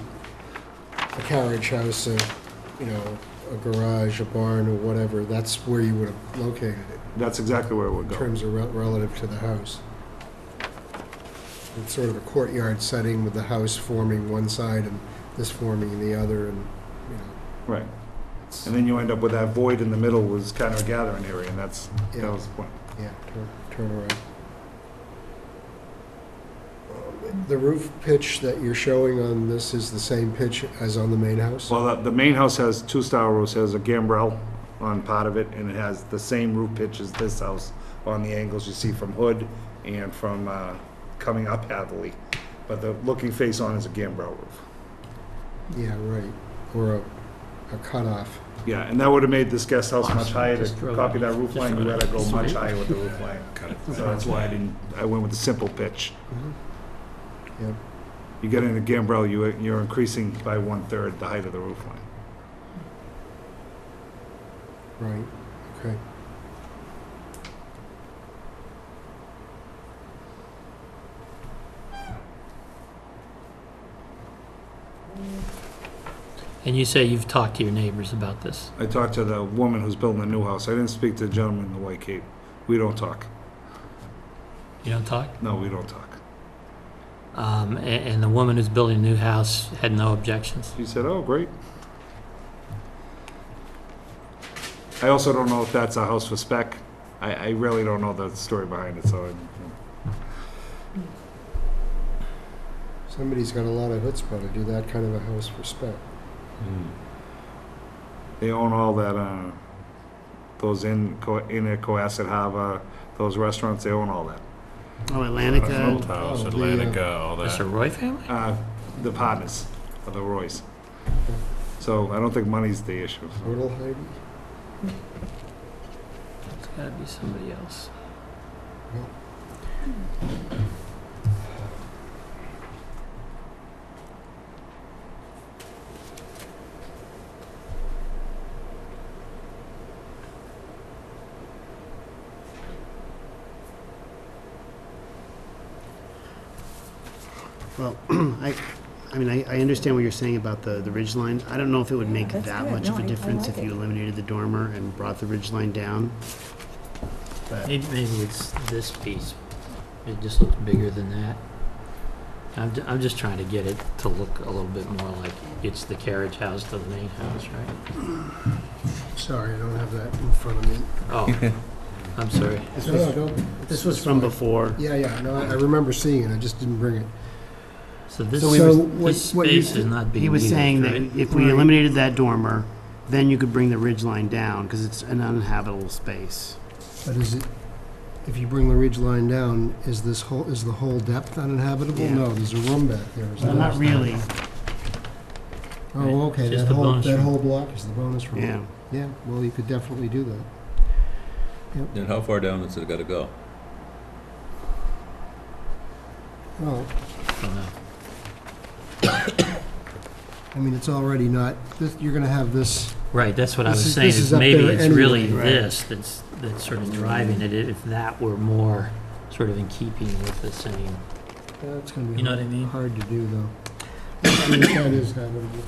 a carriage house, you know, a garage, a barn, or whatever, that's where you would have located it, That's exactly where it would in go. terms of relative to the house. It's sort of a courtyard setting with the house forming one side and this forming the other, and, you know, Right. it's, And then you end up with that void in the middle was kind of a gathering area, and that Yeah. was the point. yeah, turn around. The roof pitch that you're showing on this is the same pitch as on the main house? Well, the main house has two-style roofs, has a gambrel on part of it, and it has the same roof pitch as this house on the angles you see from Hood and from coming up Hadley. But the looking face on is a gambrel roof. Yeah, right, or a cutoff. Yeah, and that would have made this guest house much Awesome. higher. Just To throw copy that- that roof just line, throw you that- gotta go just much throw it. higher with the roof line. So that's why I went with the simple pitch. Yep. You get in a gambrel, you're increasing by 1/3 the height of the roof line. Right, okay. And you say you've talked to your neighbors about this? I talked to the woman who's building the new house. I didn't speak to the gentleman in the White Cape. We don't talk. You don't talk? No, we don't talk. And the woman who's building a new house had no objections? She said, oh, great. I also don't know if that's a house for spec. I really don't know the story behind it, so. Somebody's got a lot of chutzpah to do that kind of a house for spec. They own all that, those in Cohasset Harbor, those restaurants, they own all that. Oh, Atlantica. House, Oh, the, Atlantica, all That's the that. Roy family? The partners of the Roys. So I don't think money's the issue. Total Heidi? It's gotta be somebody else. Well, I mean, I understand what you're saying about the ridge line. I don't know if it would make That's that good. much of No, a I difference like if it. you eliminated the dormer and brought the ridge line down. But Maybe it's this piece. It just looks bigger than that. I'm just trying to get it to look a little bit more like it's the carriage house to the main house, right? Sorry, I don't have that in front of me. Oh, I'm sorry. this No, was, don't. this was from before. Yeah, no, I remember seeing it, I just didn't bring it. So this, So we were- this what you- space is not being He was used, saying that right? if we Right. eliminated that dormer, then you could bring the ridge line down because it's an uninhabitable space. But is it, if you bring the ridge line down, is the whole depth uninhabitable? Yeah. No, there's a room back there. is Well, there? not really. Oh, okay, Just that the bonus room. whole block is the bonus room. Yeah. Yeah, well, you could definitely do that. And how far down has it gotta go? Well, Don't know. I mean, it's already not, you're gonna have this, Right, that's what I This was is- saying, this is is up maybe there it's anyway, really right. this that's sort of driving it, if that were more sort of in keeping with the same, that's gonna be you know what I mean? hard to do, though. I mean, that is habitable.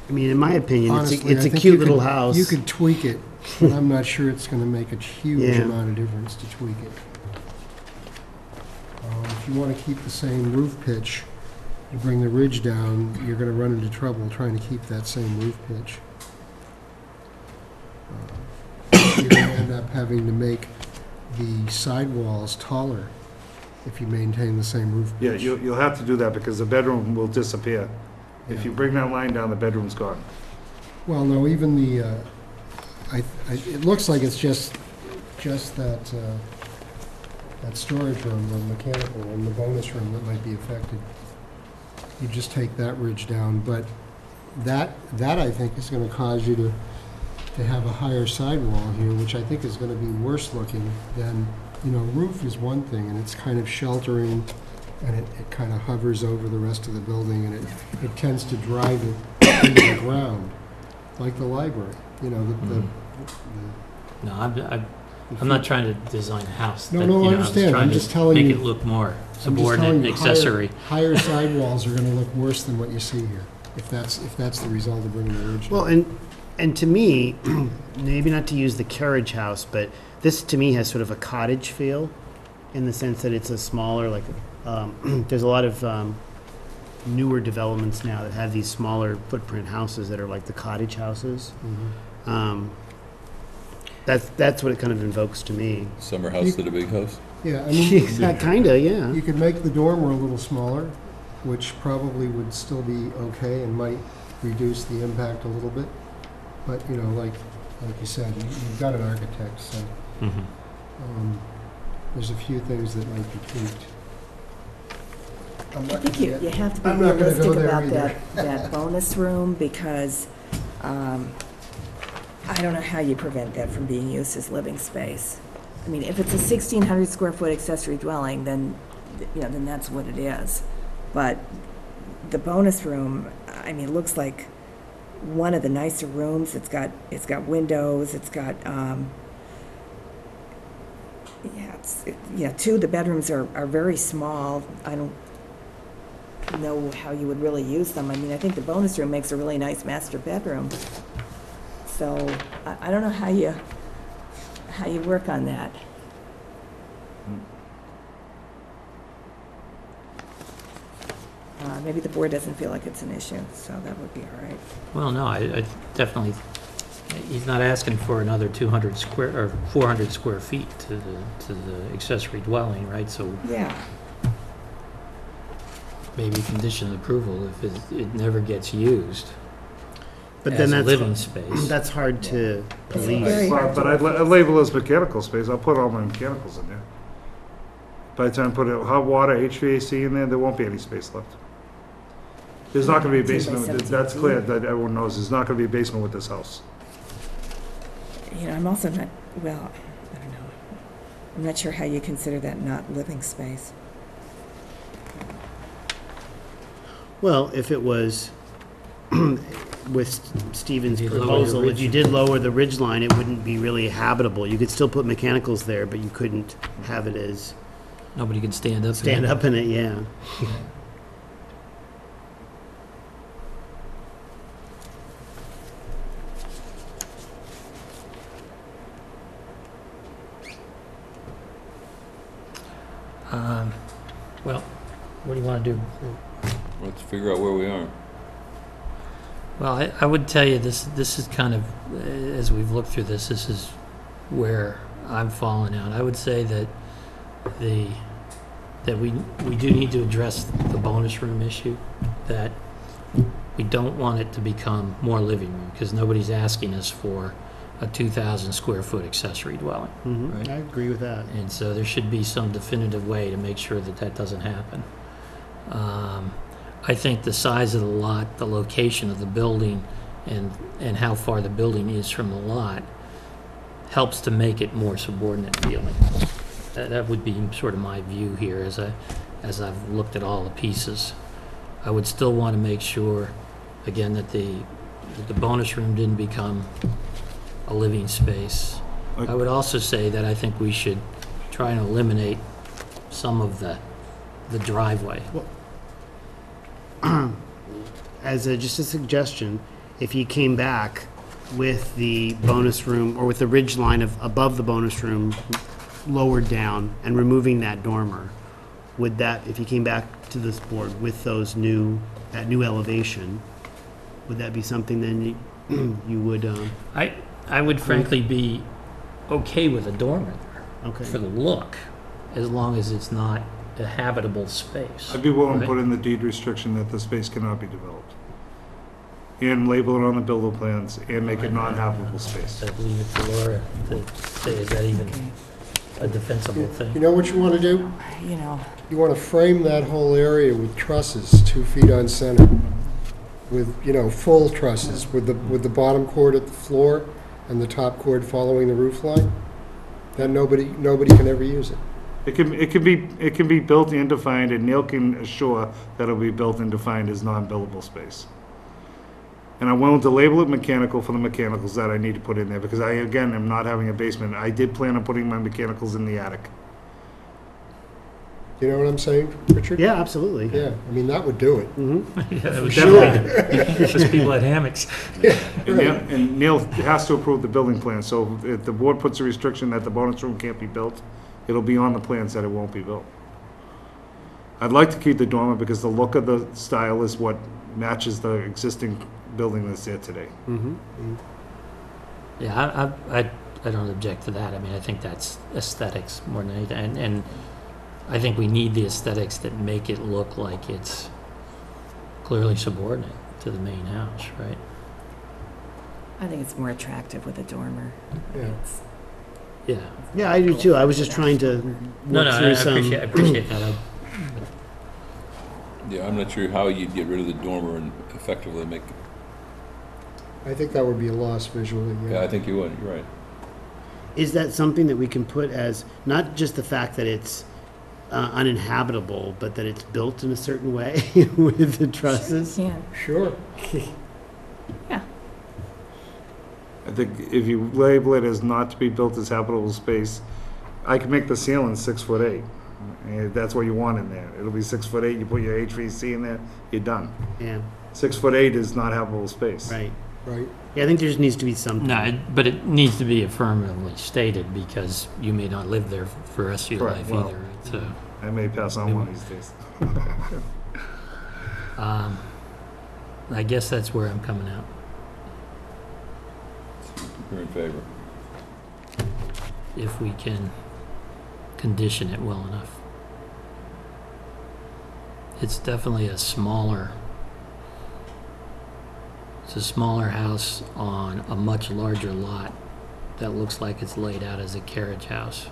I mean, in my opinion, Honestly, it's I a think cute you little could- house. You could tweak it, but I'm not sure it's gonna make a huge Yeah. amount of difference to tweak it. If you wanna keep the same roof pitch, you bring the ridge down, you're gonna run into trouble trying to keep that same roof pitch. You're gonna end up having to make the sidewalls taller if you maintain the same roof Yeah, pitch. you'll have to do that because the bedroom will disappear. If you Yeah. bring that line down, the bedroom's gone. Well, no, even the, it looks like it's just that, that storage room, the mechanical room, the bonus room that might be affected. You just take that ridge down, but that I think is gonna cause you to have a higher sidewall here, which I think is gonna be worse looking than, roof is one thing, and it's kind of sheltering and it kind of hovers over the rest of the building, and it tends to drive it into the ground, like the library, you know, No, I'm not trying to design a house. No, that, no, you I know, understand. I'm trying to just telling make you- it look more I'm just telling subordinate, you, accessory. higher sidewalls are gonna look worse than what you see here, if that's the result of bringing the original. Well, and to me, maybe not to use the carriage house, but this to me has sort of a cottage feel, in the sense that it's a smaller, like, there's a lot of newer developments now that have these smaller footprint houses that are like the cottage houses. That's what it kind of invokes to me. Summer house to the big house? Yeah, I mean, Kinda, yeah. you could make the dormer a little smaller, which probably would still be okay and might reduce the impact a little bit. But, you know, like you said, you've got an architect, so there's a few things that might be tweaked. I think you have to be I'm not gonna go realistic there about either. that bonus room, because I don't know how you prevent that from being used as living space. I mean, if it's a 1,600 square foot accessory dwelling, then, you know, then that's what it is. But the bonus room, I mean, it looks like one of the nicer rooms. It's got windows, it's got, two of the bedrooms are very small. I don't know how you would really use them. I mean, I think the bonus room makes a really nice master bedroom. So I don't know how you work on that. Maybe the board doesn't feel like it's an issue, so that would be all right. Well, no, I definitely, he's not asking for another 200 square, or 400 square feet to the accessory dwelling, right? So Yeah. maybe condition approval if it never gets used But as then a that's, living space. that's hard to police. Very hard But I'd label it as mechanical space, I'll put all my mechanicals in there. By the time I put hot water, HVAC in there won't be any space left. There's not gonna be a 10 by basement, 17 that's clear, feet. that everyone knows, there's not gonna be a basement with this house. You know, I'm also not, well, I don't know. I'm not sure how you consider that not living space. Well, if it was, with Stephen's You lower the proposal, if ridge. you did lower the ridge line, it wouldn't be really habitable. You could still put mechanicals there, but you couldn't have it as, Nobody can stand up. stand up in it, yeah. Well, what do you want to do? Let's figure out where we are. Well, I would tell you, this is kind of, as we've looked through this is where I'm falling out. I would say that we do need to address the bonus room issue, that we don't want it to become more living room, because nobody's asking us for a 2,000 square foot accessory dwelling. Right. I agree with that. And so there should be some definitive way to make sure that that doesn't happen. I think the size of the lot, the location of the building, and how far the building is from the lot helps to make it more subordinate feeling. That would be sort of my view here as I've looked at all the pieces. I would still want to make sure, again, that the bonus room didn't become a living space. I would also say that I think we should try and eliminate some of the driveway. As just a suggestion, if you came back with the bonus room, or with the ridge line of above the bonus room lowered down and removing that dormer, would that, if you came back to this board with that new elevation, would that be something then you would, I would frankly be okay with a dormer there okay. for the look, as long as it's not a habitable space. I'd be willing to Right. put in the deed restriction that the space cannot be developed. And label it on the buildable plans, and make it non-habitable space. I'd leave it to Laura to say, is that even a defensible You thing? know what you want to do? You know, You want to frame that whole area with trusses, 2 feet on center, with, you know, full trusses, with the bottom cord at the floor and the top cord following the roof line. Then nobody can ever use it. It can be built and defined, and Neil can assure that it'll be built and defined as non-buildable space. And I'm willing to label it mechanical for the mechanicals that I need to put in there, because I, again, am not having a basement. I did plan on putting my mechanicals in the attic. You know what I'm saying, Richard? Yeah, absolutely. Yeah, I mean, that would do it. Yeah, that would Sure. Just people had hammocks. And Neil has to approve the building plan, so if the board puts a restriction that the bonus room can't be built, it'll be on the plans that it won't be built. I'd like to keep the dormer because the look of the style is what matches the existing building that's there today. Yeah, I don't object to that. I mean, I think that's aesthetics more than anything. And I think we need the aesthetics that make it look like it's clearly subordinate to the main house, right? I think it's more attractive with a dormer. Yeah. It's- Yeah. Yeah, I do too. I was just trying to No, work no, I through some. appreciate that. Yeah, I'm not sure how you'd get rid of the dormer and effectively make, I think that would be a loss visually, yeah, I yeah. think you would, you're right. Is that something that we can put as, not just the fact that it's uninhabitable, but that it's built in a certain way with the trusses? Yeah. Sure. I think if you label it as not to be built as habitable space, I can make the ceiling 6'8". And that's what you want in there. It'll be 6'8", you put your HVAC in there, you're done. Yeah, 6'8" is not habitable space. right. Right. Yeah, I think there just needs to be something. No, but it needs to be affirmatively stated because you may not live there for the rest of your Correct, life well- either. So, I may pass on one of these days. I guess that's where I'm coming out. You're in favor. If we can condition it well enough. It's definitely a smaller house on a much larger lot that looks like it's laid out as a carriage house.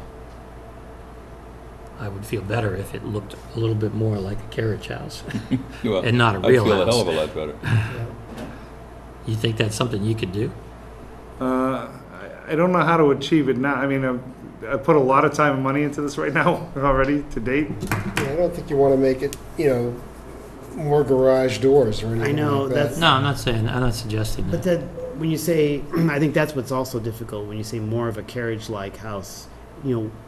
I would feel better if it looked a little bit more like a carriage house Well, and not a I'd real feel a hell house. of a lot better. You think that's something you could do? I don't know how to achieve it now. I mean, I put a lot of time and money into this right now already to date. Yeah, I don't think you want to make it, more garage doors or anything I know, like that. that's- No, I'm not suggesting But that. that, when you say, I think that's what's also difficult, when you say more of a carriage-like house.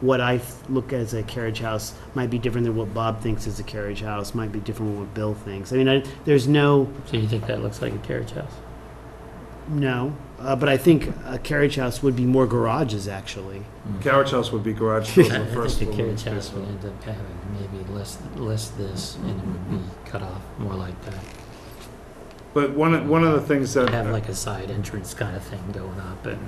What I look as a carriage house might be different than what Bob thinks is a carriage house, might be different than what Bill thinks. I mean, there's no, So you think that looks like a carriage house? no, but I think a carriage house would be more garages, actually. Carriage house would be garage doors I the first think a floor. carriage house would end up having maybe less this, and it would be cut off more like that. But one of the things that Have like a side entrance kind of thing going up, and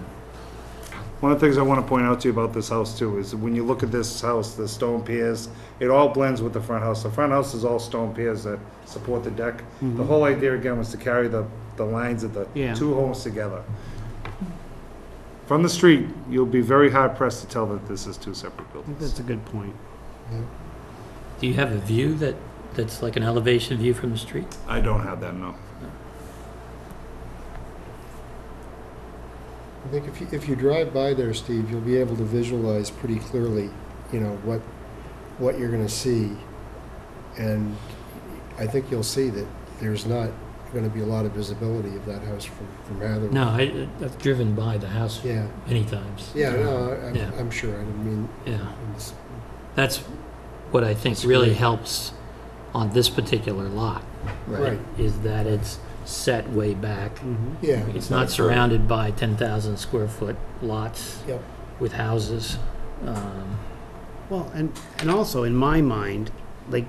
one of the things I want to point out to you about this house too is when you look at this house, the stone piers, it all blends with the front house. The front house is all stone piers that support the deck. The whole idea again was to carry the lines of the Yeah. two homes together. From the street, you'll be very hard pressed to tell that this is two separate I think buildings. that's a good point. do you have a view that's like an elevation view from the street? I don't have that, no. I think if you drive by there, Steve, you'll be able to visualize pretty clearly, what you're going to see. And I think you'll see that there's not going to be a lot of visibility of that house from Hatherley. No, I've driven by the house Yeah, many times. yeah, no, Yeah. I'm sure. I didn't mean, Yeah, it's- that's what I think It's really great. helps on this particular lot, right? Right. Is that it's set way back. yeah. It's not surrounded by 10,000 square foot lots Yep. with houses. Well, and also, in my mind, like,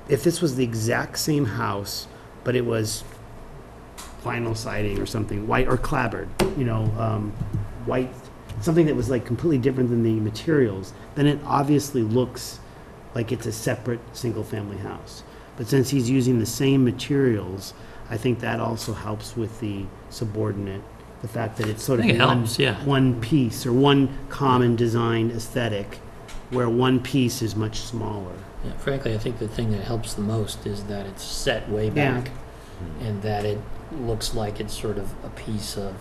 if this was the exact same house, but it was vinyl siding or something, white or clapboard, white, something that was like completely different than the materials, then it obviously looks like it's a separate single-family house. But since he's using the same materials, I think that also helps with the subordinate, the fact that it's sort I of think it one, helps, yeah. one piece or one common design aesthetic, where one piece is much smaller. Yeah, frankly, I think the thing that helps the most is that it's set way Yeah. back and that it looks like it's sort of a piece of,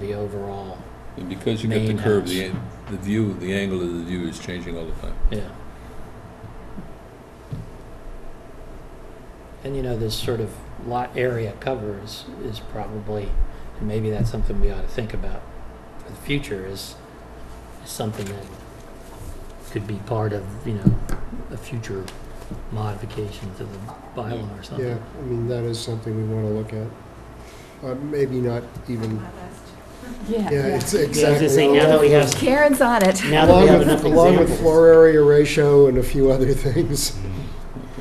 the overall. And because you got the Main curve, house. the view, the angle of the view is changing all the time. Yeah. And this sort of lot area cover is probably, and maybe that's something we ought to think about for the future, is something that could be part of, a future modification to the bylaw or something. Yeah, I mean, that is something we want to look at. Maybe not even, Yeah. yeah, it's Yeah, I was exactly. gonna say, now that we have, Karen's on it. now that we have enough Along with examples. floor area ratio and a few other things.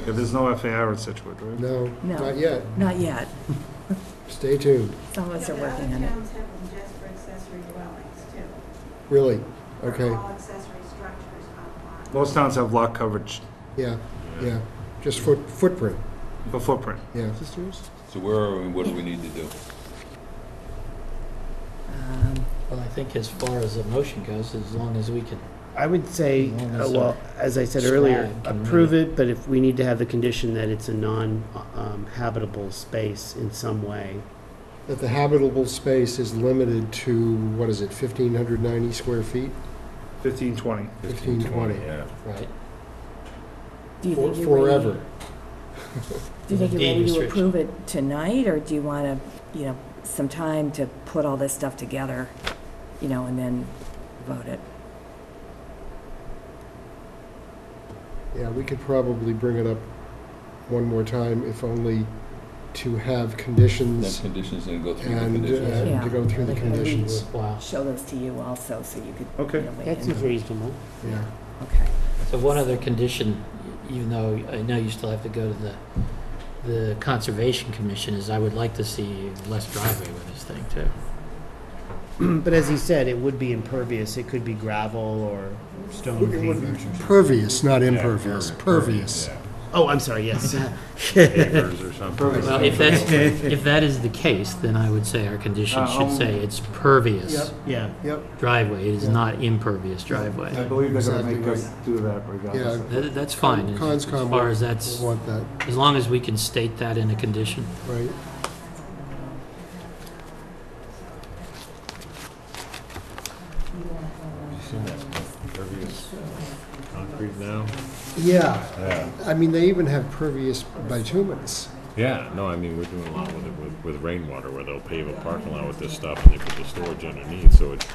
Yeah, there's no FAR in Scituate, right? No, No. not yet. Not yet. Stay tuned. Some of us are Yeah, working on Other it. towns have them just for accessory dwellings too. Really? For Okay. all accessory structures on lot. Most towns have lot coverage Yeah, yeah. Just footprint. for footprint. Yeah. So where are we, what do we need to do? Well, I think as far as the motion goes, as long as we can, I would say, As long as well, as I said earlier, scribe can approve it, but if we need to have the condition that it's a non-habitable space in some way. That the habitable space is limited to, what is it, 1,590 square feet? 1520. 1520. Yeah. right? Do you think you're Forever. ready? Do you think you're Deed ready to restriction. approve it tonight, or do you want to, some time to put all this stuff together, and then vote it? Yeah, we could probably bring it up one more time, if only to have Then conditions conditions and go through the and conditions. Yeah. to go through the I think that'd be conditions. worthwhile. Show those to you also, so you could, Okay. weigh That in. seems reasonable. Yeah. Okay. So one other condition, even though I know you still have to go to the Conservation Commission, is I would like to see less driveway with this thing too. But as he said, it would be impervious. It could be gravel or stone It would be pavement. pervious, not impervious, pervious. Oh, I'm sorry, yes. Acres or something. Well, if that is the case, then I would say our condition should say it's pervious Yeah. Yep, driveway. It is not impervious I driveway. believe they're gonna Exactly make us do that regardless. yeah. That's fine, as Conscom far as that's, will want that, as long as we can state that in a condition. right? Impervious concrete now? Yeah, Yeah. I mean, they even have pervious bituminous. Yeah, no, I mean, we're doing a lot with it with rainwater, where they'll pave a parking lot with this stuff and they put the storage underneath, so it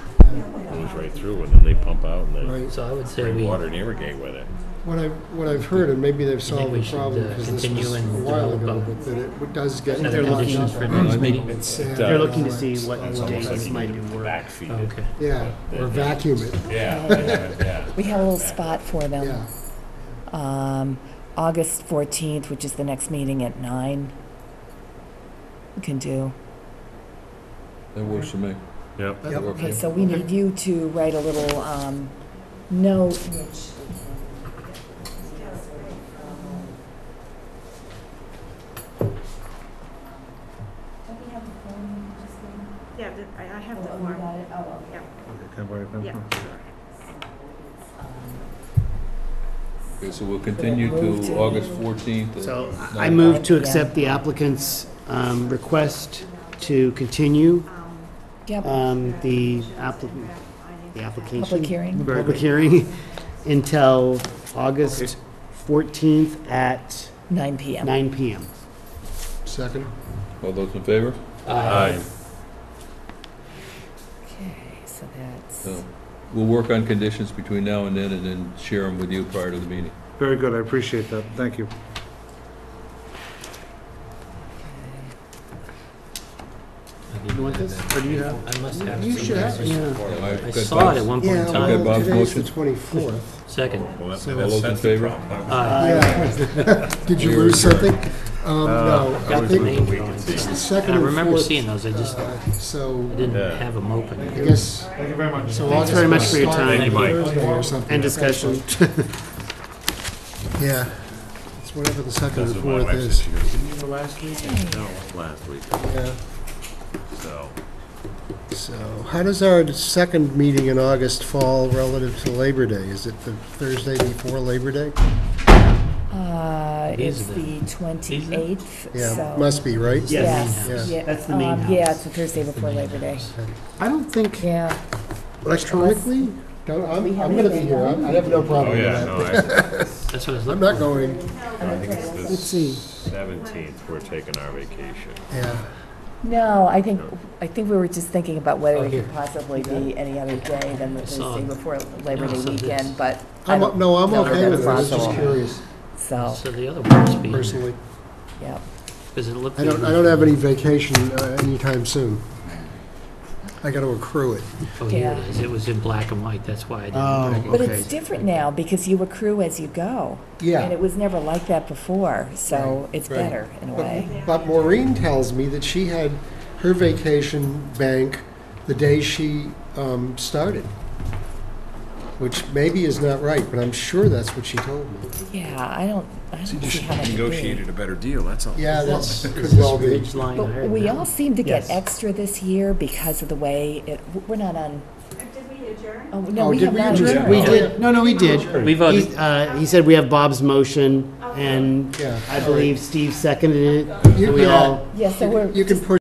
goes right through, and then they pump out and they Right. So I would say bring we, water and irrigate with it. What I've heard, and maybe they've solved we the should, problem, because this continue was a and while ago, develop but that it does get. set they're of looking- conditions for next meeting. It's sand They're and looking to all see that what stuff. It's almost days like you might need do to work. backfeed it. Okay. Yeah, or vacuum it, Yeah, yeah. We have a little spot for them. yeah. August 14th, which is the next meeting at 9. We can do. That works for me. Yep. That works for Okay, me. so we need you to write a little note, which, Yeah, I have the oh, you form. got it? Oh, okay. Yeah. Can I write it down? Yeah. Okay, so we'll continue Move to to- August 14th. at So 9. I move to accept the applicant's request to continue Yep, the application. public hearing. Public hearing until August 14th at 9 PM. 9 PM. Second? All those in favor? Aye. Okay, so that's, So, we'll work on conditions between now and then share them with you prior to the meeting. Very good, I appreciate that, thank you. You want this? Or do you have? I must have. You some should have- reason yeah. for it. Yeah, I've I got saw it Bob's- at one point Yeah, in I've time. got Bob's today's the motion. 24th. Second. Well, All those in favor? Aye. Did you lose something? No, I Got the think name we going. can see. it's the And second I and remember fourth, seeing those, I just so, didn't Yeah. have them open. I guess, Thank you very much. so Thanks August very much will for your start time. Thank you, Mike. Thursday or something. And discussion. Yeah, it's whatever the second Because and of my fourth wife's is. situation. You were last week? No, last week, Yeah, so. so how does our second meeting in August fall relative to Labor Day? Is it the Thursday before Labor Day? It's These are the 28th, Yeah, so. must be, right? Yes. Yes, Yeah. yeah. That's the main Yeah, house. it's the Thursday before Labor Day. I don't think Yeah. electronically, I'm We have going to be anything here. I have no problem Oh, with yeah, that. no, I That's what I was I'm looking not for. going. I think it's the Let's see. 17th, we're taking our vacation. Yeah. No, I think we were just thinking about whether Oh, it here. could possibly be any other day than the saw Thursday it. before Labor No, Day so this- weekend, but I I'm don't okay know with that it. that's I was just possible. curious, So, So the other one must be, personally. yeah. because it looked. I don't have any vacation anytime soon. I got to accrue it. Oh, here Yeah. it is. It was in black and white, that's why I Oh. didn't. But Okay. it's different now because you accrue as you go. Yeah. And it was never like that before, so it's right. better in a way. But Maureen tells me that she had her vacation bank the day she started, which maybe is not right, but I'm sure that's what she told me. Yeah, I don't see how that could be. a better deal, that's all. Yeah, that's Is could this well be. ridge line But higher we now? all seem to get Yes. extra this year because of the way we're not on, Did we adjourn? oh, no, Oh, we did have we not adjourn? adjourned. We did, no, we did. We voted. He said we have Bob's motion, and Yeah. I believe Steve seconded it. You- We yeah. all Yeah, so we're You can push